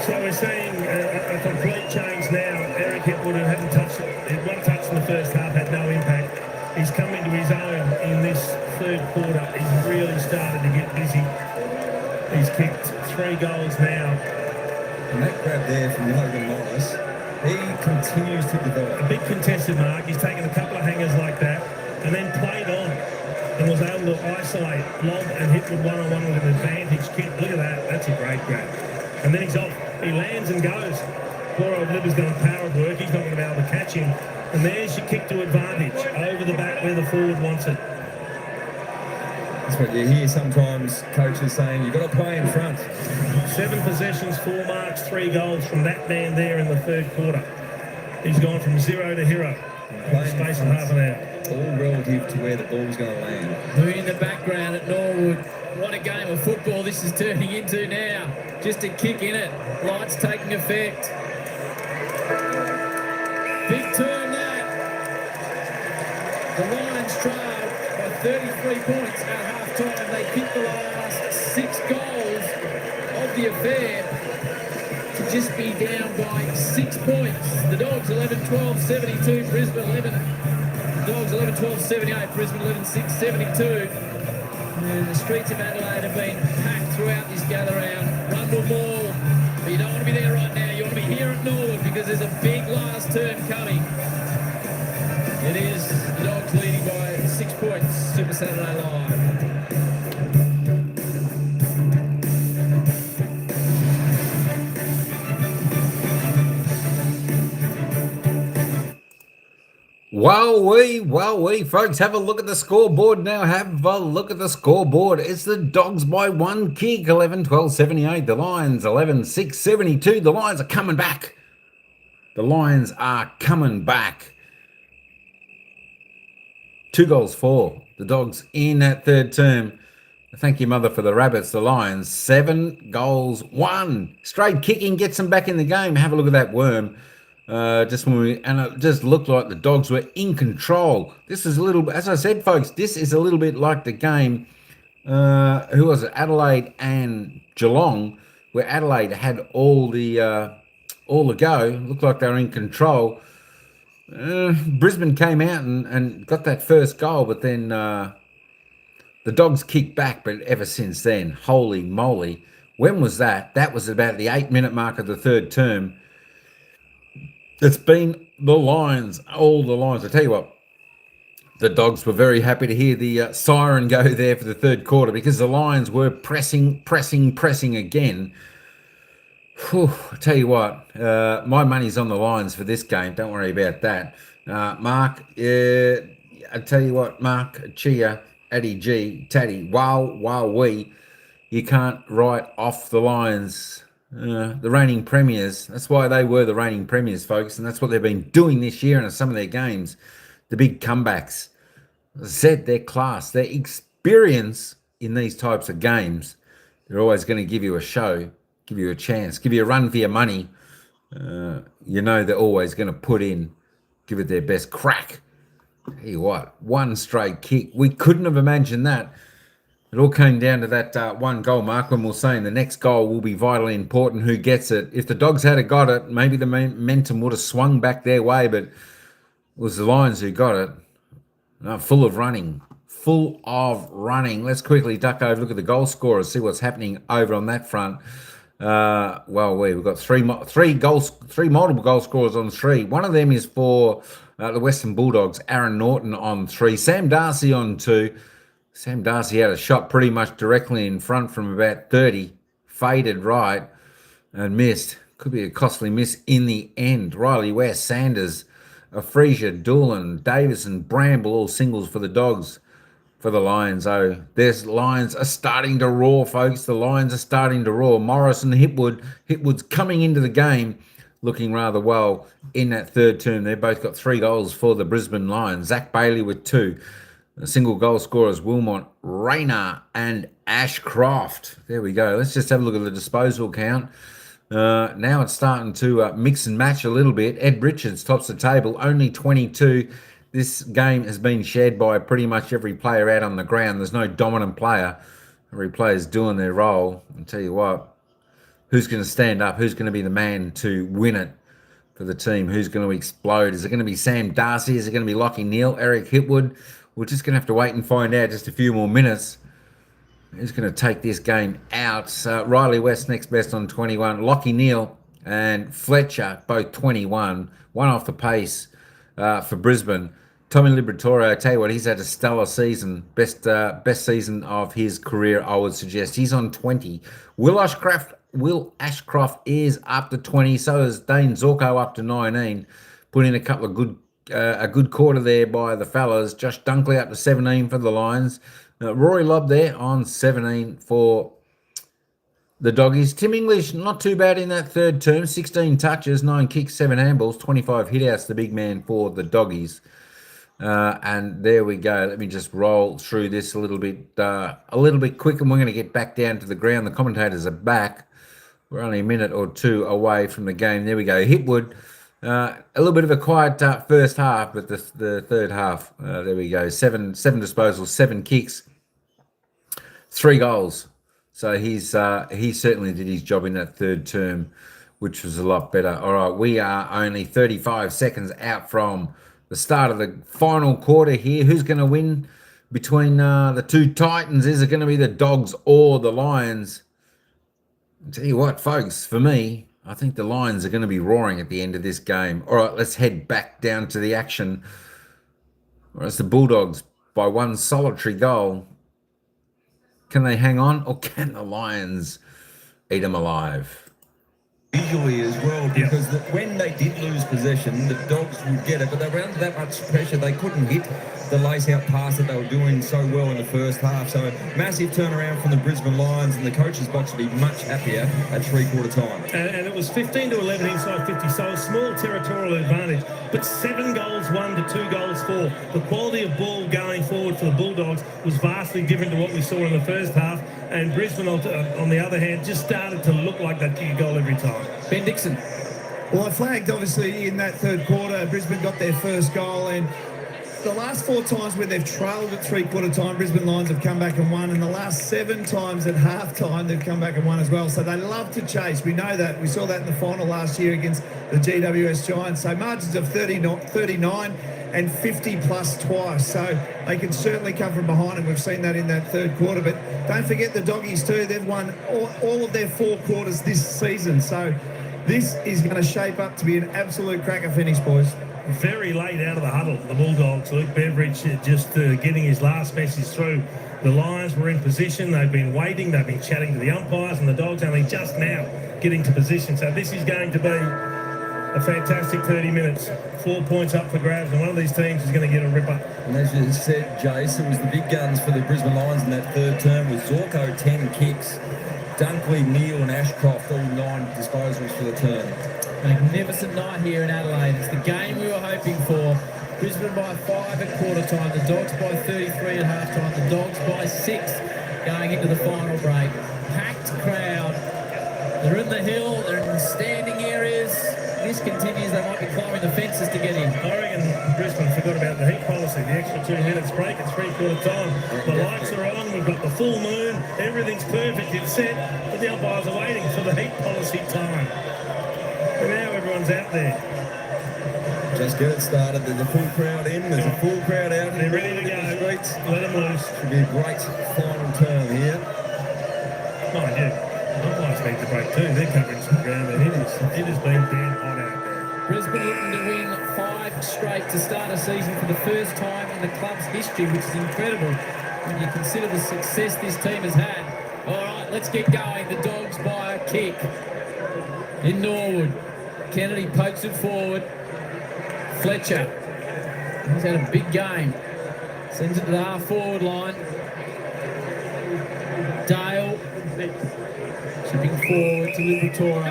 So we're seeing a complete change now. Eric Hipwood, who hadn't touched it, had one touch in the first half, had no impact. He's come into his own in this third quarter. He's really started to get busy. He's kicked 3 goals now. And that grab there from Logan Morris, he continues to develop. A big contested mark. He's taken a couple of hangers like that and then played on and was able to isolate, lob and hit with one-on-one with an advantage kick. Look at that. That's a great grab. And then he's off. He lands and goes. Poor old Libba's going power work. He's not going to be able to catch him. And there's your kick to advantage over the back where the forward wants it. That's what you hear sometimes coaches saying, you've got to play in front. 7 possessions, 4 marks, 3 goals from that man there in the third quarter. He's gone from 0 to hero in the space of half an hour. All relative to where the ball's going to land. Who in the background at Norwood. What a game of football this is turning into now. Just a kick in it. Lights taking effect. Big turn that. The Lions trail by 33 points at half-time. They kicked the last 6 goals of the affair to just be down by 6 points. The Dogs 11-12-72, Brisbane 11. The Dogs 11-12-78, Brisbane 11-6-72. And the streets of Adelaide have been packed throughout this gather round. Rundle Mall. But you don't want to be there right now. You want to be here at Nowood because there's a big last turn coming. It is the Dogs leading by 6 points. Super Saturday Live. Wowee, folks, have a look at the scoreboard now. Have a look at the scoreboard. It's the Dogs by 1 kick, 11-12-78. The Lions, 11-6-72. The Lions are coming back. The Lions are coming back. 2 goals for the Dogs in that third term. Thank you, mother, for the Rabbits. The Lions, 7 goals, 1. Straight kicking gets them back in the game. Have a look at that worm. Just when it just looked like the Dogs were in control. This is a little, as I said, folks, this is a little bit like the game, who was it, Adelaide and Geelong, where Adelaide had all the go. Looked like they were in control. Brisbane came out and got that first goal, but then the Dogs kicked back. But ever since then, holy moly, when was that? That was about the 8-minute mark of the third term. It's been the Lions, all the Lions. I tell you what, the Dogs were very happy to hear the siren go there for the third quarter because the Lions were pressing again. Whew, I tell you what, my money's on the Lions for this game. Don't worry about that. Mark, I tell you what, Mark, Chia, Addy G, Taddy, we, you can't write off the Lions. The reigning premiers. That's why they were the reigning premiers, folks, and that's what they've been doing this year in some of their games. The big comebacks. As I said, their class, their experience in these types of games, they're always going to give you a show, give you a chance, give you a run for your money. You know they're always going to put in, give it their best crack. Tell you what, one straight kick. We couldn't have imagined that. It all came down to that one goal, Mark, when we're saying the next goal will be vitally important, who gets it. If the Dogs had got it, maybe the momentum would have swung back their way, but it was the Lions who got it. Full of running. Let's quickly duck over, look at the goal scorers, see what's happening over on that front. We've got three multiple goal scorers on 3. One of them is for the Western Bulldogs, Aaron Norton on 3. Sam Darcy on 2. Sam Darcy had a shot pretty much directly in front from about 30, faded right and missed. Could be a costly miss in the end. Riley West, Sanders, Frazier, Doolan, Davison, Bramble, all singles for the Dogs. For the Lions, there's Lions are starting to roar, folks. The Lions are starting to roar. Morrison, Hipwood's coming into the game, looking rather well in that third term. They've both got 3 goals for the Brisbane Lions. Zach Bailey with 2. The single goal scorers, Wilmot, Rayner, and Ashcroft. There we go. Let's just have a look at the disposal count. Now it's starting to mix and match a little bit. Ed Richards tops the table, only 22. This game has been shared by pretty much every player out on the ground. There's no dominant player. Every player's doing their role. I'll tell you what, who's going to stand up? Who's going to be the man to win it for the team? Who's going to explode? Is it going to be Sam Darcy? Is it going to be Lockie Neal, Eric Hipwood? We're just going to have to wait and find out just a few more minutes. Who's going to take this game out? Riley West next best on 21. Lockie Neal and Fletcher, both 21. One off the pace for Brisbane. Tommy Liberatore, I tell you what, he's had a stellar season. Best season of his career, I would suggest. He's on 20. Will Ashcroft is up to 20. So is Dane Zorko up to 19. Put in a couple of a good quarter there by the fellas. Josh Dunkley up to 17 for the Lions. Rory Lobb there on 17 for the Doggies. Tim English, not too bad in that third term. 16 touches, 9 kicks, 7 handballs, 25 hitouts, the big man for the Doggies. And there we go. Let me just roll through this a little bit quick, and we're going to get back down to the ground. The commentators are back. We're only a minute or 2 away from the game. There we go. Hipwood. A little bit of a quiet first half, but the third half, there we go. Seven disposals, 7 kicks, 3 goals. So he certainly did his job in that third term, which was a lot better. All right, we are only 35 seconds out from the start of the final quarter here. Who's going to win between the two Titans? Is it going to be the Dogs or the Lions? I'll tell you what, folks, for me, I think the Lions are going to be roaring at the end of this game. All right, let's head back down to the action. Or it's the Bulldogs by 1 solitary goal. Can they hang on, or can the Lions eat them alive? Visually as well, because when they did lose possession, the Dogs would get it, but they were under that much pressure, they couldn't hit the lace-out pass that they were doing so well in the first half. So massive turnaround from the Brisbane Lions, and the coach's box will be much happier at three-quarter time. And it was 15 to 11 inside 50, so a small territorial advantage, but 7 goals won to 2 goals for. The quality of ball going forward for the Bulldogs was vastly different to what we saw in the first half, and Brisbane, on the other hand, just started to look like they'd kick a goal every time. Ben Dixon. Well, I flagged, obviously, in that third quarter, Brisbane got their first goal, and the last 4 times where they've trailed at three-quarter time, Brisbane Lions have come back and won, and the last 7 times at half-time, they've come back and won as well. So they love to chase. We know that. We saw that in the final last year against the GWS Giants. So margins of 39 and 50-plus twice. So they can certainly come from behind, and we've seen that in that third quarter. But don't forget the Doggies too. They've won all of their 4 quarters this season. So This is going to shape up to be an absolute cracker finish, boys. Very late out of the huddle, the Bulldogs. Luke Beveridge just getting his last message through. The Lions were in position. They've been waiting. They've been chatting to the umpires, and the Dogs only just now getting to position. So this is going to be a fantastic 30 minutes. 4 points up for grabs, and one of these teams is going to get a ripper. And as you said, Jace, it was the big guns for the Brisbane Lions in that third term with Zorko 10 kicks, Dunkley, Neal and Ashcroft all 9 disposals for the term. Magnificent night here in Adelaide. It's the game we were hoping for. Brisbane by 5 at quarter time, the Dogs by 33 at half time, the Dogs by 6 going into the final break. Packed crowd. They're in the hill, they're in the standing areas. This continues, they might be climbing the fences to get in. I reckon Brisbane forgot about the heat policy, the extra 2 minutes break at 3/4 time. The lights are on, we've got the full moon, everything's perfect, it's set, but the umpires are waiting for the heat policy time. And now everyone's out there. Just get it started. There's a full crowd in. There's a full crowd out. They're ready to go. Streets. Let them loose. Should be a great final term here. Mind you, umpires need to break too. They're covering some ground, and it has been damn hot out there. Brisbane looking to win 5 straight to start a season for the first time in the club's history, which is incredible when you consider the success this team has had. All right, let's get going. The Dogs by a kick in Norwood. Kennedy pokes it forward. Fletcher, he's had a big game. Sends it to the half-forward line. Dale, chipping forward to Liberatore.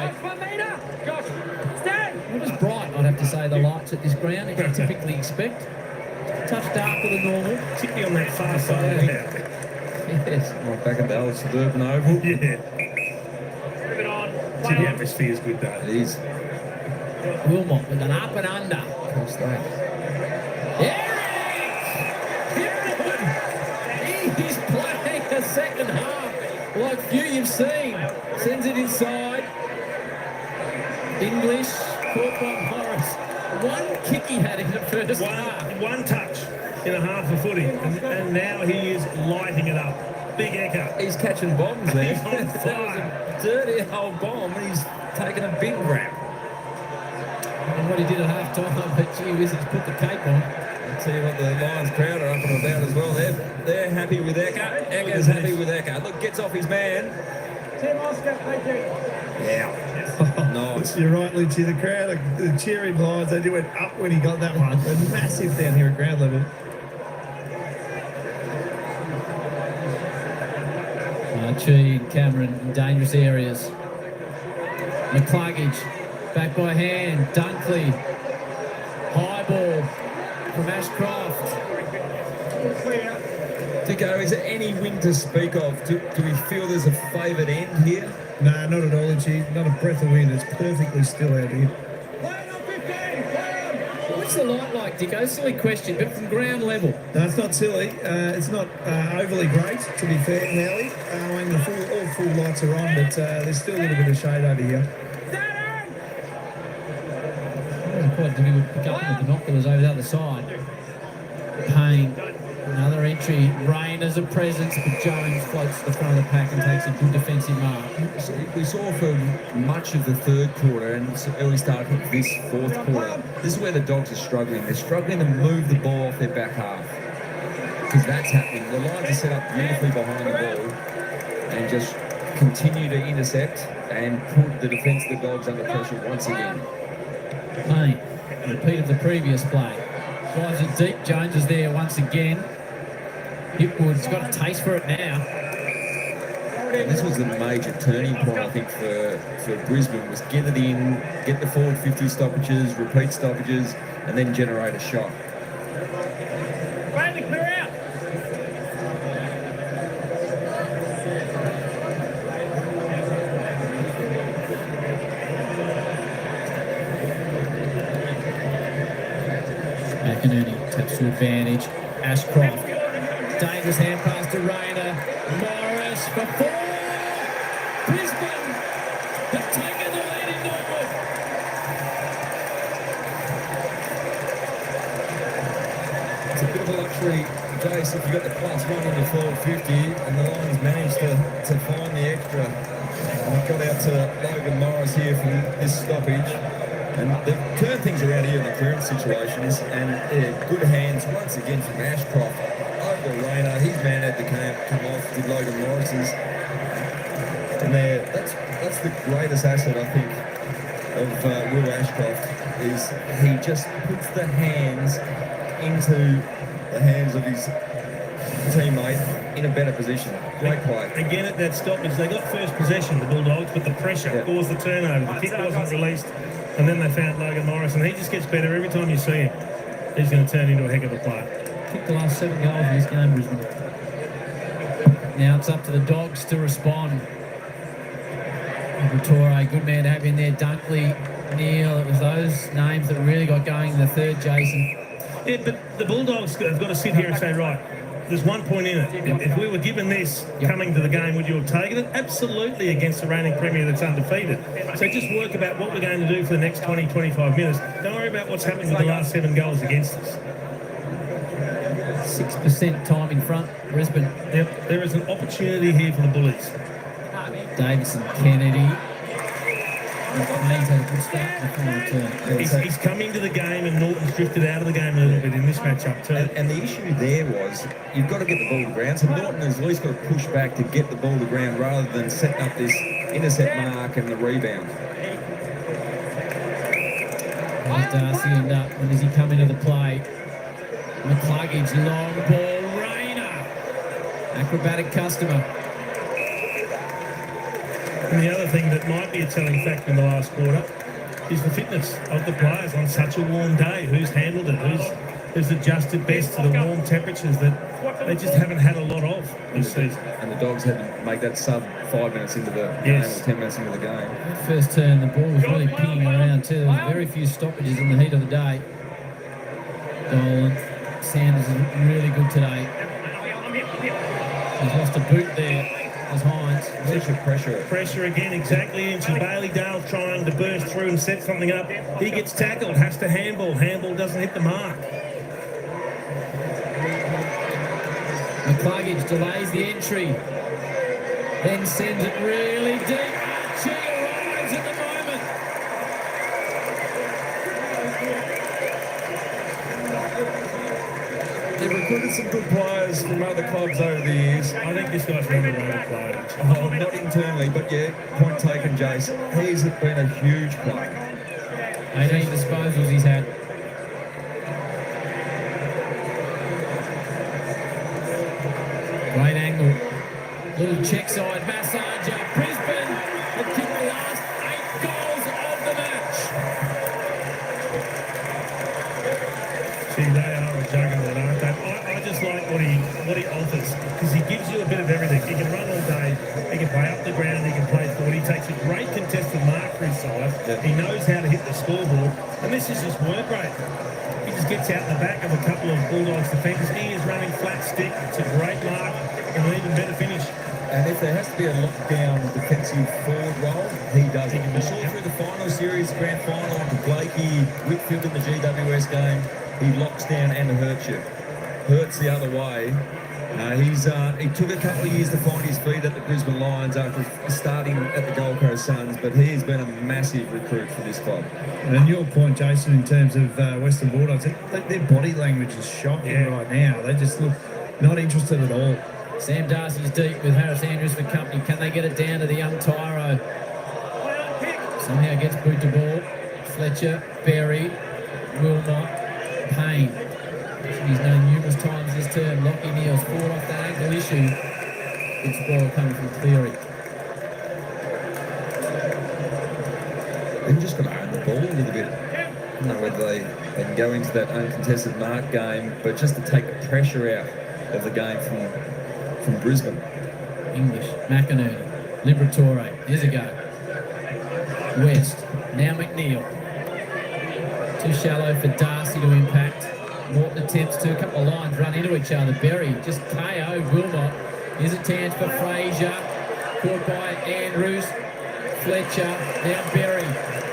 Not as bright, I'd have to say, the lights at this ground, as you typically expect. A touch darker than normal. Particularly on that far side. Yes. Right back at the old suburban oval. Yeah. The atmosphere is good though. It is. Wilmot with an up and under. Across that. He's playing a second half like few you've seen. Sends it inside. English, caught by Morris. One kick he had in the first half. One touch in a half a footy, and now he is lighting it up. Big Ecker. He's catching bombs there. He's on That fire. was a dirty old bomb, and he's taken a big grab. And what he did at half time, but gee whiz, he's put the cape on. I'll tell you what, the Lions crowd are up and about as well. They're happy with Ecker. Ecker's happy with Ecker. Look, gets off his man. Yeah. Nice. You're right, Lynchy. The crowd, the cheering Lions, they went up when he got that one. They're massive down here at ground level. Archie, Cameron in dangerous areas. McCluggage, back by hand. Dunkley, high ball from Ashcroft. Dicko, is there any win to speak of? Do we feel there's a favoured end here? No, not at all, Lynchy. Not a breath of wind. It's perfectly still out here. What's the light like, Dicko? Silly question, but from ground level. No, it's not silly. It's not overly great, to be fair, Nelly. When all full lights are on, but there's still a little bit of shade over here. It was quite difficult to pick up with the binoculars over the other side. Payne, another entry. Rain as a presence, but Jones floats to the front of the pack and takes a good defensive mark. We saw for much of the third quarter and early start of this fourth quarter, this is where the Dogs are struggling. They're struggling to move the ball off their back half. Because that's happening. The Lions are set up beautifully behind the ball and just continue to intercept and put the defence of the Dogs under pressure once again. Payne, repeat of the previous play. Drives it deep. Jones is there once again. Hipwood's got a taste for it now. And this was the major turning point, I think, for Brisbane, was get it in, get the forward 50 stoppages, repeat stoppages, and then generate a shot. Bradley, clear out. McInerney taps to advantage. Ashcroft. Dangerous hand pass to Rayner. Morris for 4. Brisbane have taken the lead in Nowood. It's a bit of a luxury, Jace, if you've got the +1 in your forward 50 and the Lions managed to find the extra We've got out to Logan Morris here from this stoppage. And they've turned things around here in the clearance situations. And good hands once again from Ashcroft over Rayner. His man had to come off with Logan Morris's. And that's the greatest asset, I think, of Will Ashcroft, is he just puts the hands into the hands of his teammate in a better position. Great play. Again, at that stoppage, they got first possession, the Bulldogs, but the pressure caused the turnover. The kick wasn't released, and then they found Logan Morris, and he just gets better every time you see him. He's going to turn into a heck of a player. Kicked the last 7 goals in this game, Brisbane. Now it's up to the Dogs to respond. Torre, good man to have in there. Dunkley, Neil, it was those names that really got going in the third, Jason. Yeah, but the Bulldogs have got to sit here and say, right, there's 1 point in it. If we were given this coming to the game, would you have taken it? Absolutely, against the reigning premier that's undefeated. So just work about what we're going to do for the next 20, 25 minutes. Don't worry about what's happening with the last 7 goals against us. 6% time in front, Brisbane. Yep, there is an opportunity here for the Bullies. Davison, Kennedy. Main's had a good start in the final turn. He's come into the game, and Norton's drifted out of the game a little bit in this matchup too. And the issue there was, you've got to get the ball to ground. So Norton has at least got to push back to get the ball to ground rather than setting up this intercept mark and the rebound. Where's Darcy end up? When does he come into the play? McCluggage, long ball, Rayner. Acrobatic customer. And the other thing that might be a telling factor in the last quarter is the fitness of the players on such a warm day. Who's handled it? Who's adjusted best to the warm temperatures that they just haven't had a lot of this season. And the Dogs had to make that sub 5 minutes into the game, or 10 minutes into the game. First turn, the ball was really pinging around too. There was very few stoppages in the heat of the day. Dolan, Sanders is really good today. He's lost a boot there. As Hines. Pressure again, exactly. And Bailey Dale trying to burst through and set something up. He gets tackled, has to handball. Handball doesn't hit the mark. McCluggage delays the entry. Then sends it really deep. She arrives at the moment. They've recruited some good players from other clubs over the years. I think this guy's an underrated player. Oh, not internally, but yeah, point taken, Jace. He's been a huge player. 18 disposals he's had. Great angle. Little check side massager. Brisbane have kicked the last 8 goals of the match. See, they are a juggernaut, aren't they? I just like what he offers, because he gives you a bit of everything. He can run all day, he can play up the ground, he can play forward. He takes a great contested mark for his side. He knows how to hit the scoreboard, and this is his work rate. He just gets out the back of a couple of Bulldogs defenders. He is running flat stick. It's a great mark and an even better finish. And if there has to be a lockdown defensive forward role, he does it. We saw through the final series, grand final, to Blakey, Whitfield in the GWS game. He locks down and hurts you. Hurts the other way. He took a couple of years to find his feet at the Brisbane Lions after starting at the Gold Coast Suns, but he has been a massive recruit for this club. And your point, Jason, in terms of Western Bulldogs, their body language is shocking right now. They just look not interested at all. Sam Darcy's deep with Harris Andrews for company. Can they get it down to the young Tyro? Somehow gets boot to ball. Fletcher, Berry, Wilmot, Payne. He's known numerous times this term. Lockie Neal's forward off that ankle issue. Good spoil coming from Cleary. They've just got to own the ball a little bit. I don't know whether they can go into that uncontested mark game, but just to take the pressure out of the game from Brisbane. English, McInerney, Liberatore, here's a go. West, now McNeil. Too shallow for Darcy to impact. Morton attempts to, a couple of lines run into each other. Berry just KO Wilmot. Here's a chance for Fraser. Caught by Andrews. Fletcher, now Berry.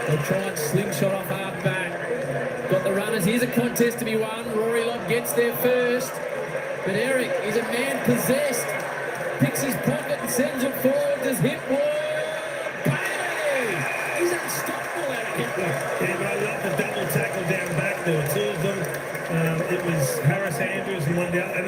They'll try and slingshot off half back. Got the runners. Here's a contest to be won. Rory Lobb gets there first. But Eric is a man possessed. Picks his pocket and sends it forward. Does hip work? one down, and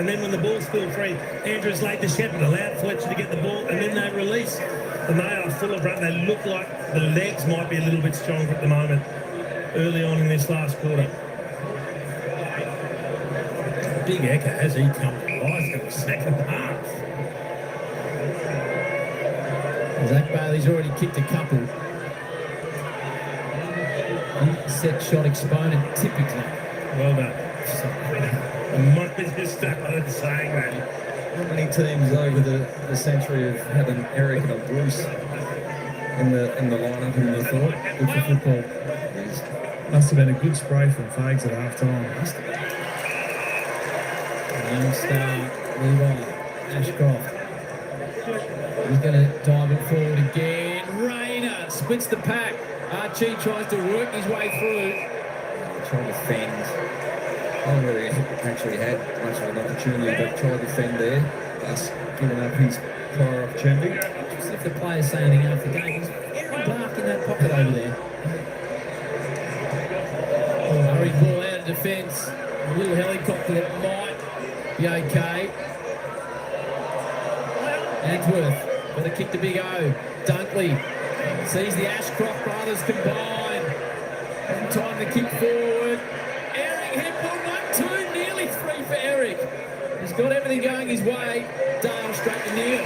then when the ball's still free, Andrews laid the shepherd, allowed Fletcher to get the ball, and then they release. And they are full of run. They look like the legs might be a little bit stronger at the moment, early on in this last quarter. Big Eka, has he come to life in the second half? Zach Bailey's already kicked a couple. Set shot exponent, typically. Well done. I might be just started saying that. Not many teams over the century have had an Eric and a Bruce in the lineup in the thought. Good for football. Must have been a good spray from Fags at half time. Young star, Levi Ashcroft. He's going to dive it forward again. Rayner splits the pack. Archie tries to work his way through. Trying to fend. I don't really actually had much of an opportunity, but tried to fend there. Thus giving up his prior opportunity. Just if the players say anything after the game, he's very dark in that pocket over there. Hurry ball out of defence. A little helicopter that might be okay. Answorth, got to kick the big O. Dunkley sees the Ashcroft brothers combine. And time to kick forward. Eric headball 1-2, nearly 3 for Eric. He's got everything going his way. Dale straight to Neil.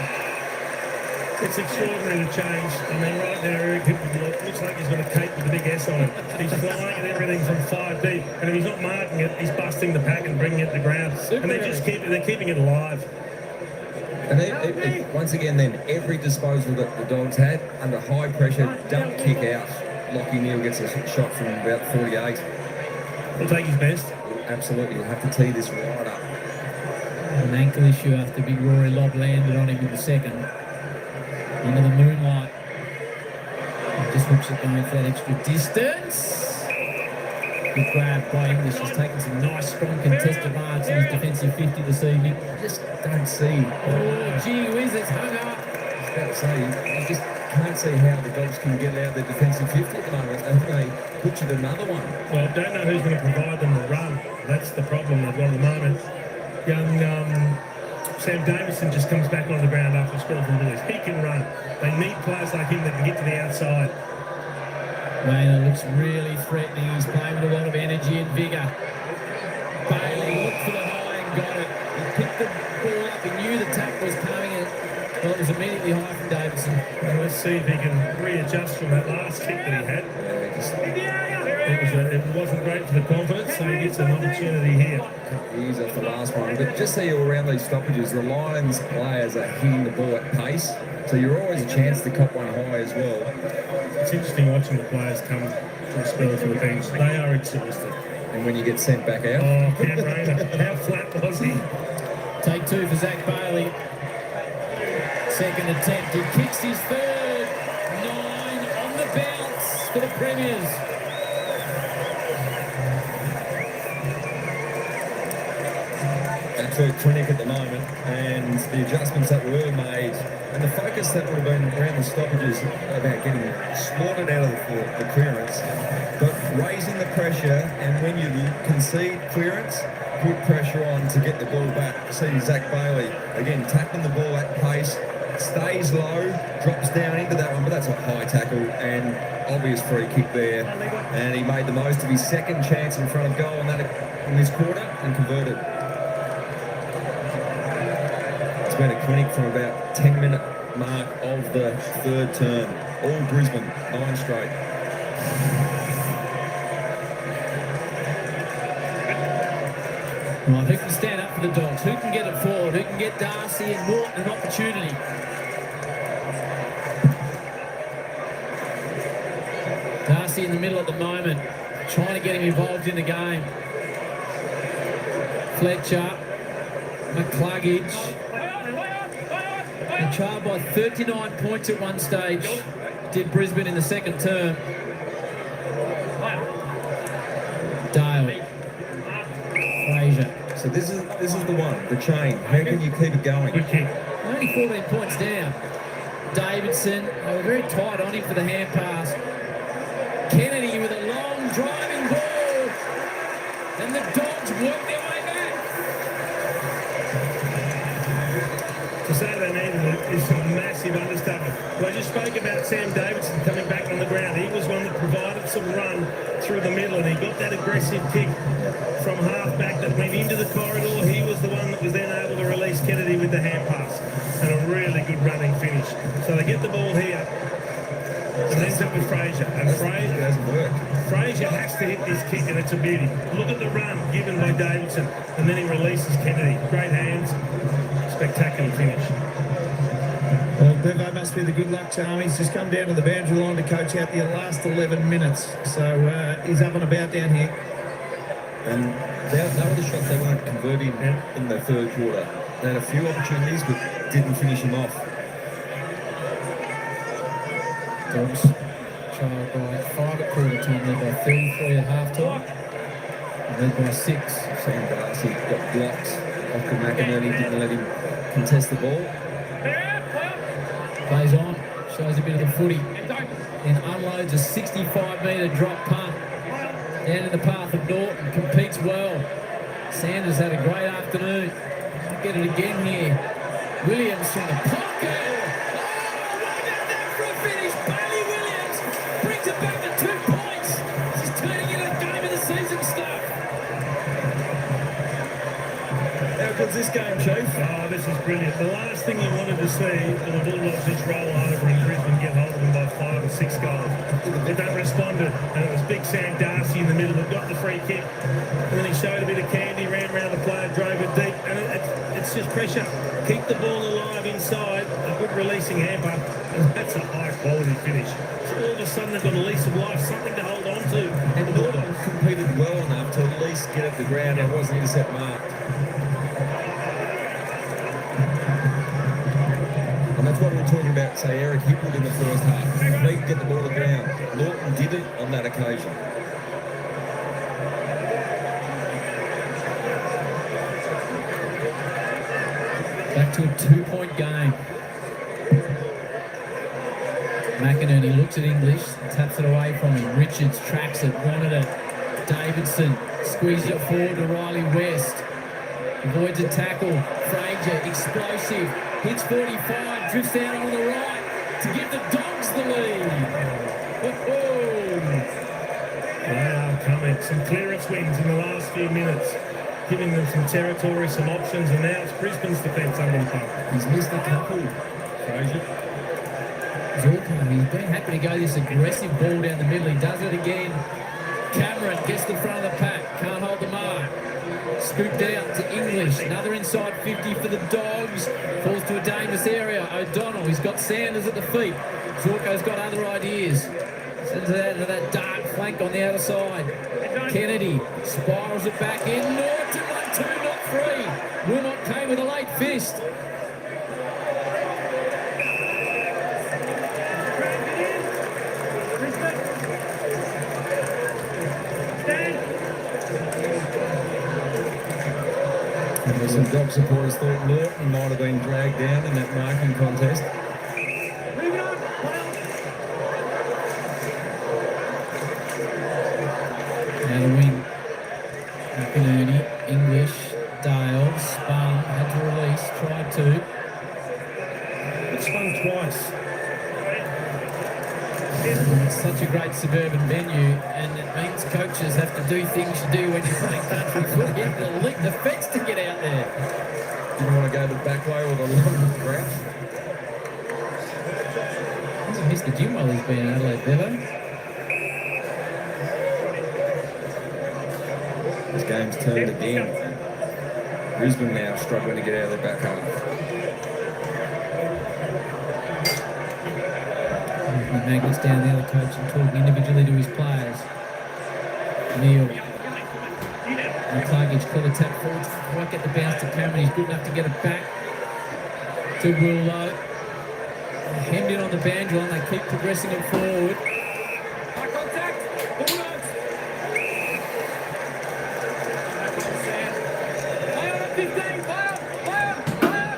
It's extraordinary to change. I mean, right now, Eric Hippolyte looks like he's got a cape with a big S on it. He's flying at everything from 5 deep. And if he's not marking it, he's busting the pack and bringing it to the ground. And they're keeping it alive. And once again, then, every disposal that the Dogs had, under high pressure, don't kick out. Lockie Neal gets a shot from about 48. He'll take his best. Absolutely, you'll have to tee this right up. An ankle issue after big Rory Lobb landed on him in the second. Into the moonlight. Just hooks it going for that extra distance. Good grab by English. He's taken some nice, strong contested marks in his defensive 50 this evening. Just don't see. Oh, gee whiz, it's hung up. I was about to say, you just can't see how the Dogs can get out of their defensive 50 at the moment. I think they butchered another one. Well, I don't know who's going to provide them the run. That's the problem they've got at the moment. Young Sam Davison just comes back on the ground after scoring from Bullies. He can run. They need players like him that can get to the outside. Rayner looks really threatening. He's playing with a lot of energy and vigour. Bailey looked for the high and got it. He picked the ball up. He knew the tap was coming. Well, it was immediately high from Davison. Well, let's see if he can readjust from that last kick that he had. It wasn't great for the confidence, so he gets an opportunity here. He's off the last one. But just so you're around these stoppages, the Lions players are hitting the ball at pace, so you're always a chance to cop one high as well. It's interesting watching the players come to a spell to the bench. They are exhausted. And when you get sent back out. Oh, Cam Rayner, how flat was he? Take 2 for Zach Bailey. Second attempt. He kicks his third. 9 on the bounce for the Premiers. Absolute clinic at the moment, and the adjustments that were made, and the focus that would have been around the stoppages about getting slaughtered out of the clearance, but raising the pressure, and when you concede clearance, put pressure on to get the ball back. See Zach Bailey, again, tackling the ball at pace, stays low, drops down into that one, but that's a high tackle, and obvious free kick there, and he made the most of his second chance in front of goal in this quarter, and converted. Been a clinic from about 10-minute mark of the third term. All Brisbane, 9 straight. Well, who can stand up for the Dogs? Who can get it forward? Who can get Darcy and Morton an opportunity? Darcy in the middle at the moment, trying to get him involved in the game. Fletcher, McCluggage. And trailed by 39 points at one stage, did Brisbane in the second term. Dale. Fraser. So this is the one, the chain. How can you keep it going? Good kick. Only 14 points down. Davidson, they were very tight on him for the hand pass. Kennedy with a long driving ball. And the Dogs work their way Sam Davidson coming back on the ground. He was one that provided some run through the middle, and he got that aggressive kick from half-back that went into the corridor. He was the one that was then able to release Kennedy with the hand pass, and a really good running finish. So they get the ball here, and then it with Fraser. And Fraser doesn't work. Fraser has to hit this kick, and it's a beauty. Look at the run given by Davidson, and then he releases Kennedy. Great hands, spectacular finish. Well, Bevo must be the good luck charm. He's just come down to the boundary line to coach out the last 11 minutes. So he's up and about down here. And they were the shots they weren't converting in the third quarter. They had a few opportunities, but didn't finish them off. Dogs trailed by 5 at quarter time, led by 33 at half time, led by 6. Sam Darcy got blocked. Oscar McInerney didn't let him contest the ball. Plays on, shows a bit of the footy, then unloads a 65-metre drop punt down in the path of Norton, competes well. Sanders had a great afternoon. Get it again here. Williams from the pocket. Oh, right about that for a finish. Bailey Williams brings it back to 2 points. She's turning into a game of the season stuff. How good's this game, Chief? Oh, this is brilliant. The last thing you wanted to see were the Bulldogs just roll over and Brisbane get hold of them by 5 or 6 goals. But they responded, and it was big Sam Darcy in the middle that got the free kick. And then he showed a bit of candy, ran around the player, drove it deep. And it's just pressure. Keep the ball alive inside, a good releasing hamper, and that's a high-quality finish. So all of a sudden they've got a lease of life, something to hold on to. And Norton competed well enough to at least get at the ground. There was an intercept marked. And that's what we were talking about, say, Eric Hipwood in the first half. He could get the ball to the ground. Norton didn't on that occasion. Back to a 2-point game. McInerney looks at English, taps it away from him. Richards tracks it, wanted it. Davidson squeezes it forward to Riley West. Avoids a tackle. Fraser, explosive. Hits 45, drifts down on the right to give the Dogs the lead. They are coming. Some clearance wins in the last few minutes, giving them some territory, some options, and now it's Brisbane's defence under the pump. He's missed a couple. Fraser. Zorko, he's been happy to go this aggressive ball down the middle. He does it again. Cameron gets the front of the pack, can't hold the mark. Scooped out to English, another inside 50 for the Dogs. Falls to a dangerous area. O'Donnell, he's got Sanders at the feet. Zorko's got other ideas. Sends it out into that dark flank on the outer side. Kennedy spirals it back in. Norton 1-2, not 3. Wilmot came with a late fist. Some Dog supporters thought Norton might have been dragged down in that marking contest. Now the wing. McInerney, English, Dale, spun, had to release, tried to. It spun twice. It's such a great suburban venue, and it means coaches have to do things you do when you're playing country footy. You have to leap the fence to get out there. Didn't want to go the back way or the long crouch. Hasn't missed the gym while he's been in Adelaide, Bevo. This game's turned again. Brisbane now struggling to get out of their back half. Magnus down the other coach and talking individually to his players. Neil. McCluggage caught a tap forward, won't get the bounce to Cameron. He's good enough to get it back to Willow. Hemmed in on the boundary line, they keep progressing it forward. High contact, Bulldogs. Play on at 15, play on.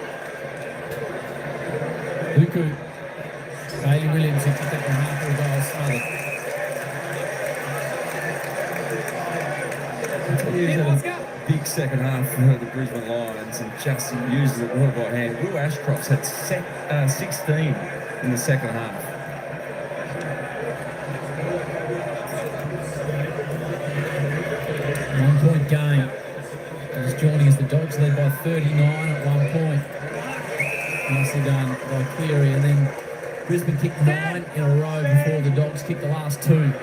Luku. Bailey Williams, who took that from half of the goal, smothered. Big second half for the Brisbane Lions, and just uses it well by hand. Will Ashcroft's had 16 in the second half. 10-point game. He's joining us. The Dogs led by 39 at one point. Nicely done by Cleary. And then Brisbane kicked 9 in a row before the Dogs kicked the last 2.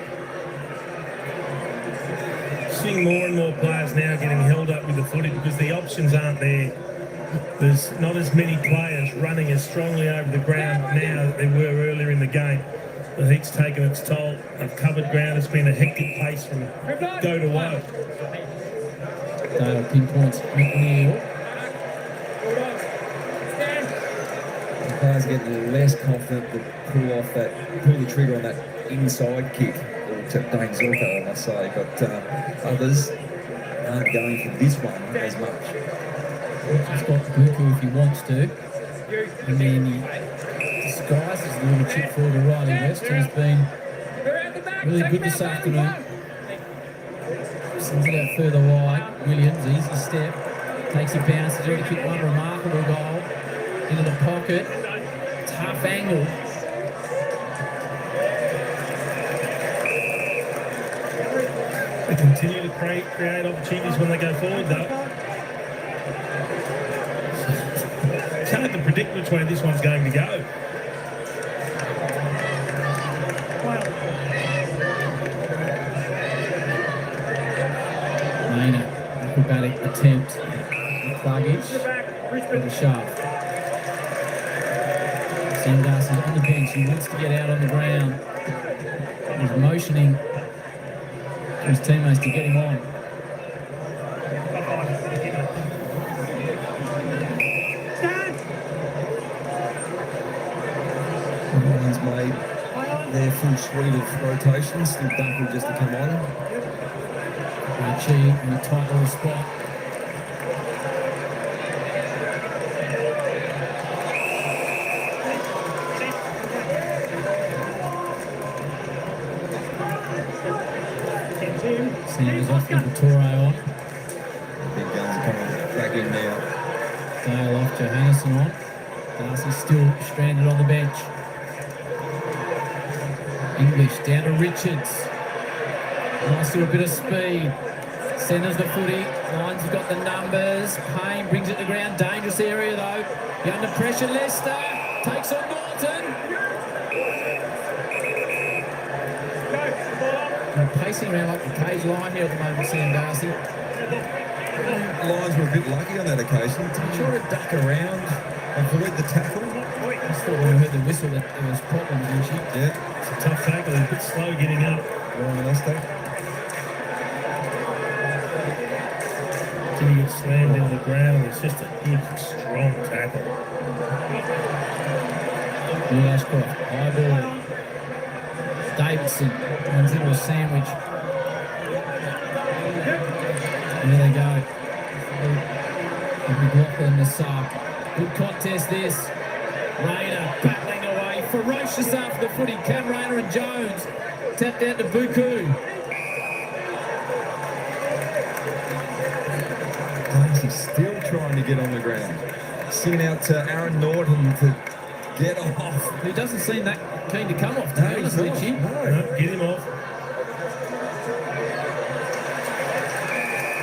Seeing more and more players now getting held up with the footy because the options aren't there. There's not as many players running as strongly over the ground now that there were earlier in the game. The heat's taken its toll. They've covered ground. It's been a hectic pace from go to woe. Dale pinpoints McNeil. The players get less confident to pull the trigger on that inside kick. Except Dane Zorko, I must say, but others aren't going for this one as much. He's got Buku if he wants to. And then he disguises the little chip for the Riley West, who's been really good this afternoon. Sends it out further wide. Williams, easy step. Takes a bounce. He's already kicked one remarkable goal. Into the pocket. Tough angle. They continue to create opportunities when they go forward, though. It's hard to predict which way this one's going to go. Maynard, acrobatic attempt. Pluggage. With the shaft. Sam Darcy on the bench. He wants to get out on the ground. He's motioning his teammates to get him on. Everyone's made their full suite of rotations. Still Dunkel just to come on. Archie in a tight little spot. Sanders off with the Torre on. Big guns are coming back in now. Dale off, Johannesson on. Darcy still stranded on the bench. English down to Richards. Nice little bit of speed. Centres the footy. Lions have got the numbers. Payne brings it to ground. Dangerous area though. You're under pressure. Leicester takes on Norton. And pacing around like the cage line here at the moment, Sam Darcy. Lions were a bit lucky on that occasion. Did he try to duck around, avoid the tackle? I thought when we heard the whistle that there was problems, didn't she? Yeah. It's a tough tackle. He's a bit slow getting up. Ryan Leicester. Till he gets slammed into the ground. It's just a good, strong tackle. Will Ashcroft, high ball. Davidson runs into a sandwich. And there they go. McLaughlin the sub. Good contest this. Rayner battling away. Ferocious after the footy. Cam Rayner and Jones. Tapped out to Buku. He's still trying to get on the ground. Singing out to Aaron Norton to get off. He doesn't seem that keen to come off, to be honest, Richie. No, get him off.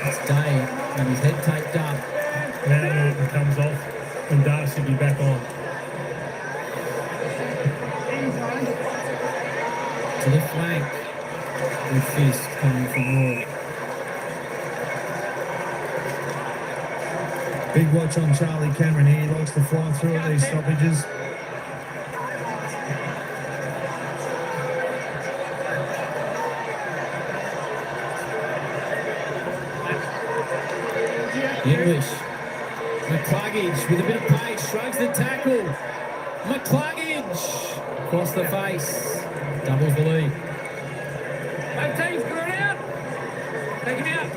It's Dave with his head taped up. Now Norton comes off and Darcy will be back on. To the flank. With fist coming from Roy. Big watch on Charlie Cameron here. He likes to fly through at these stoppages. English. McCluggage with a bit of pace. Shrugs the tackle. McCluggage. Across the face. Doubles the lead. Both teams, clear it out. Take him out.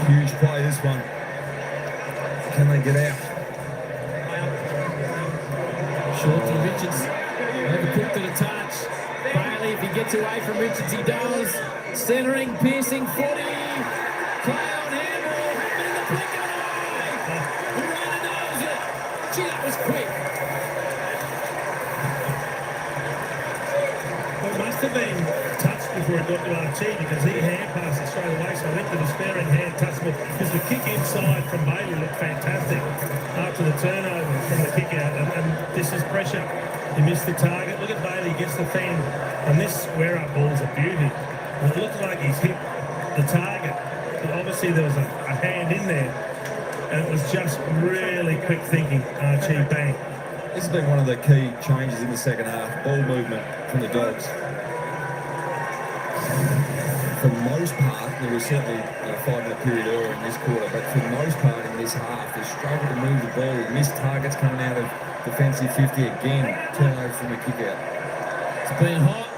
Huge play this one. Can they get out? Short to Richards. Overcooked to the touch. Bailey, if he gets away from Richards, he does. Centering, piercing, footy. Play on handball. Happened in the blink of an eye. Rayner knows it. Gee, that was quick. It must have been touched before he got to Archie because he hand passed it straight away. So I think the despairing hand touched him because the kick inside from Bailey looked fantastic after the turnover from the kick out. And this is pressure. He missed the target. Look at Bailey against the fan. And this square-up ball's a beauty. And it looked like he's hit the target. But obviously there was a hand in there. And it was just really quick thinking. Archie, bang. This has been one of the key changes in the second half. Ball movement from the Dogs. For the most part, there was certainly a 5-minute period earlier in this quarter, but for the most part in this half, they struggled to move the ball. Missed targets coming out of defensive 50 again. Turnover from the kick out. It's been hot.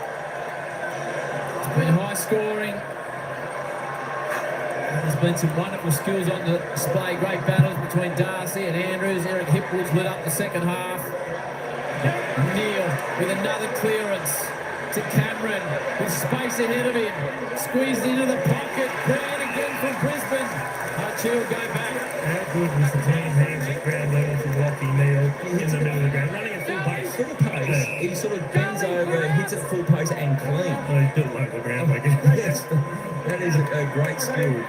It's been high scoring. There's been some wonderful skills on the display. Great battles between Darcy and Andrews. Eric Hipwood's lit up the second half. Neil with another clearance to Cameron with space ahead of him. Squeezed into the pocket. Brown again from Brisbane. Archie will go back. How good was the clean hands at ground level from Lockie Neal in the middle of the ground? Running at full pace. Full pace. He sort of bends over, hits it full pace and clean. Well, he's built over the ground, I guess. Yes, that is a great skill.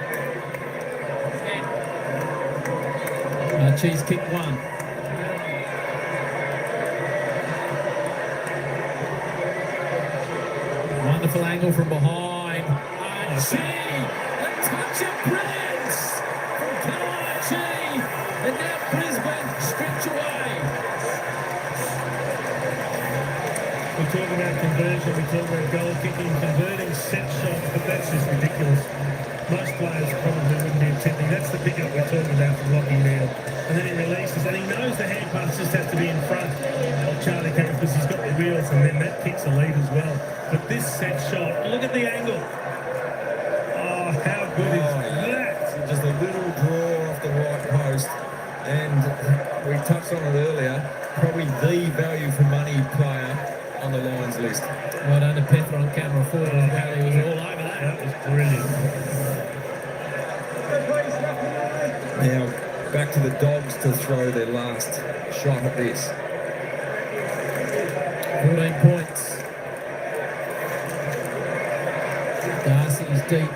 Cheese kick one. Wonderful angle from behind. Archie, a touch of brilliance from Archie, and now Brisbane stretch away. We talk about conversion, we talk about goal kicking, converting set shots, but that's just ridiculous. Most players probably wouldn't be attempting. That's the pickup we're talking about from Lockie Neal. And then he releases, and he knows the hand pass just has to be in front of Charlie Cameron because he's got the wheels, and then that kicks a lead as well. But this set shot, look at the angle. Oh, how good is that? Just a little draw off the right post. And we touched on it earlier, probably the value for money player on the Lions list. Well done to Pethra on camera 4. He was all over that. That was brilliant. Now, back to the Dogs to throw their last shot at this. 14 points. Darcy is deep,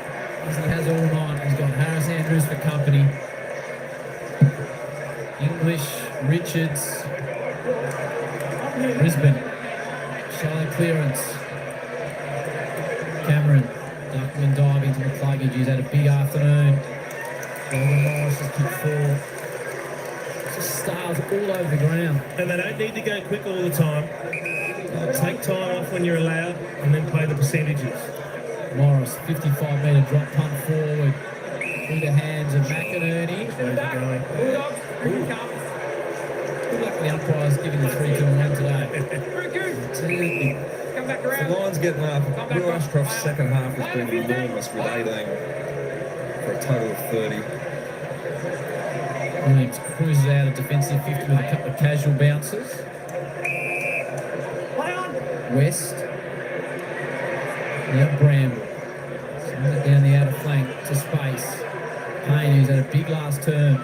as he has all night. He's got Harris Andrews for company. English, Richards, Brisbane. Shallow clearance. Cameron, Duckman diving to the pluggage. He's had a big afternoon. Golden Morris has kicked 4. Just stars all over the ground. And they don't need to go quick all the time. Take time off when you're allowed and then play the percentages. Morris, 55-metre drop punt forward. Through the hands of McInerney. Where's it going? Bulldogs, bring it up. Good luck for the umpires giving the 3-2-1 today. Come back The around. Lions getting up. Will Ashcroft's second half has been enormous with 18 for a total of 30. Williams cruises out of defensive 50 with a couple of casual bounces. West. Now Bramble. Sends it down the outer flank to space. Payne, who's had a big last turn.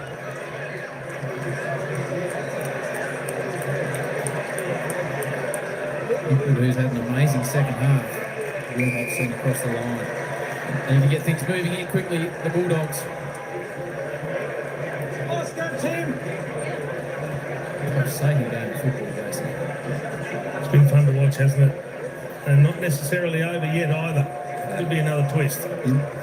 Hipwood, who's had an amazing second half. Will not seen across the line. They need to get things moving here quickly, the Bulldogs. Exciting game of football, Jason. It's been fun to watch, hasn't it? And not necessarily over yet either. Could be another twist.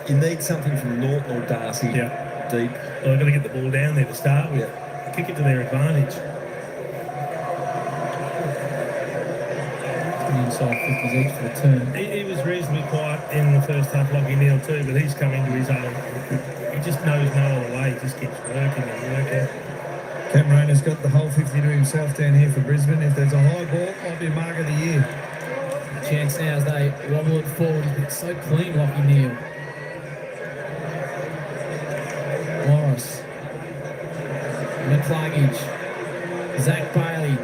You need something from Norton or Darcy deep. Well, they've got to get the ball down there to start with. Kick it to their advantage. Inside 50s each for the turn. He was reasonably quiet in the first half, Lockie Neal too, but he's come into his own. He just knows no other way. He just keeps working and working. Cameron has got the whole 50 to himself down here for Brisbane. If there's a high ball, might be a mark of the year. Chance now as they wobble it forward. He's been so clean, Lockie Neal. Morris. McCluggage. Zach Bailey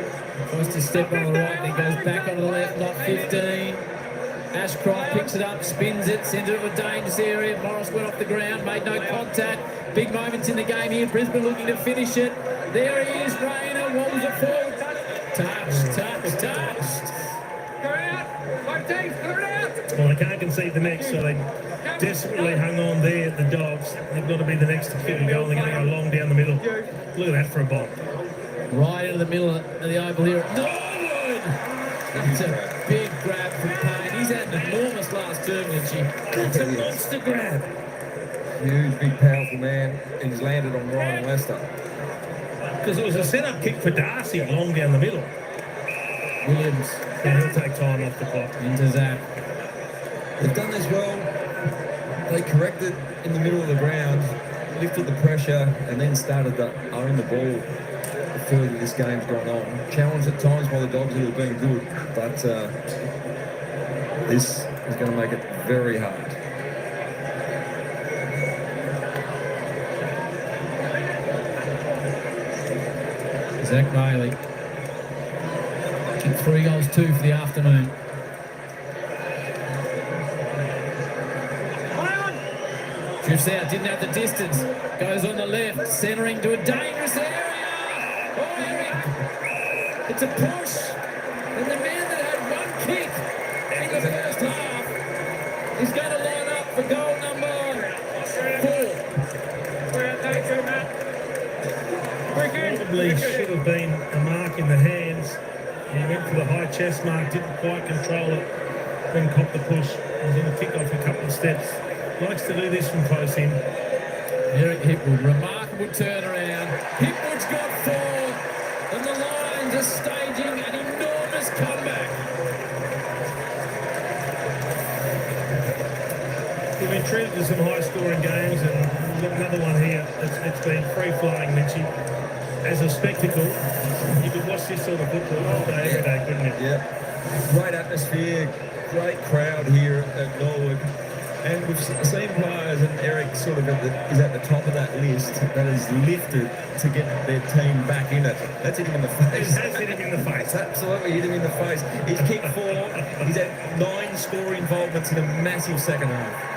tries to step on the right, then goes back on the left, not 15. Ashcroft picks it up, spins it, sends it to a dangerous area. Morris went off the ground, made no contact. Big moments in the game here. Brisbane looking to finish it. There he is, Rayner, wobbles it forward. Touched. Go out. 5 teams, clear it out. Well, they can't concede the next, so they desperately hung on there, the Dogs. They've got to be the next to kick a goal. They're going to go long down the middle. Look at that for a bomb. Right into the middle of the oval here at Nowood. That's a big grab from Payne. He's had an enormous last term, Lynchie. That's a monster grab. Huge, big, powerful man. And he's landed on Ryan Lester. Because it was a set-up kick for Darcy long down the middle. Williams. Yeah, he'll take time off the clock. Into Zach. They've done this well. They corrected in the middle of the ground, lifted the pressure, and then started to own the ball the further this game's gone on. Challenged at times by the Dogs who have been good, but this is going to make it very hard. Zach Bailey. Kicked 3 goals, 2 for the afternoon. Drifts out, didn't have the distance. Goes on the left, centering to a dangerous area. Oh, Eric. It's a push. And the man that had 1 kick in the first half is going to line up for goal number 4. Probably should have been a mark in the hands. He went for the high chest mark, didn't quite control it, then copped the push. He was going to kick off a couple of steps. Likes to do this from close in. Eric Hipwood, remarkable turnaround. Hipwood's got 4, and the Lions are staging an enormous comeback. We've been treated to some high-scoring games, and we've got another one here. It's been free-flying, Mitchie. As a spectacle, you could watch this sort of football all day, every day, couldn't you? Yeah. Great atmosphere, great crowd here at Norwood. And we've seen players, and Eric sort of is at the top of that list, that is lifted to get their team back in it. That's hit him in the face. It has hit him in the face. Absolutely hit him in the face. He's kicked 4. He's had 9 score involvements in a massive second half.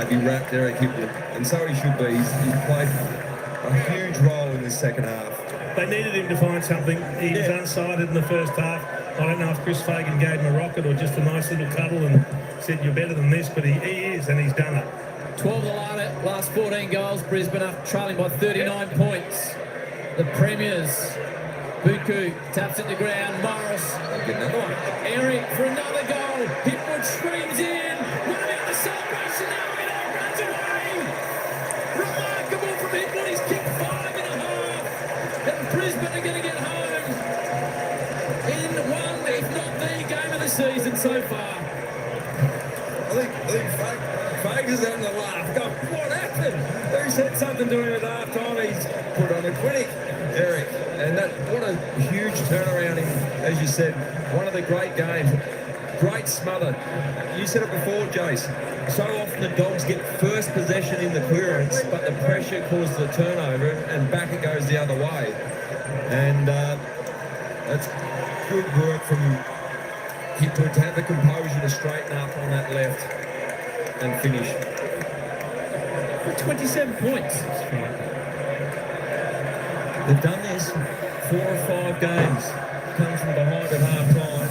He wrapped Eric Hipwood, and so he should be. He's played a huge role in this second half. They needed him to find something. He was unsighted in the first half. I don't know if Chris Fagan gave him a rocket or just a nice little cuddle and said, you're better than this, but he is, and he's done it. 12 the last 14 goals. Brisbane up trailing by 39 points. The Premiers. Buku taps at the ground. Morris. Eric for another goal. Hipwood screams in. What about the celebration now? It runs away. Remarkable from Hipwood. He's kicked 5.5. And Brisbane are going to get home in one, if not the game of the season so far. I think Fagan's having a laugh. Go, what happened? Who said something to him at half time? He's put on a clinic, Eric. And what a huge turnaround in, as you said, one of the great games. Great smother. You said it before, Jace. So often the Dogs get first possession in the clearance, but the pressure causes the turnover, and back it goes the other way. And that's good work from Hipwood to have the composure to straighten up on that left and finish. 27 points. They've done this 4 or 5 games. Comes from behind at half time.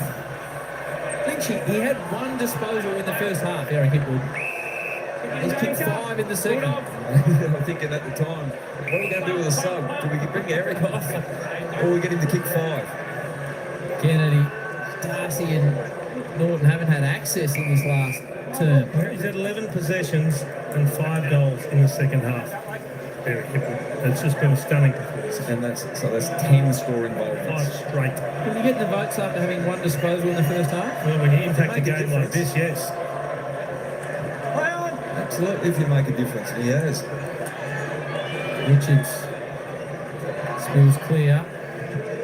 He had 1 disposal in the first half, Eric Hipwood. He's kicked 5 in the second. I'm thinking at the time, what are we going to do with a sub? Do we bring Eric off? Or we get him to kick 5? Kennedy, Darcy and Norton haven't had access in this last term. He's had 11 possessions and 5 goals in the second half. Eric Hipwood. It's just been a stunning performance. And that's 10 scoring involvements. 5 straight. Will you get the votes after having 1 disposal in the first half? Well, when you impact a game like this, yes. Absolutely, if you make a difference. He has. Richards spills clear.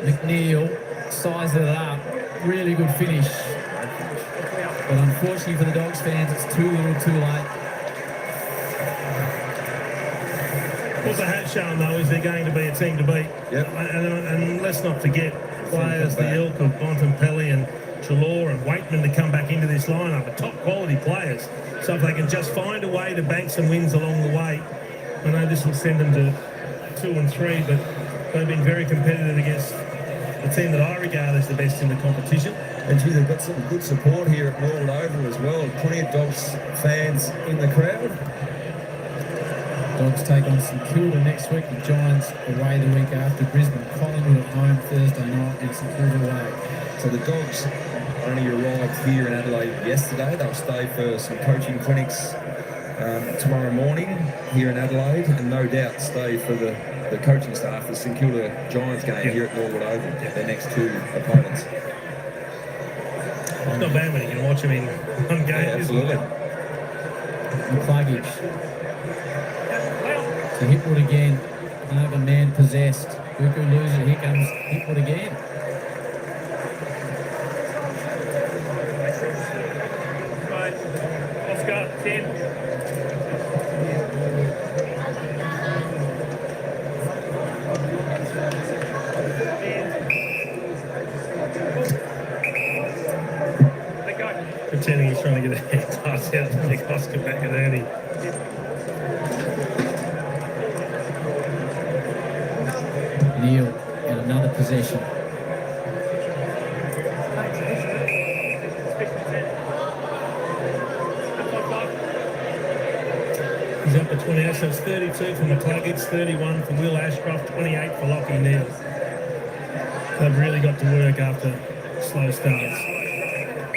McNeil sizes it up. Really good finish. But unfortunately for the Dogs fans, it's too little too late. What they have shown, though, is they're going to be a team to beat. Yep. And let's not forget players the ilk of Bontempelli and Chalor and Waitman to come back into this lineup, are top quality players. So if they can just find a way to bank some wins along the way, I know this will send them to 2 and 3, but they've been very competitive against the team that I regard as the best in the competition. And gee, they've got some good support here at Nowood Oval as well. Plenty of Dogs fans in the crowd. Dogs take on St Kilda next week. The Giants away the week after. Brisbane, Collingwood at home Thursday night, and St Kilda away. So the Dogs only arrived here in Adelaide yesterday. They'll stay for some coaching clinics tomorrow morning here in Adelaide, and no doubt stay for the coaching staff for St Kilda Giants game here at Norwood Oval, their next two opponents. It's not bad when you can watch them in one game. Yeah, absolutely. McCluggage to Hipwood again. Another man possessed. Buku loses it. Here comes Hipwood again. Right. Oscar, 10. Pretending he's trying to get a head pass out to Nick Oscar back at Ernie. Neil and another possession. He's up to 28, so it's 32 from McCluggage, 31 from Will Ashcroft, 28 for Lockie Neal. They've really got to work after slow starts.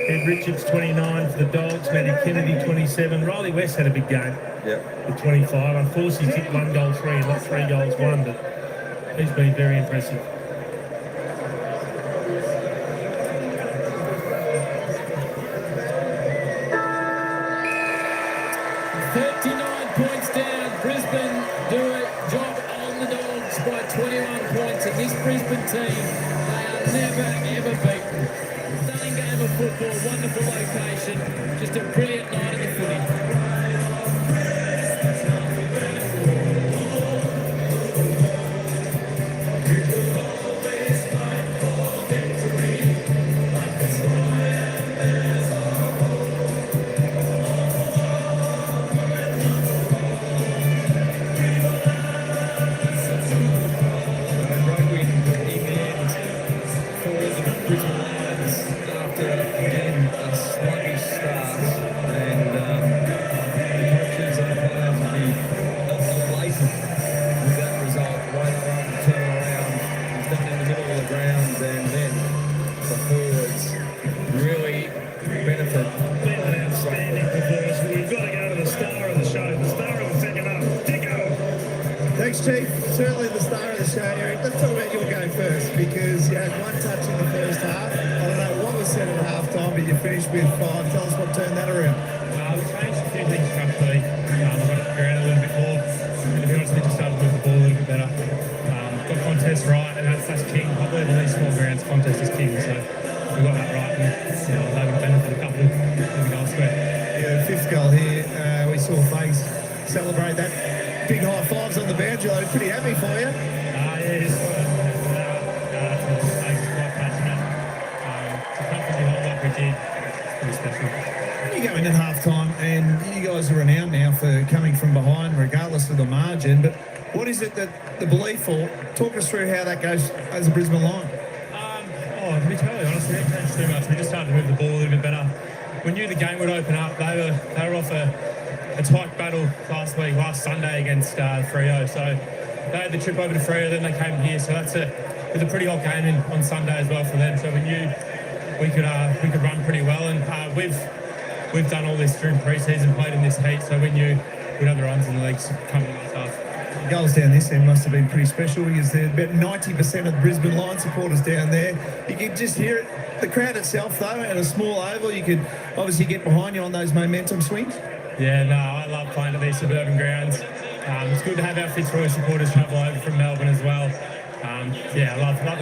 Ed Richards, 29 for the Dogs. Matty Kennedy, 27. Riley West had a big game. Yep. With 25. Unfortunately, he's hit 1 goal 3, not 3 goals 1, but he's been very impressive. Points down. Brisbane do a job on the Dogs by 21 points. And this Brisbane team, they are never, ever beaten. Stunning game of football, wonderful location, just a brilliant night at the footy. Chief, certainly the star of the show, Eric. Let's talk about your game first, because you had 1 touch in the first half. I don't know what was said at half time, but you finished with 5. Tell us what turned that around. We changed a few things structurally. I got it around a little bit more. And to be honest, we just started with the ball a little bit better. Got contest right, and that's king. I believe in these small grounds, contest is king. So we got that right, and I was able to benefit a couple of the goal square. Yeah, 5th goal here. We saw Fags celebrate that. Big high fives on the boundary line. Pretty happy for you. Yeah, it's quite passionate. To come from the whole like we did, it's pretty special. You go in at half time, and you guys are renowned now for coming from behind, regardless of the margin. But what is it that the belief, or talk us through how that goes as a Brisbane line? To be totally honest, we didn't change too much. We just started to move the ball a little bit better. We knew the game would open up. They were off a tight battle last Sunday against Freo. So they had the trip over to Freo, then they came here. So it was a pretty hot game on Sunday as well for them. So we knew we could run pretty well, and we've done all this during pre-season, played in this heat, so we knew we'd have the runs in the leagues coming this half. The goals down this end must have been pretty special, because there's about 90% of the Brisbane line supporters down there. You could just hear it. The crowd itself, though, at a small oval, you could obviously get behind you on those momentum swings. Yeah, no, I love playing at these suburban grounds. It's good to have our Fitzroy supporters travel over from Melbourne as well. I love playing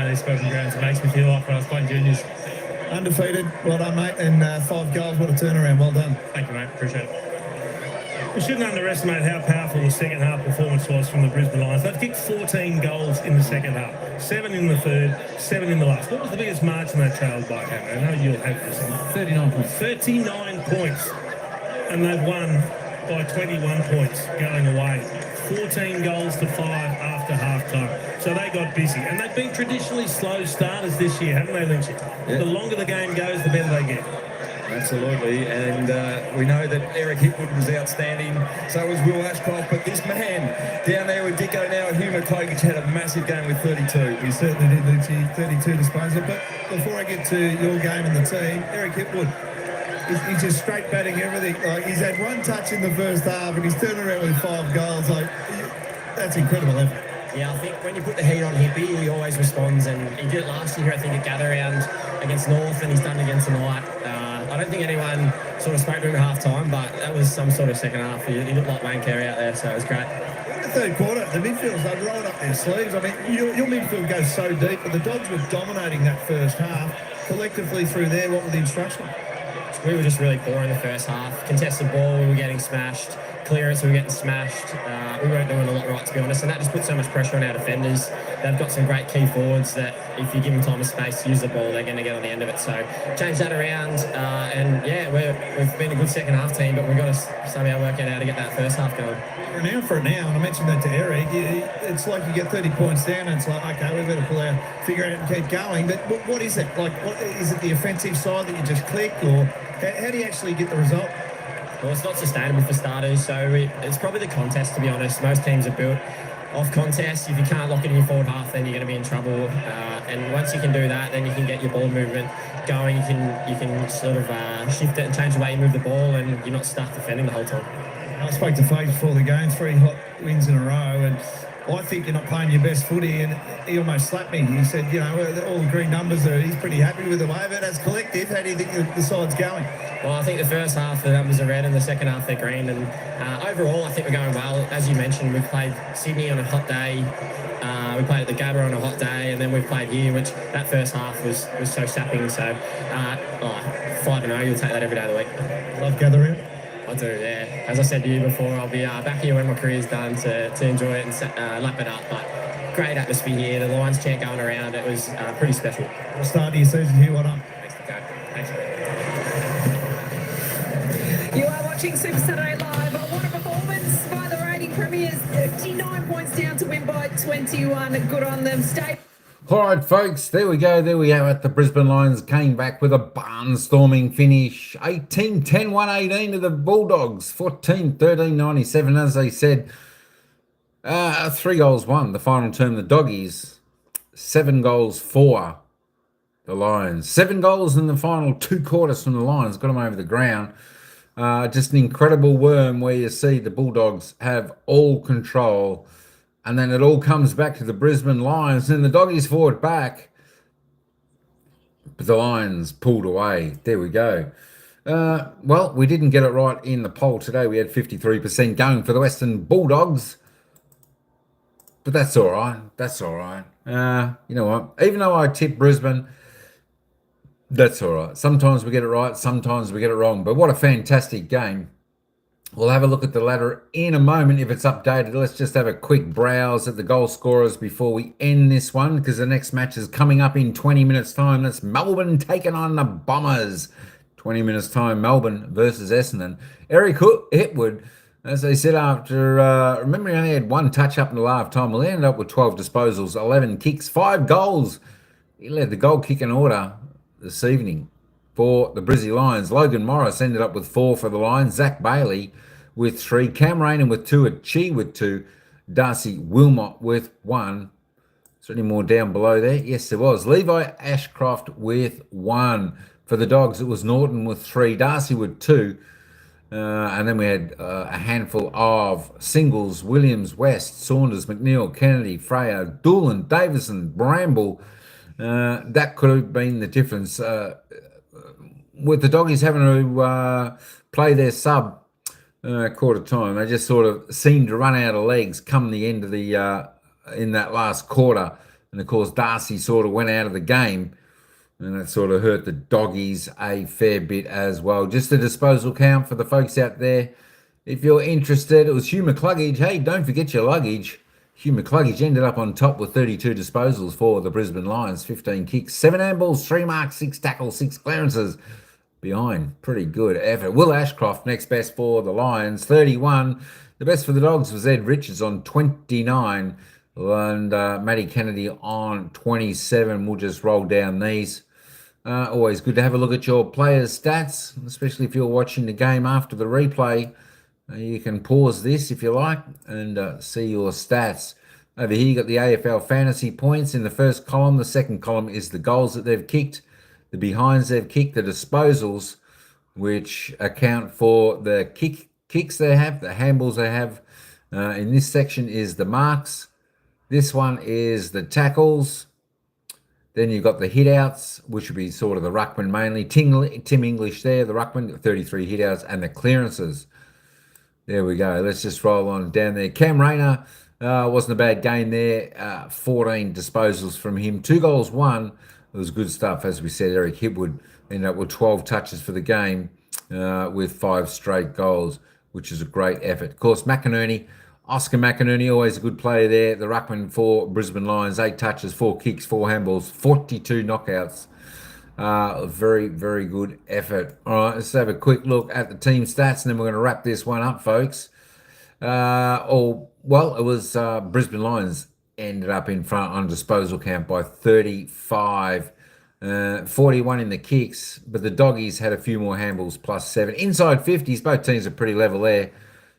these suburban grounds. It makes me feel like when I was playing juniors. Undefeated, well done, mate, and 5 goals, what a turnaround, well done. Thank you, mate, appreciate it. We shouldn't underestimate how powerful the second half performance was from the Brisbane Lions. They've kicked 14 goals in the second half, 7 in the third, 7 in the last. What was the biggest margin they trailed by, Cameron? I know you'll have this. 39 points. 39 points. And they've won by 21 points going away. 14 goals to 5 after half-time. So they got busy. And they've been traditionally slow starters this year, haven't they, Lynchy? Yeah. The longer the game goes, the better they get. Absolutely, and we know that Eric Hipwood was outstanding, so was Will Ashcroft, but this man down there with Dicko now, Hugh McCloggage, had a massive game with 32. He certainly did, Lucy, 32 disposal. But before I get to your game and the team, Eric Hipwood, he's just straight batting everything. Like, he's had one touch in the first half and he's turned around with 5 goals. Like, that's incredible effort. Yeah, I think when you put the heat on Hippie, he always responds, and he did it last year, I think, at Gather Round against North, and he's done it again tonight. I don't think anyone sort of spoke to him at half-time, but that was some sort of second half. He looked like Wayne Carey out there, so it was great. In the third quarter, the midfielders, they rolled up their sleeves. I mean, your midfield goes so deep, but the Dogs were dominating that first half. Collectively through there, what were the instructions? We were just really poor in the first half. Contested ball, we were getting smashed. Clearance, we were getting smashed. We weren't doing a lot right, to be honest, and that just put so much pressure on our defenders. They've got some great key forwards that if you give them time and space to use the ball, they're going to get on the end of it. So change that around, and yeah, we've been a good second half team, but we've got to somehow work out how to get that first half going. Renowned for it now, and I mentioned that to Eric. It's like you get 30 points down, and it's like, okay, we better figure it out and keep going. But what is it? Like, what is it? The offensive side that you just click, or how do you actually get the result? Well, it's not sustainable for starters, so it's probably the contest, to be honest. Most teams are built off contest. If you can't lock it in your forward half, then you're going to be in trouble. And once you can do that, then you can get your ball movement going. You can sort of shift it and change the way you move the ball, and you're not stuck defending the whole time. I spoke to Faith before the game, 3 hot wins in a row, and I think you're not playing your best footy, and he almost slapped me. He said, you know, all the green numbers he's pretty happy with the way, but as collective, how do you think the side's going? Well, I think the first half the numbers are red and the second half they're green, and overall I think we're going well. As you mentioned, we've played Sydney on a hot day, we played at the Gabba on a hot day, and then we've played here, which that first half was so sapping. So 5-0, you'll take that every day of the week. Love gathering. I do, yeah. As I said to you before, I'll be back here when my career's done to enjoy it and lap it up. But great atmosphere here. The Lions chant going around. It was pretty special. We'll start your season here. Well done. Thanks, Nico. Thanks. You are watching Super Saturday Live. What a performance by the reigning premiers. 39 points down to win by 21. Good on them. Stay. All right, folks, there we go. There we have it. The Brisbane Lions came back with a barnstorming finish. 18-10, 118 to the Bulldogs. 14-13, 97, as they said. 3 goals won. The final term, the Doggies. 7 goals for the Lions. 7 goals in the final 2 quarters from the Lions. Got them over the ground. Just an incredible worm where you see the Bulldogs have all control. And then it all comes back to the Brisbane Lions. And the Doggies forward back. But the Lions pulled away. There we go. Well, we didn't get it right in the poll today. We had 53% going for the Western Bulldogs. But that's all right. That's all right. You know what? Even though I tipped Brisbane, that's all right. Sometimes we get it right. Sometimes we get it wrong. But what a fantastic game. We'll have a look at the ladder in a moment if it's updated. Let's just have a quick browse at the goal scorers before we end this one, because the next match is coming up in 20 minutes' time. That's Melbourne taking on the Bombers. 20 minutes' time, Melbourne versus Essendon. Eric Hipwood, as they said after, remember he only had 1 touch up in the half time. Well, he ended up with 12 disposals, 11 kicks, 5 goals. He led the goal kicking order this evening for the Brizzy Lions. Logan Morris ended up with 4 for the Lions. Zach Bailey with 3. Cam Rainen with 2. Chi with 2. Darcy Wilmot with 1. Is there any more down below there? Yes, there was. Levi Ashcroft with 1. For the Dogs, it was Norton with 3. Darcy with 2. And then we had a handful of singles. Williams, West, Saunders, McNeil, Kennedy, Freya, Doolan, Davison, Bramble. That could have been the difference. With the Doggies having to play their sub quarter time, they just sort of seemed to run out of legs come the end of the in that last quarter. And of course, Darcy sort of went out of the game, and that sort of hurt the Doggies a fair bit as well. Just a disposal count for the folks out there. If you're interested, it was Hugh McCluggage. Hey, don't forget your luggage. Hugh McCluggage ended up on top with 32 disposals for the Brisbane Lions, 15 kicks, 7 handballs, 3 marks, 6 tackles, 6 clearances. behind. Pretty good effort. Will Ashcroft, next best for the Lions, 31. The best for the Dogs was Ed Richards on 29. And Matty Kennedy on 27. We'll just roll down these. Always good to have a look at your players' stats, especially if you're watching the game after the replay. You can pause this if you like and see your stats. Over here you got the AFL fantasy points in the first column. The second column is the goals that they've kicked, the behinds they've kicked, the disposals, which account for the kicks they have, the handballs they have. In this section is the marks. This one is the tackles. Then you've got the hit-outs, which would be sort of the ruckman mainly. Tim English there, the ruckman, 33 hit-outs, and the clearances. There we go. Let's just roll on down there. Cam Rayner, wasn't a bad game there. 14 disposals from him. 2 goals, 1. It was good stuff. As we said, Eric Hipwood ended up with 12 touches for the game with 5 straight goals, which is a great effort. Of course, McInerney, Oscar McInerney, always a good player there. The ruckman for Brisbane Lions, 8 touches, 4 kicks, 4 handballs, 42 knockouts. Very, very good effort. All right, let's have a quick look at the team stats, and then we're going to wrap this one up, folks. It was Brisbane Lions ended up in front on disposal count by 35. 41 in the kicks, but the Doggies had a few more handballs, plus 7. Inside 50s, both teams are pretty level there.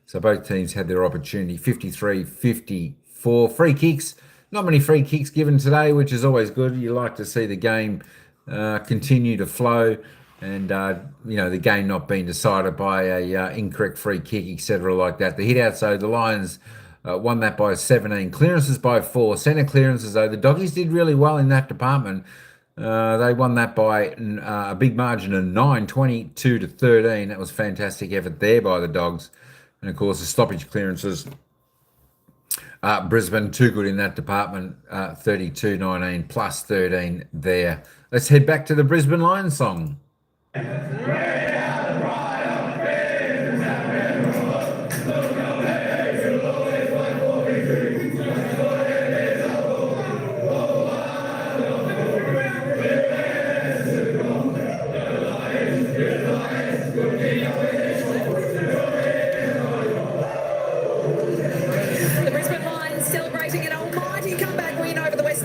So both teams had their opportunity, 53-54. Free kicks, not many free kicks given today, which is always good. You like to see the game continue to flow and, the game not being decided by a incorrect free kick, etc. like that. The hit-outs, though, the Lions won that by 17. Clearances by 4. Centre clearances, though, the Doggies did really well in that department. They won that by a big margin of 9, 22-13. That was fantastic effort there by the Dogs. And, of course, the stoppage clearances, Brisbane, too good in that department, 32-19, plus 13 there. Let's head back to the Brisbane Lions song.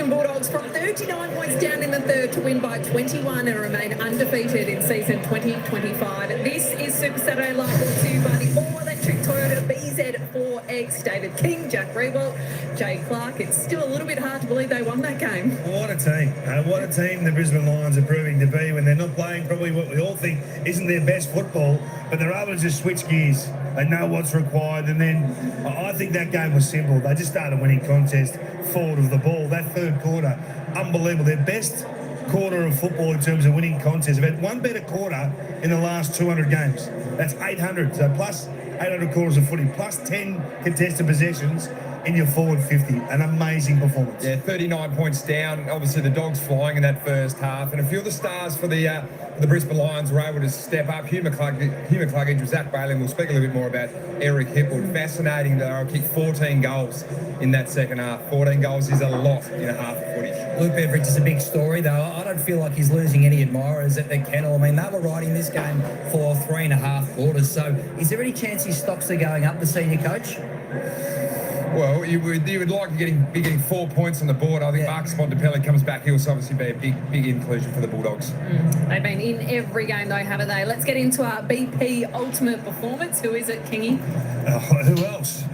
Bulldogs from 39 points down in the third to win by 21 and remain undefeated in season 2025. This is Super Saturday Live brought to you by the all-electric Toyota BZ4X. David King, Jack Rewalt, Jay Clark. It's still a little bit hard to believe they won that game. What a team. What a team the Brisbane Lions are proving to be when they're not playing probably what we all think isn't their best football, but they're able to just switch gears. They know what's required, and then I think that game was simple. They just started winning contest forward of the ball. That third quarter, unbelievable. Their best quarter of football in terms of winning contests. They've had one better quarter in the last 200 games. That's 800. So plus 800 quarters of footy, plus 10 contested possessions in your forward 50. An amazing performance. Yeah, 39 points down. Obviously, the Dogs flying in that first half. And a few of the stars for the Brisbane Lions were able to step up. Hugh McCluggage, Zach Bailey. We'll speak a little bit more about Eric Hipwood. Fascinating that they'll kick 14 goals in that second half. 14 goals is a lot in a half of footy. Luke Beveridge is a big story, though. I don't feel like he's losing any admirers at the kennel. I mean, they were riding this game for 3.5 quarters. So is there any chance his stocks are going up, the senior coach? Well, you would like to be getting 4 points on the board. I think Marcus Montepelli comes back. He'll obviously be a big inclusion for the Bulldogs. They've been in every game, though, haven't they? Let's get into our BP Ultimate Performance. Who is it, Kingy? Who else?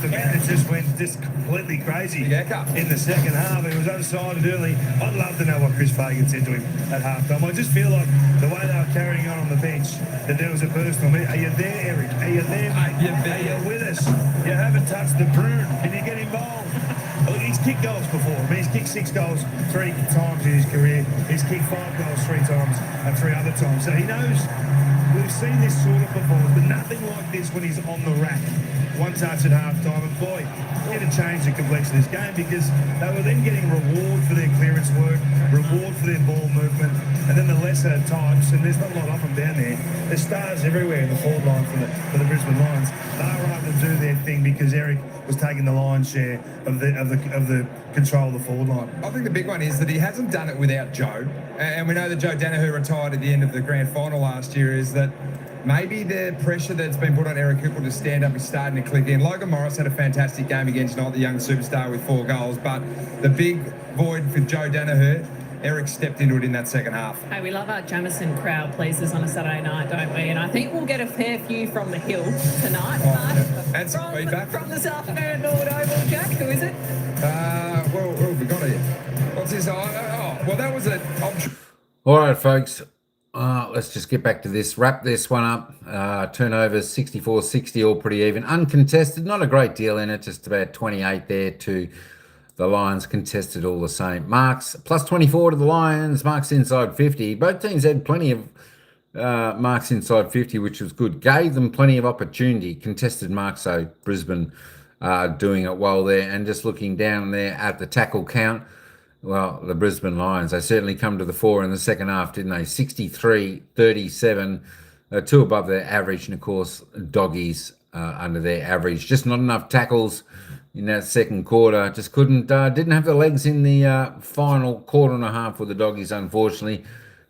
The man that just went completely crazy in the second half. He was unsighted early. I'd love to know what Chris Fagan said to him at halftime. I just feel like the way they were carrying on the bench, that there was a personal. Are you there, Eric? Are you there, mate? Are you with us? You haven't touched the prune. Can you get involved? Well, he's kicked goals before. I mean, he's kicked 6 goals 3 times in his career. He's kicked 5 goals 3 times and 3 other times. So he knows. We've seen this sort of performance, but nothing like this when he's on the rack. 1 touch at half-time, and boy, it had changed the complexion of this game because they were then getting reward for their clearance work, reward for their ball movement, and then the lesser types, and there's not a lot of them down there. There's stars everywhere in the forward line for the Brisbane Lions. They were able to do their thing because Eric was taking the lion's share of the control of the forward line. I think the big one is that he hasn't done it without Joe, and we know that Joe Danaher retired at the end of the grand final last year. Is that maybe the pressure that's been put on Eric Hipple to stand up is starting to click in. Logan Morris had a fantastic game again tonight, the young superstar with 4 goals, but the big void for Joe Danaher, Eric stepped into it in that second half. Hey, we love our Jamison crowd pleasers on a Saturday night, don't we? And I think we'll get a fair few from the hill tonight. And some feedback. From this afternoon at Nowood Oval, Jack, who is it? Well, who have we got here? What's this? Well, that was it. All right, folks. Let's just get back to this. Wrap this one up. Turnovers 64-60, all pretty even. Uncontested, not a great deal in it. Just about 28 there to the Lions. Contested all the same. Marks plus 24 to the Lions. Marks inside 50. Both teams had plenty of marks inside 50, which was good. Gave them plenty of opportunity. Contested marks, so Brisbane doing it well there. And just looking down there at the tackle count, well, the Brisbane Lions, they certainly come to the fore in the second half, didn't they? 63-37, 2 above their average. And, of course, Doggies under their average. Just not enough tackles in that second quarter. Just didn't have the legs in the final quarter and a half with the Doggies, unfortunately,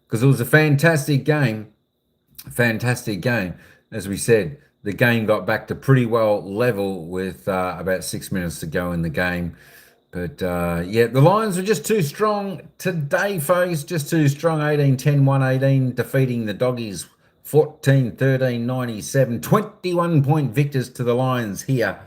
because it was a fantastic game. Fantastic game. As we said, the game got back to pretty well level with about 6 minutes to go in the game. But, yeah, the Lions were just too strong today, folks. Just too strong. 18-10, 118, defeating the Doggies 14-13, 97. 21-point victors to the Lions here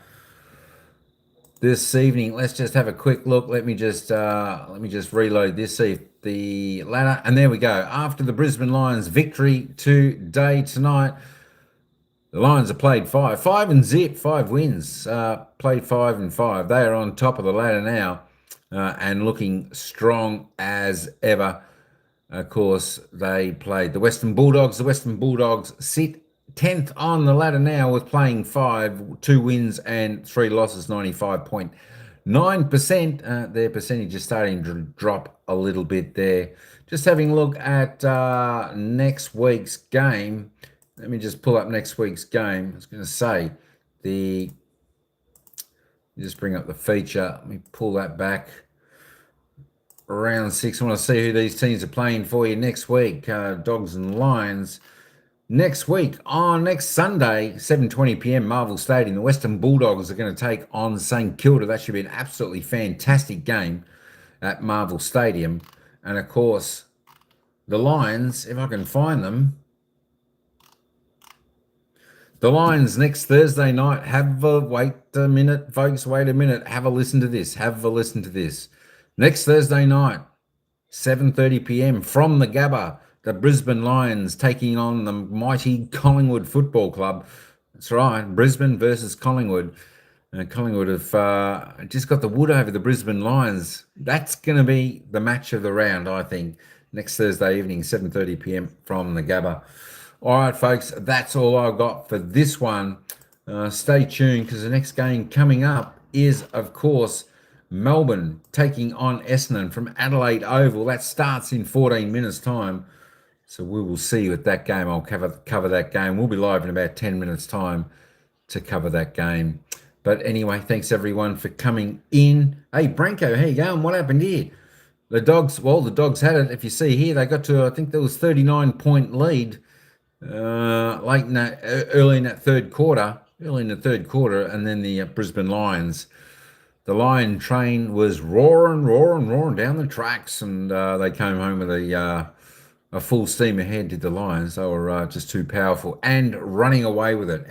this evening. Let's just have a quick look. Let me just reload this, see if the ladder. And there we go. After the Brisbane Lions victory tonight, the Lions have played 5 and zip, 5 wins, played 5 and 5. They are on top of the ladder now and looking strong as ever. Of course, they played the Western Bulldogs. The Western Bulldogs sit 10th on the ladder now with playing 5, 2 wins and 3 losses, 95.9%. Their percentage is starting to drop a little bit there. Just having a look at next week's game. Let me just pull up next week's game. I was going to say, just bring up the feature. Let me pull that back. Round 6. I want to see who these teams are playing for you next week. Dogs and Lions. Next week, on next Sunday, 7:20 p.m, Marvel Stadium, the Western Bulldogs are going to take on St Kilda. That should be an absolutely fantastic game at Marvel Stadium. And, of course, the Lions, if I can find them, the Lions next Thursday night, wait a minute, folks, wait a minute. Have a listen to this. Next Thursday night, 7:30 p.m, from the Gabba, the Brisbane Lions taking on the mighty Collingwood Football Club. That's right, Brisbane versus Collingwood. Collingwood have just got the wood over the Brisbane Lions. That's going to be the match of the round, I think, next Thursday evening, 7:30 p.m, from the Gabba. All right, folks, that's all I've got for this one. Stay tuned because the next game coming up is, of course, Melbourne taking on Essendon from Adelaide Oval. That starts in 14 minutes' time. So we will see you at that game. I'll cover that game. We'll be live in about 10 minutes' time to cover that game. But anyway, thanks, everyone, for coming in. Hey, Branko, how you going? What happened here? The Dogs had it. If you see here, they got to, I think there was 39-point lead. Early in the third quarter, and then the Brisbane Lions. The Lion train was roaring down the tracks, and they came home with a full steam ahead. Did the Lions? They were just too powerful and running away with it.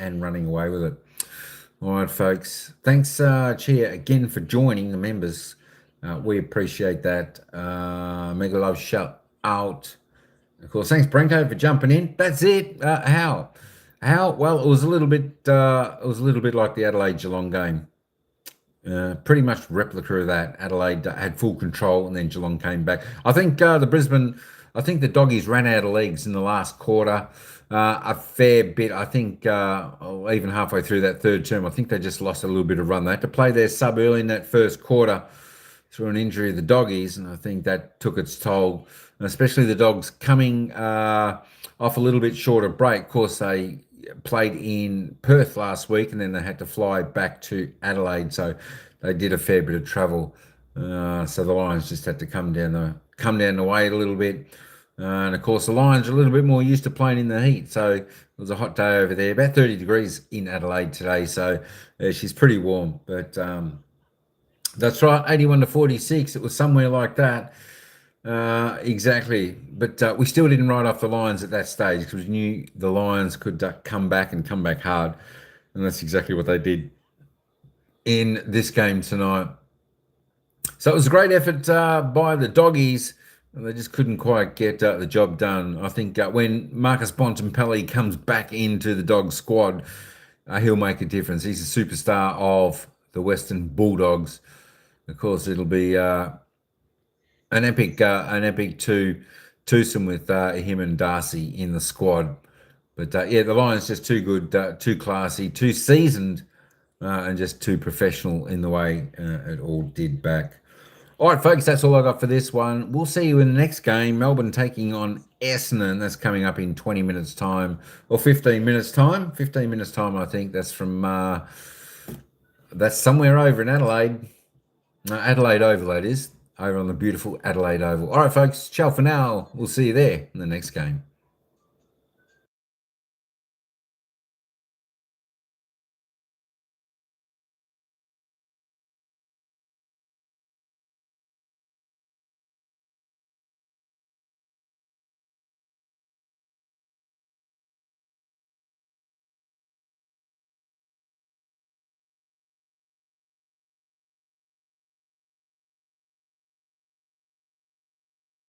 All right, folks. Thanks, Chia, again for joining the members. We appreciate that. Mega love shout out. Of course, thanks, Branko, for jumping in. That's it. How? Well, it was a little bit like the Adelaide Geelong game. Pretty much replica of that. Adelaide had full control, and then Geelong came back. I think the Doggies ran out of legs in the last quarter. A fair bit. I think even halfway through that third term, I think they just lost a little bit of run. They had to play their sub early in that first quarter. through an injury of the doggies, and I think that took its toll, and especially the Dogs coming off a little bit short of break. Of course, they played in Perth last week, and then they had to fly back to Adelaide, so they did a fair bit of travel. So the Lions just had to come down the weight a little bit. And of course, the Lions are a little bit more used to playing in the heat. So it was a hot day over there, about 30 degrees in Adelaide today. So she's pretty warm. But that's right, 81 to 46. It was somewhere like that. Exactly. But we still didn't write off the Lions at that stage because we knew the Lions could come back and come back hard. And that's exactly what they did in this game tonight. So it was a great effort by the Doggies. They just couldn't quite get the job done. I think when Marcus Bontempelli comes back into the Dogs squad, he'll make a difference. He's a superstar of the Western Bulldogs. Of course, it'll be an epic twosome with him and Darcy in the squad. But yeah, the Lions just too good, too classy, too seasoned, and just too professional in the way it all did back. All right, folks, that's all I got for this one. We'll see you in the next game. Melbourne taking on Essendon. That's coming up in 20 minutes' time, or 15 minutes' time. 15 minutes' time, I think. That's from, that's somewhere over in Adelaide. Adelaide Oval, that is. Over on the beautiful Adelaide Oval. All right, folks, ciao for now. We'll see you there in the next game.